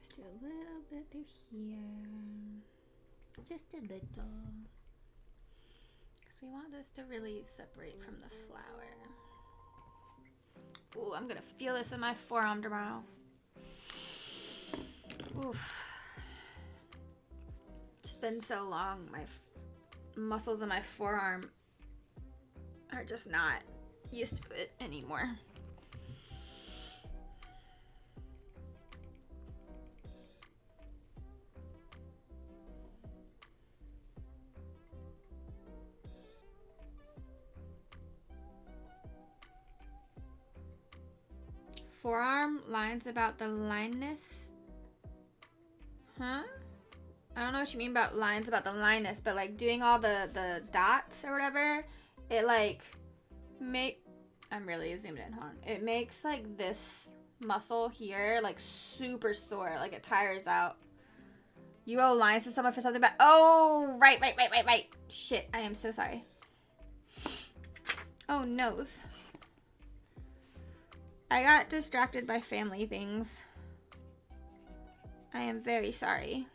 Just do a little bit through here. Just a little. Because we want this to really separate from the flower. Ooh, I'm gonna feel this in my forearm tomorrow. Oof. It's been so long. My muscles in my forearm are just not used to it anymore. Forearm lines about the lineness. Huh? I don't know what you mean about lines about the lineness, but like doing all the dots or whatever, it like I'm really zoomed in, hold on. It makes like this muscle here like super sore, like it tires out. You owe lines to someone for something bad. Oh, right. Shit, I am so sorry. Oh, nose. I got distracted by family things. I am very sorry.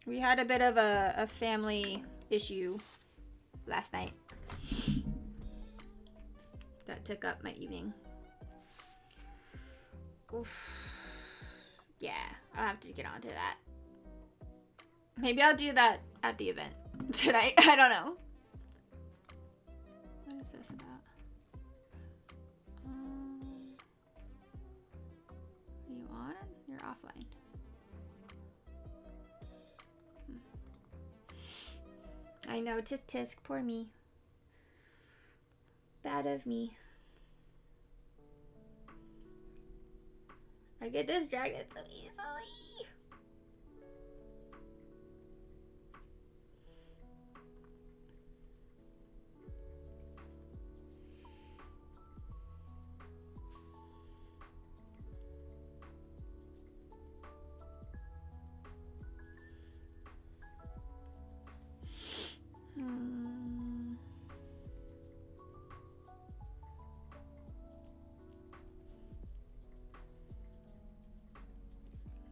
We had a bit of a family issue last night that took up my evening. Oof. Yeah, I'll have to get onto that. Maybe I'll do that at the event tonight. I don't know. What is this about? Are you on? You're offline. I know, tisk tisk, poor me. Bad of me. I get distracted so easily.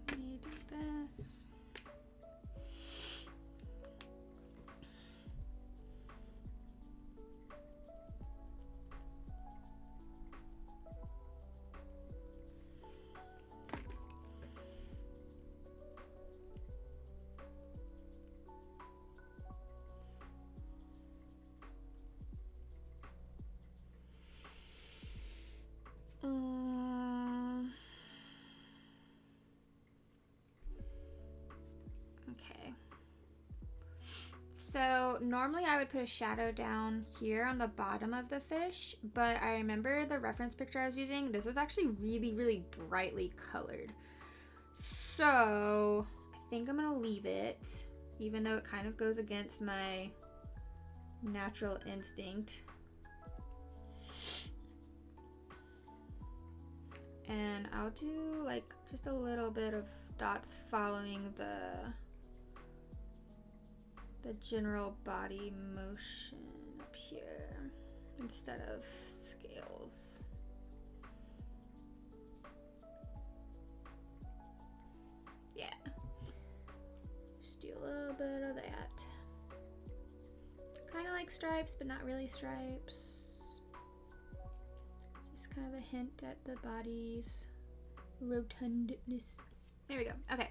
Let me do this. Okay. So normally I would put a shadow down here on the bottom of the fish, but I remember the reference picture I was using, this was actually really, really brightly colored. So I think I'm gonna leave it, even though it kind of goes against my natural instinct. And I'll do like just a little bit of dots following the general body motion up here instead of scales. Yeah. Just do a little bit of that. Kind of like stripes, but not really stripes. Just kind of a hint at the body's rotundness. There we go. Okay.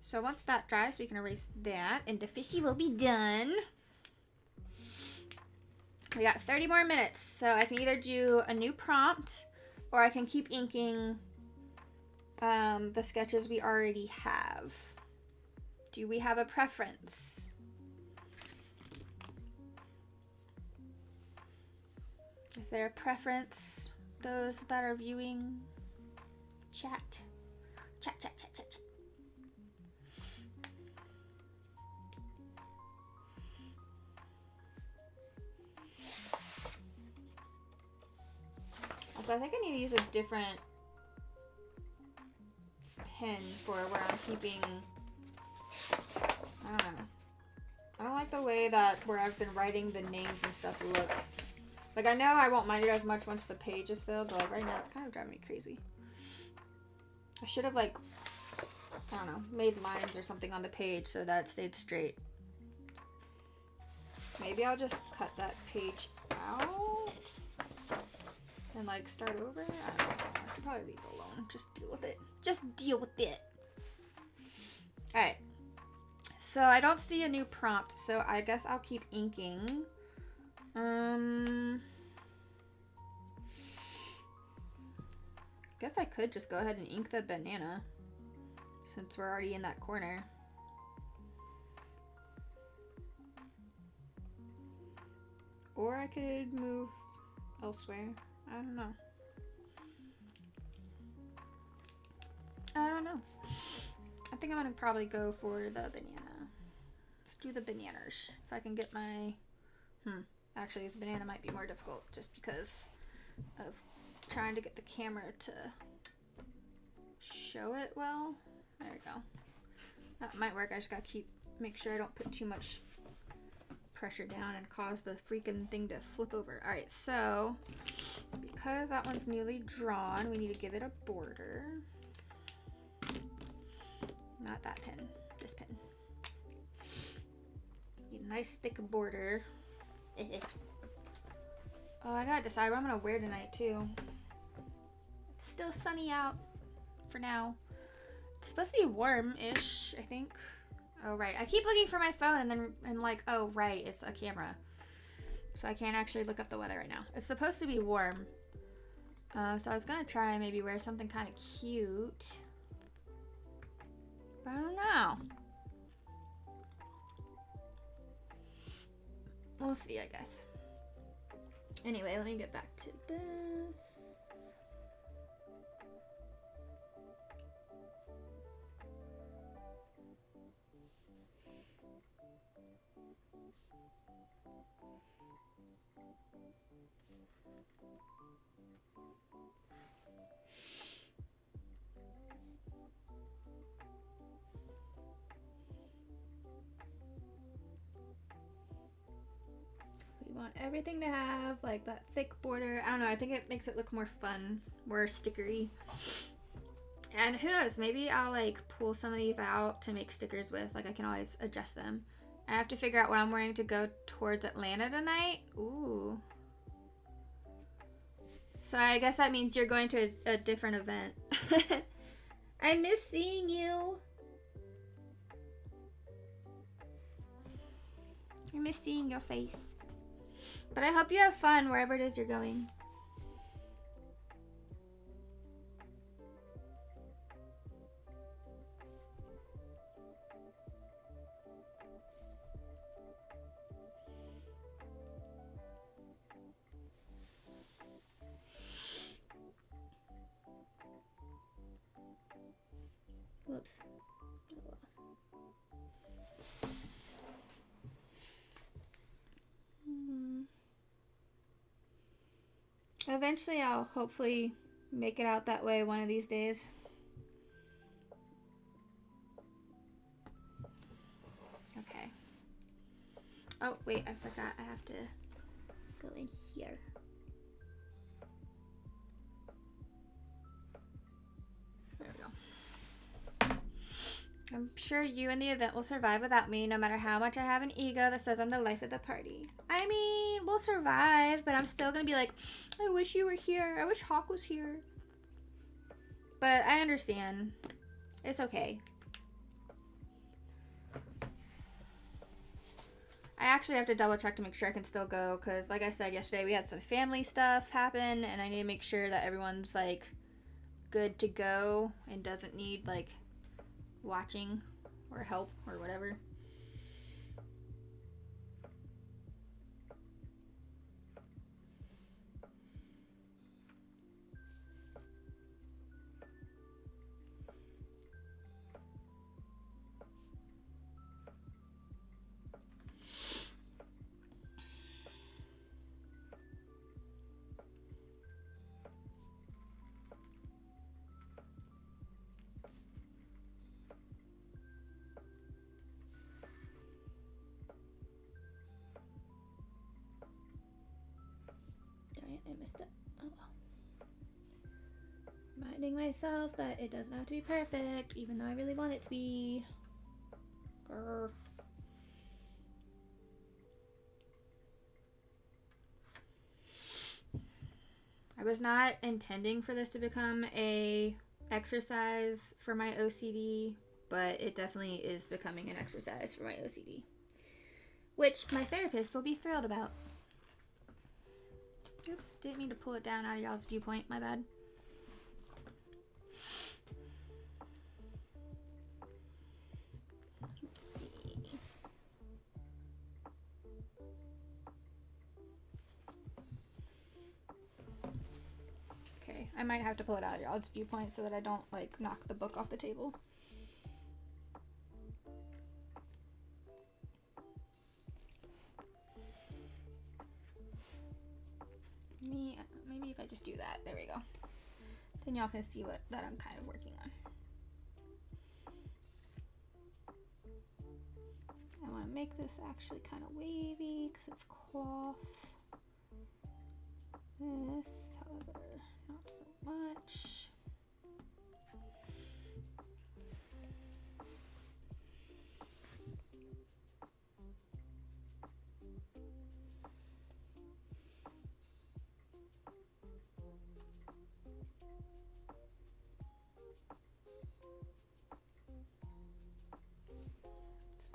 So once that dries, we can erase that, and the fishy will be done. We got 30 more minutes, so I can either do a new prompt, or I can keep inking the sketches we already have. Do we have a preference? Is there a preference? Those that are viewing, chat. Chat. So I think I need to use a different pen for where I'm keeping, I don't know. I don't like the way that where I've been writing the names and stuff looks. Like I know I won't mind it as much once the page is filled, but like right now it's kind of driving me crazy. I should have like, I don't know, made lines or something on the page so that it stayed straight. maybe I'll just cut that page out and like start over. I don't know. I should probably leave it alone. Just deal with it. Just deal with it. All right. So I don't see a new prompt, so I guess I'll keep inking. Guess I could just go ahead and ink the banana since we're already in that corner. Or I could move elsewhere. I don't know. I think I'm gonna probably go for the banana. Let's do the bananas. If I can get my... Actually, the banana might be more difficult just because of trying to get the camera to show it well. There we go. That might work. I just gotta make sure I don't put too much pressure down and cause the freaking thing to flip over. Alright, so because that one's newly drawn, we need to give it a border. Not that pen, this pen. Need a nice thick border. Oh, I gotta decide what I'm gonna wear tonight too. It's still sunny out for now. It's supposed to be warm-ish, I think. Oh, right. I keep looking for my phone and then I'm like, oh, right, it's a camera. So I can't actually look up the weather right now. It's supposed to be warm. So I was gonna try and maybe wear something kind of cute. But I don't know. We'll see, I guess. Anyway, let me get back to this. Want everything to have like that thick border. I don't know, I think it makes it look more fun, more stickery. And who knows, maybe I'll like pull some of these out to make stickers with. Like I can always adjust them. I have to figure out what I'm wearing to go towards Atlanta tonight. Ooh. So I guess that means you're going to a different event. I miss seeing you. I miss seeing your face. But I hope you have fun wherever it is you're going. Whoops. Eventually, I'll hopefully make it out that way one of these days. Okay. Oh, wait, I forgot. I have to go in here. There we go. I'm sure you and the event will survive without me, no matter how much I have an ego that says I'm the life of the party. I mean, we'll survive, but I'm still gonna be like, I wish you were here. I wish Hawk was here. But I understand. It's okay. I actually have to double check to make sure I can still go, because like I said yesterday, we had some family stuff happen, and I need to make sure that everyone's like good to go and doesn't need like watching or help or whatever. I messed up. Oh well. Reminding myself that it doesn't have to be perfect, even though I really want it to be. Grr. I was not intending for this to become a exercise for my OCD, but it definitely is becoming an exercise for my OCD, which my therapist will be thrilled about. Oops, didn't mean to pull it down out of y'all's viewpoint, my bad. Let's see. Okay, I might have to pull it out of y'all's viewpoint so that I don't, like, knock the book off the table. Maybe if I just do that, there we go. Then y'all can see that I'm kind of working on. I want to make this actually kind of wavy because it's cloth. This, however, not so much.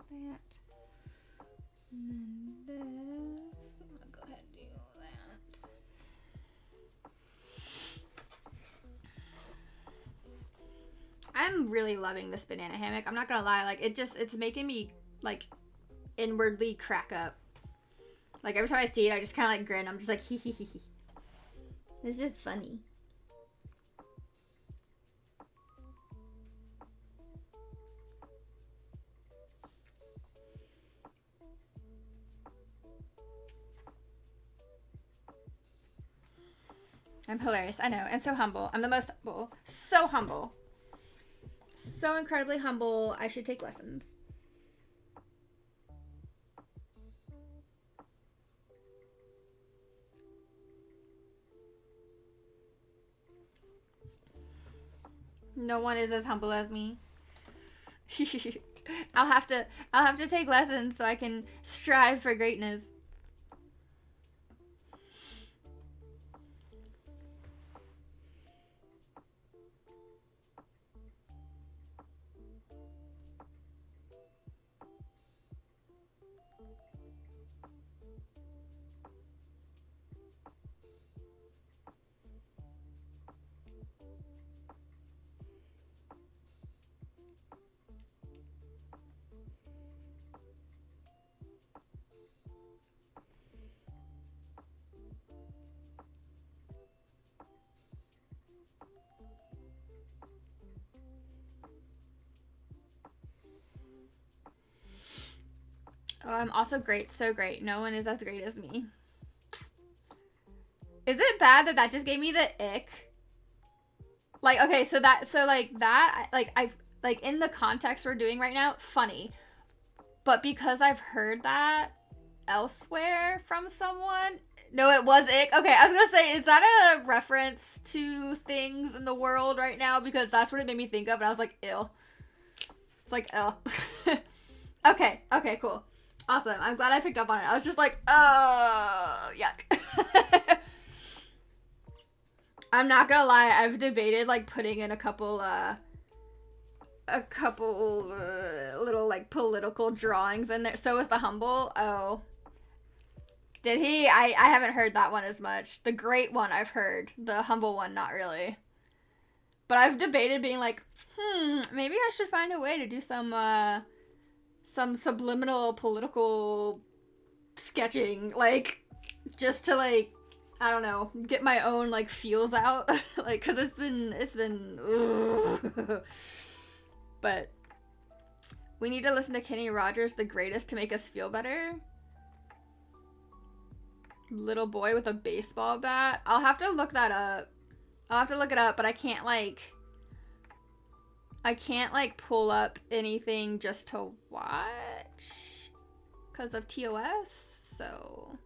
That, and then this, I'm gonna go ahead and do that. I'm really loving this banana hammock. I'm not gonna lie, like it's making me like inwardly crack up. Like every time I see it, I just kind of like grin. I'm just like hee hee hee hee. This is funny. I'm hilarious, I know, and so humble. I'm the most humble. So humble. So incredibly humble. I should take lessons. No one is as humble as me. I'll have to take lessons so I can strive for greatness. Oh, I'm also great. So great. No one is as great as me. Is it bad that just gave me the ick? Like, okay, so in the context we're doing right now, funny. But because I've heard that elsewhere from someone, no, it was ick. Okay, I was gonna say, is that a reference to things in the world right now? Because that's what it made me think of, and I was like, ew. It's like, ew. Okay, cool. Awesome. I'm glad I picked up on it. I was just like, oh, yuck. I'm not gonna lie, I've debated like putting in a couple little like political drawings in there. So is the humble. Oh. Did he? I haven't heard that one as much. The great one I've heard. The humble one, not really. But I've debated being like, maybe I should find a way to do some subliminal political sketching, like, just to, like, I don't know, get my own, like, feels out, like, because it's been, but we need to listen to Kenny Rogers, The Greatest, to make us feel better. Little boy with a baseball bat. I'll have to look that up. I'll have to look it up, but I can't, like, pull up anything just to watch because of TOS, so,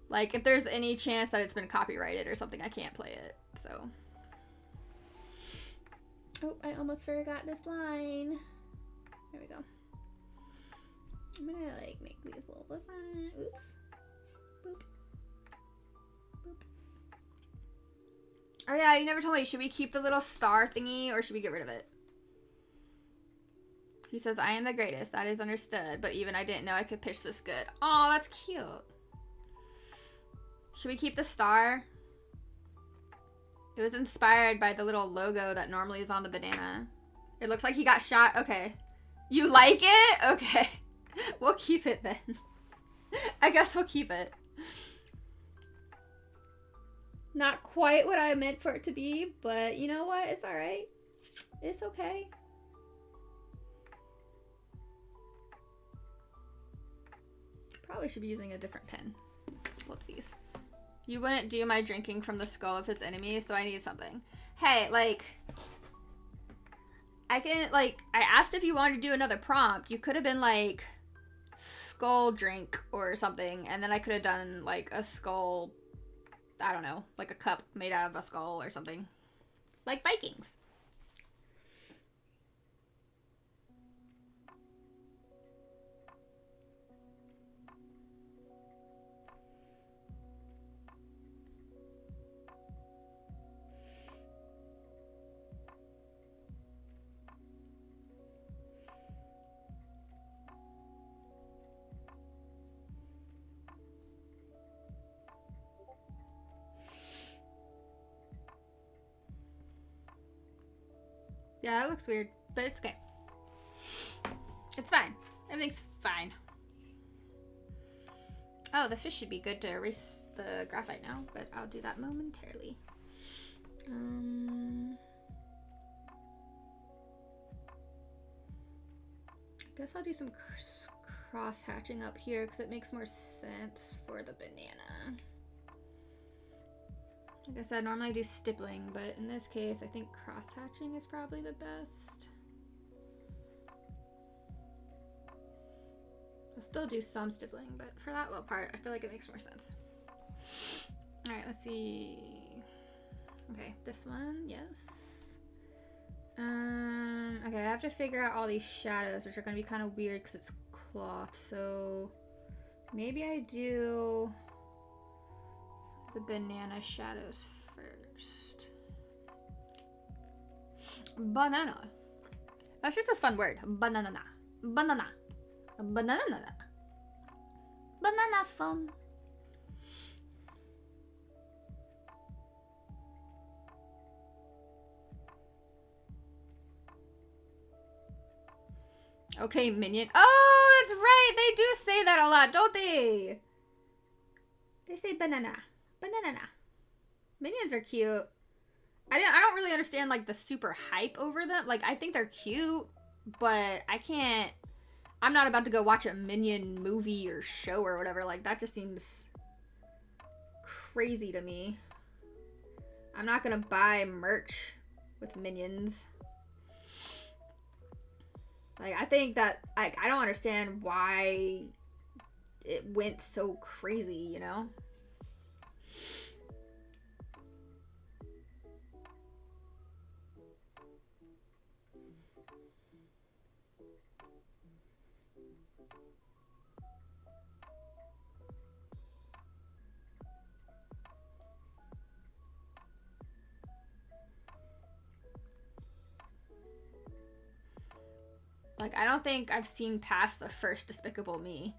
like, if there's any chance that it's been copyrighted or something, I can't play it, so. Oh, I almost forgot this line. There we go. I'm gonna, like, make these a little different. Oops. Boop. Boop. Oh yeah, you never told me. Should we keep the little star thingy or should we get rid of it? He says, I am the greatest. That is understood. But even I didn't know I could pitch this good. Oh, that's cute. Should we keep the star? It was inspired by the little logo that normally is on the banana. It looks like he got shot. Okay. You like it? Okay. We'll keep it then. I guess we'll keep it. Not quite what I meant for it to be, but you know what? It's alright. It's okay. Probably should be using a different pen. Whoopsies. You wouldn't do my drinking from the skull of his enemy, so I need something. Hey, like... I asked if you wanted to do another prompt. You could have been like, skull drink or something, and then I could have done like a skull, I don't know, like a cup made out of a skull or something. Like Vikings. Yeah, that looks weird, but it's okay. It's fine. Everything's fine. Oh, the fish should be good to erase the graphite now, but I'll do that momentarily. I guess I'll do some cross hatching up here because it makes more sense for the banana. Like I said, normally I do stippling, but in this case, I think cross-hatching is probably the best. I'll still do some stippling, but for that little part, I feel like it makes more sense. Alright, let's see. Okay, this one, yes. Okay, I have to figure out all these shadows, which are going to be kind of weird because it's cloth, so maybe I do the banana shadows first. Banana. That's just a fun word. Banana. Banana. Banana. Banana phone. Okay, minion. Oh, that's right. They do say that a lot, don't they? They say banana. Banana. Minions are cute. I don't really understand like the super hype over them. Like I think they're cute, but I'm not about to go watch a Minion movie or show or whatever. Like that just seems crazy to me. I'm not gonna buy merch with Minions. Like I think that I don't understand why it went so crazy, you know? Like, I don't think I've seen past the first Despicable Me.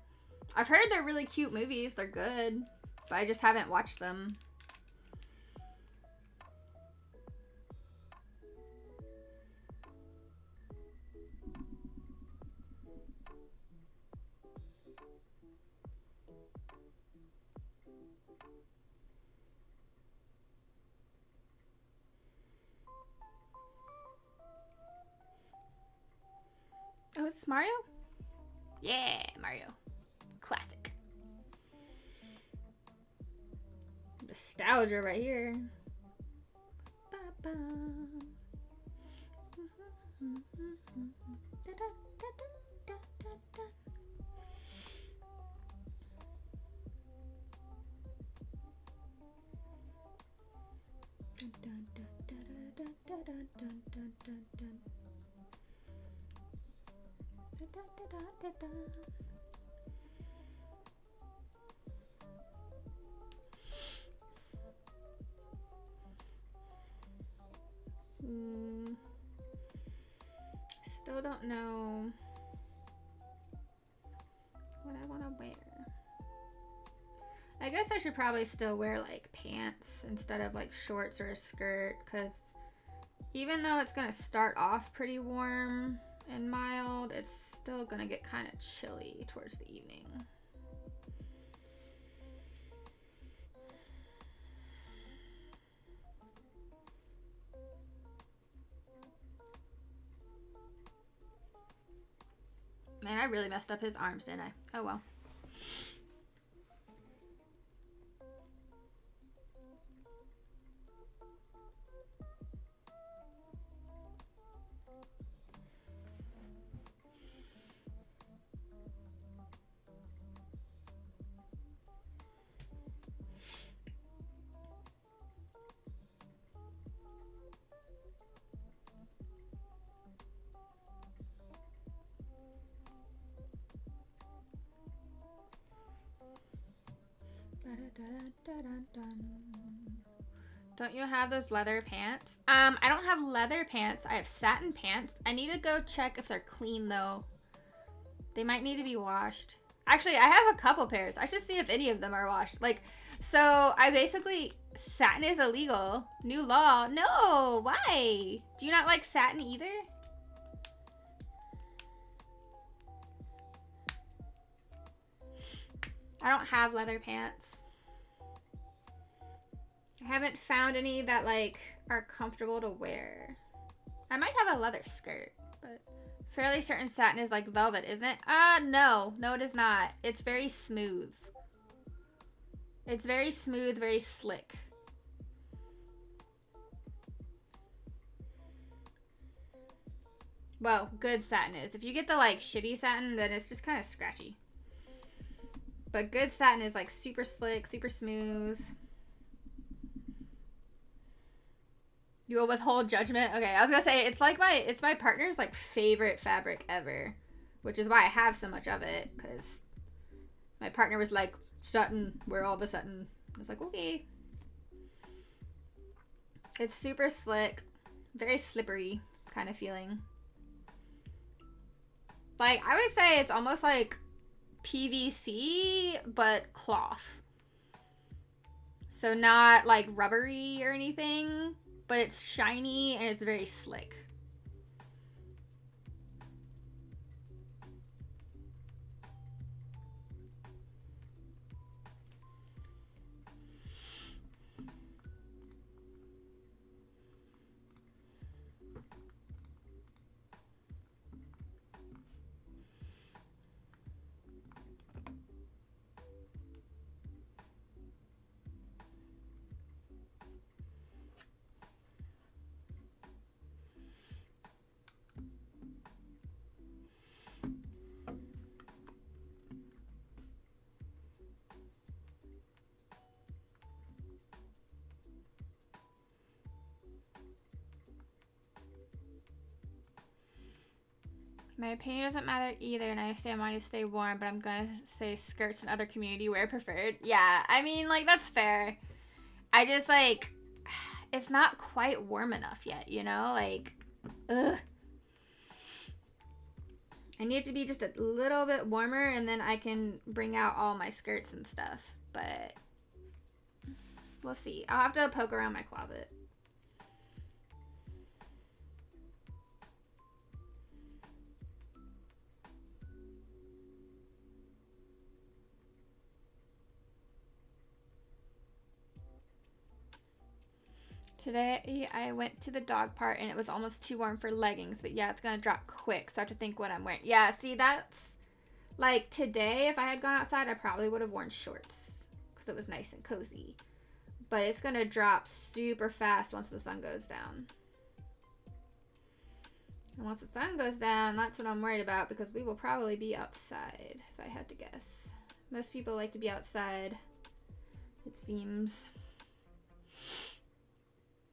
I've heard they're really cute movies. They're good. But I just haven't watched them. Oh, it's Mario? Yeah, Mario. Classic. Nostalgia right here. Ba-ba. still don't know what I want to wear. I guess I should probably still wear like pants instead of like shorts or a skirt, because even though it's gonna start off pretty warm and mild, it's still gonna get kind of chilly towards the evening. Man, I really messed up his arms, didn't I? Oh well. Don't you have those leather pants? I don't have leather pants. I have satin pants. I need to go check if they're clean though. They might need to be washed. Actually, I have a couple pairs. I should see if any of them are washed. Like, so I basically, satin is illegal. New law. No, why? Do you not like satin either? I don't have leather pants. I haven't found any that like are comfortable to wear. I might have a leather skirt, but fairly certain satin is like velvet, isn't it? No, it is not. It's very smooth. It's very smooth, very slick. Well, good satin is. If you get the like shitty satin, then it's just kind of scratchy. But good satin is like super slick, super smooth. You will withhold judgment? Okay, I was gonna say, it's like it's my partner's like favorite fabric ever. Which is why I have so much of it, because my partner was like, satin, wear all the satin. I was like, okay. It's super slick, very slippery kind of feeling. Like, I would say it's almost like PVC, but cloth. So not like rubbery or anything, but it's shiny and it's very slick. My opinion doesn't matter either, and I understand wanting to stay warm, but I'm gonna say skirts and other community wear preferred. Yeah, I mean, like, that's fair. I just, like, it's not quite warm enough yet, you know? Like, ugh. I need it to be just a little bit warmer, and then I can bring out all my skirts and stuff. But we'll see. I'll have to poke around my closet. Today I went to the dog park and it was almost too warm for leggings, but yeah, it's gonna drop quick, so I have to think what I'm wearing. Yeah, see, that's like today, if I had gone outside, I probably would have worn shorts because it was nice and cozy. But it's gonna drop super fast once the sun goes down. And once the sun goes down, that's what I'm worried about, because we will probably be outside, if I had to guess. Most people like to be outside, it seems.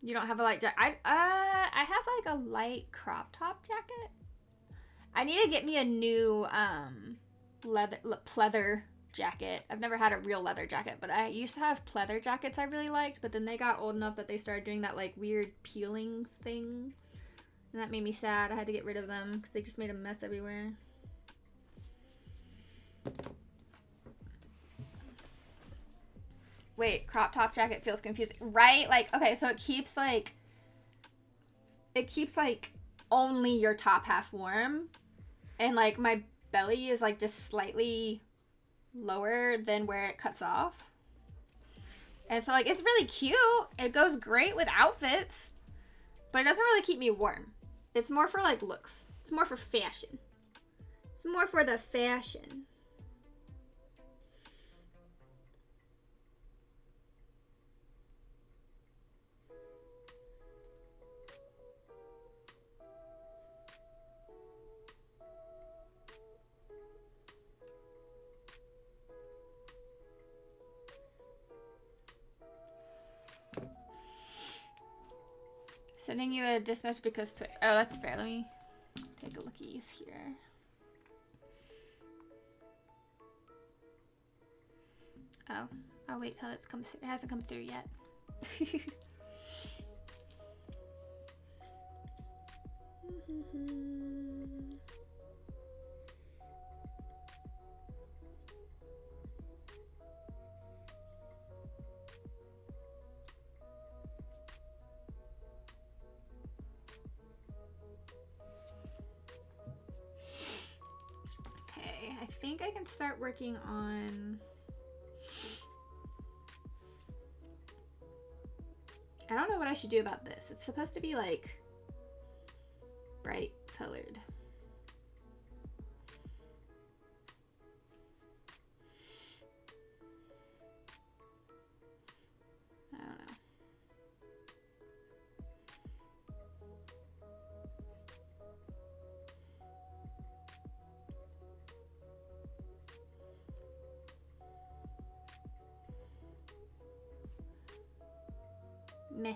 You don't have a light jacket? I have like a light crop top jacket. I need to get me a new pleather jacket. I've never had a real leather jacket, but I used to have pleather jackets I really liked, but then they got old enough that they started doing that like weird peeling thing. And that made me sad. I had to get rid of them because they just made a mess everywhere. Wait, crop top jacket feels confusing. Right? Like, okay, so it keeps like only your top half warm. And like my belly is like just slightly lower than where it cuts off. And so like it's really cute. It goes great with outfits. But it doesn't really keep me warm. It's more for like looks. It's more for fashion. It's more for the fashion. Sending you a dismiss because Twitch. Oh, that's fair. Let me take a lookies here. Oh, I'll wait till it's come through. It hasn't come through yet. Okay, I think I can start working on... I don't know what I should do about this. It's supposed to be like bright colored. I don't know. Meh.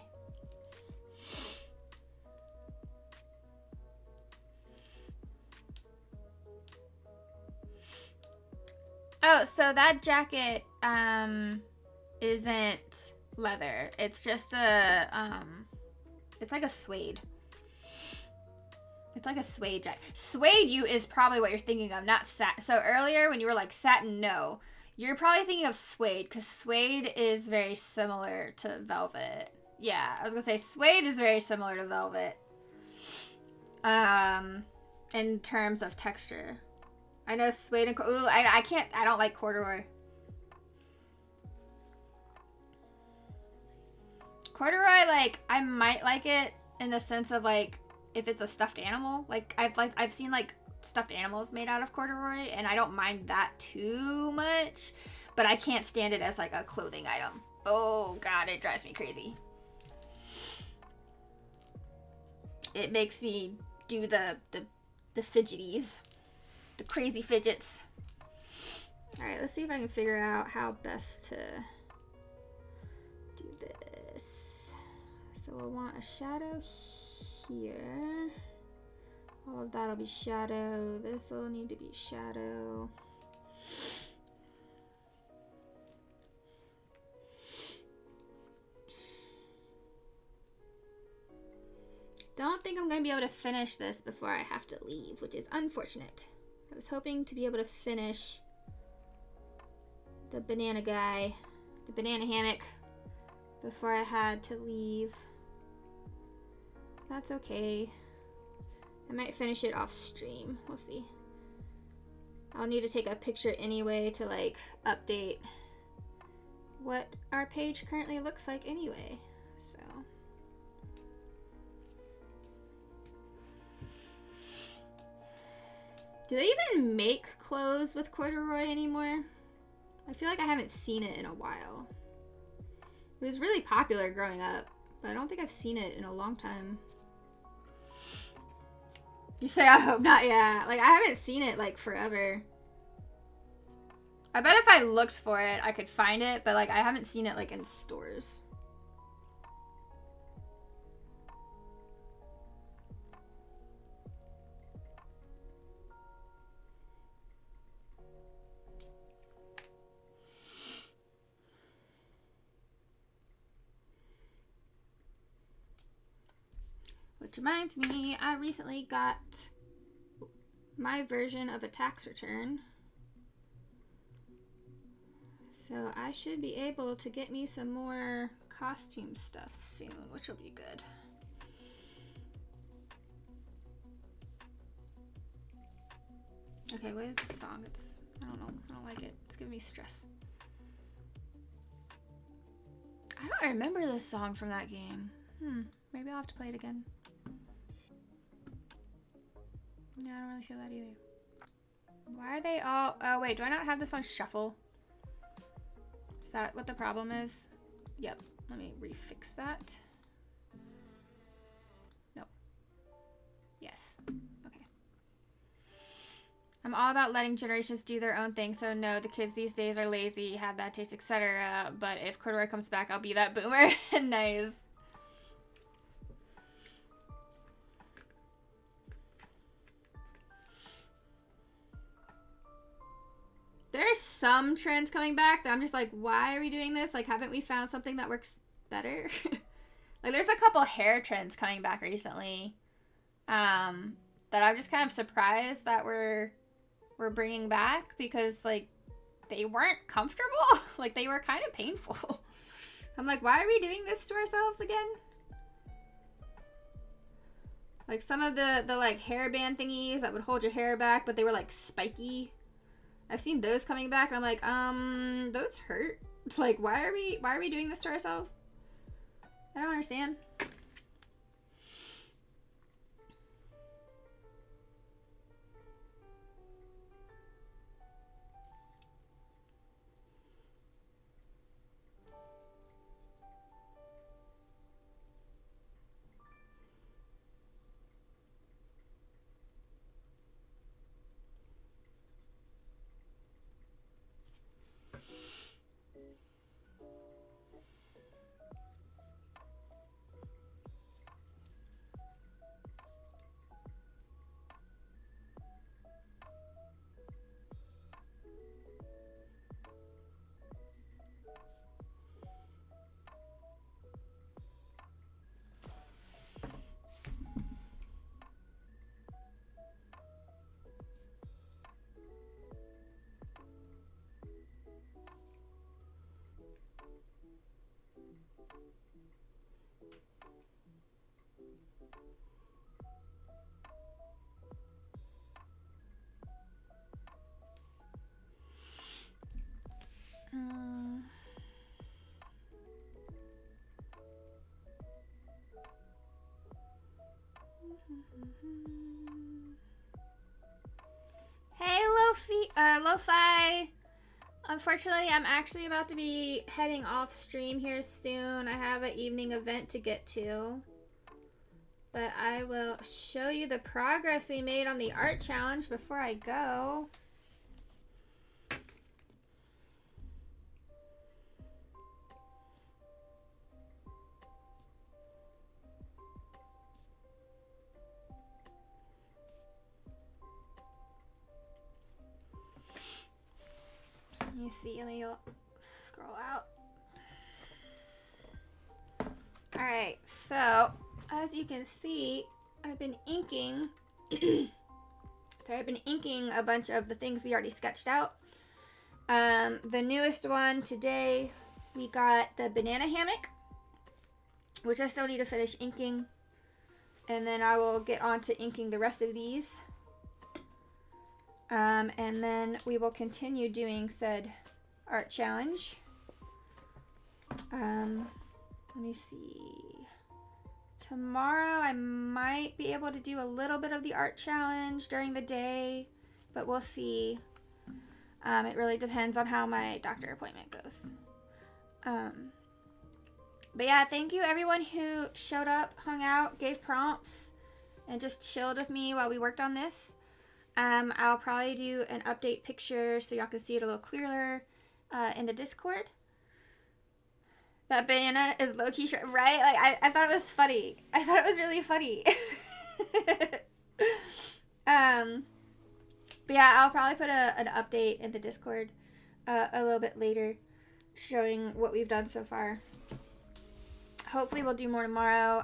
Oh, so that jacket isn't leather. It's just a it's like a suede. It's like a suede jacket. Suede you is probably what you're thinking of, not satin. So earlier when you were like satin, no. You're probably thinking of suede because suede is very similar to velvet. Yeah, I was gonna say suede is very similar to velvet. In terms of texture. I know suede and ooh, I don't like corduroy. Corduroy, like, I might like it in the sense of like if it's a stuffed animal. Like I've seen like stuffed animals made out of corduroy and I don't mind that too much, but I can't stand it as like a clothing item. Oh god, it drives me crazy. It makes me do the fidgeties. The crazy fidgets. Alright, let's see if I can figure out how best to do this. So I want a shadow here. All of that'll be shadow. This will need to be shadow. Don't think I'm going to be able to finish this before I have to leave, which is unfortunate. I was hoping to be able to finish the banana guy, the banana hammock, before I had to leave. That's okay. I might finish it off stream. We'll see. I'll need to take a picture anyway to like update what our page currently looks like anyway. So do they even make clothes with corduroy anymore? I feel like I haven't seen it in a while. It was really popular growing up, but I don't think I've seen it in a long time. You say I hope not, yeah. Like, I haven't seen it, like, forever. I bet if I looked for it, I could find it, but, like, I haven't seen it, like, in stores. Which reminds me, I recently got my version of a tax return. So I should be able to get me some more costume stuff soon, which will be good. Okay, what is this song? I don't know. I don't like it. It's giving me stress. I don't remember this song from that game. Maybe I'll have to play it again. Yeah, I don't really feel that either. Why are they all... Oh, wait. Do I not have this on shuffle? Is that what the problem is? Yep. Let me refix that. No. Yes. Okay. I'm all about letting generations do their own thing, so no, the kids these days are lazy, have bad taste, etc. But if corduroy comes back, I'll be that boomer. Nice. There's some trends coming back that I'm just like, why are we doing this? Like, haven't we found something that works better? Like, there's a couple hair trends coming back recently that I'm just kind of surprised that we're bringing back because, like, they weren't comfortable. Like, they were kind of painful. I'm like, why are we doing this to ourselves again? Like, some of the like, hairband thingies that would hold your hair back, but they were, like, spiky. I've seen those coming back, and I'm like, those hurt. Like, why are we doing this to ourselves? I don't understand. Hey, Lo-Fi. Unfortunately, I'm actually about to be heading off stream here soon. I have an evening event to get to. But I will show you the progress we made on the art challenge before I go. Let me see, let me scroll out. Alright, so as you can see, I've been inking I've been inking a bunch of the things we already sketched out. The newest one today, we got the banana hammock, which I still need to finish inking. And then I will get on to inking the rest of these. And then we will continue doing said art challenge. Let me see. Tomorrow I might be able to do a little bit of the art challenge during the day, but we'll see. It really depends on how my doctor appointment goes. But yeah, thank you everyone who showed up, hung out, gave prompts, and just chilled with me while we worked on this. I'll probably do an update picture so y'all can see it a little clearer in the Discord. That banana is low-key right? Like, I thought it was funny. I thought it was really funny. But yeah, I'll probably put an update in the Discord a little bit later showing what we've done so far. hopefully we'll do more tomorrow.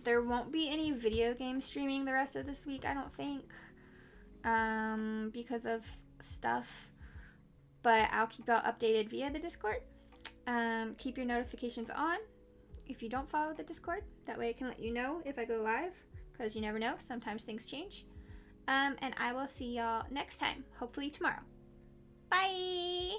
There won't be any video game streaming the rest of this week, I don't think, because of stuff. But I'll keep y'all updated via the Discord. Keep your notifications on if you don't follow the Discord. That way I can let you know if I go live, because you never know, sometimes things change. And I will see y'all next time, hopefully tomorrow. Bye!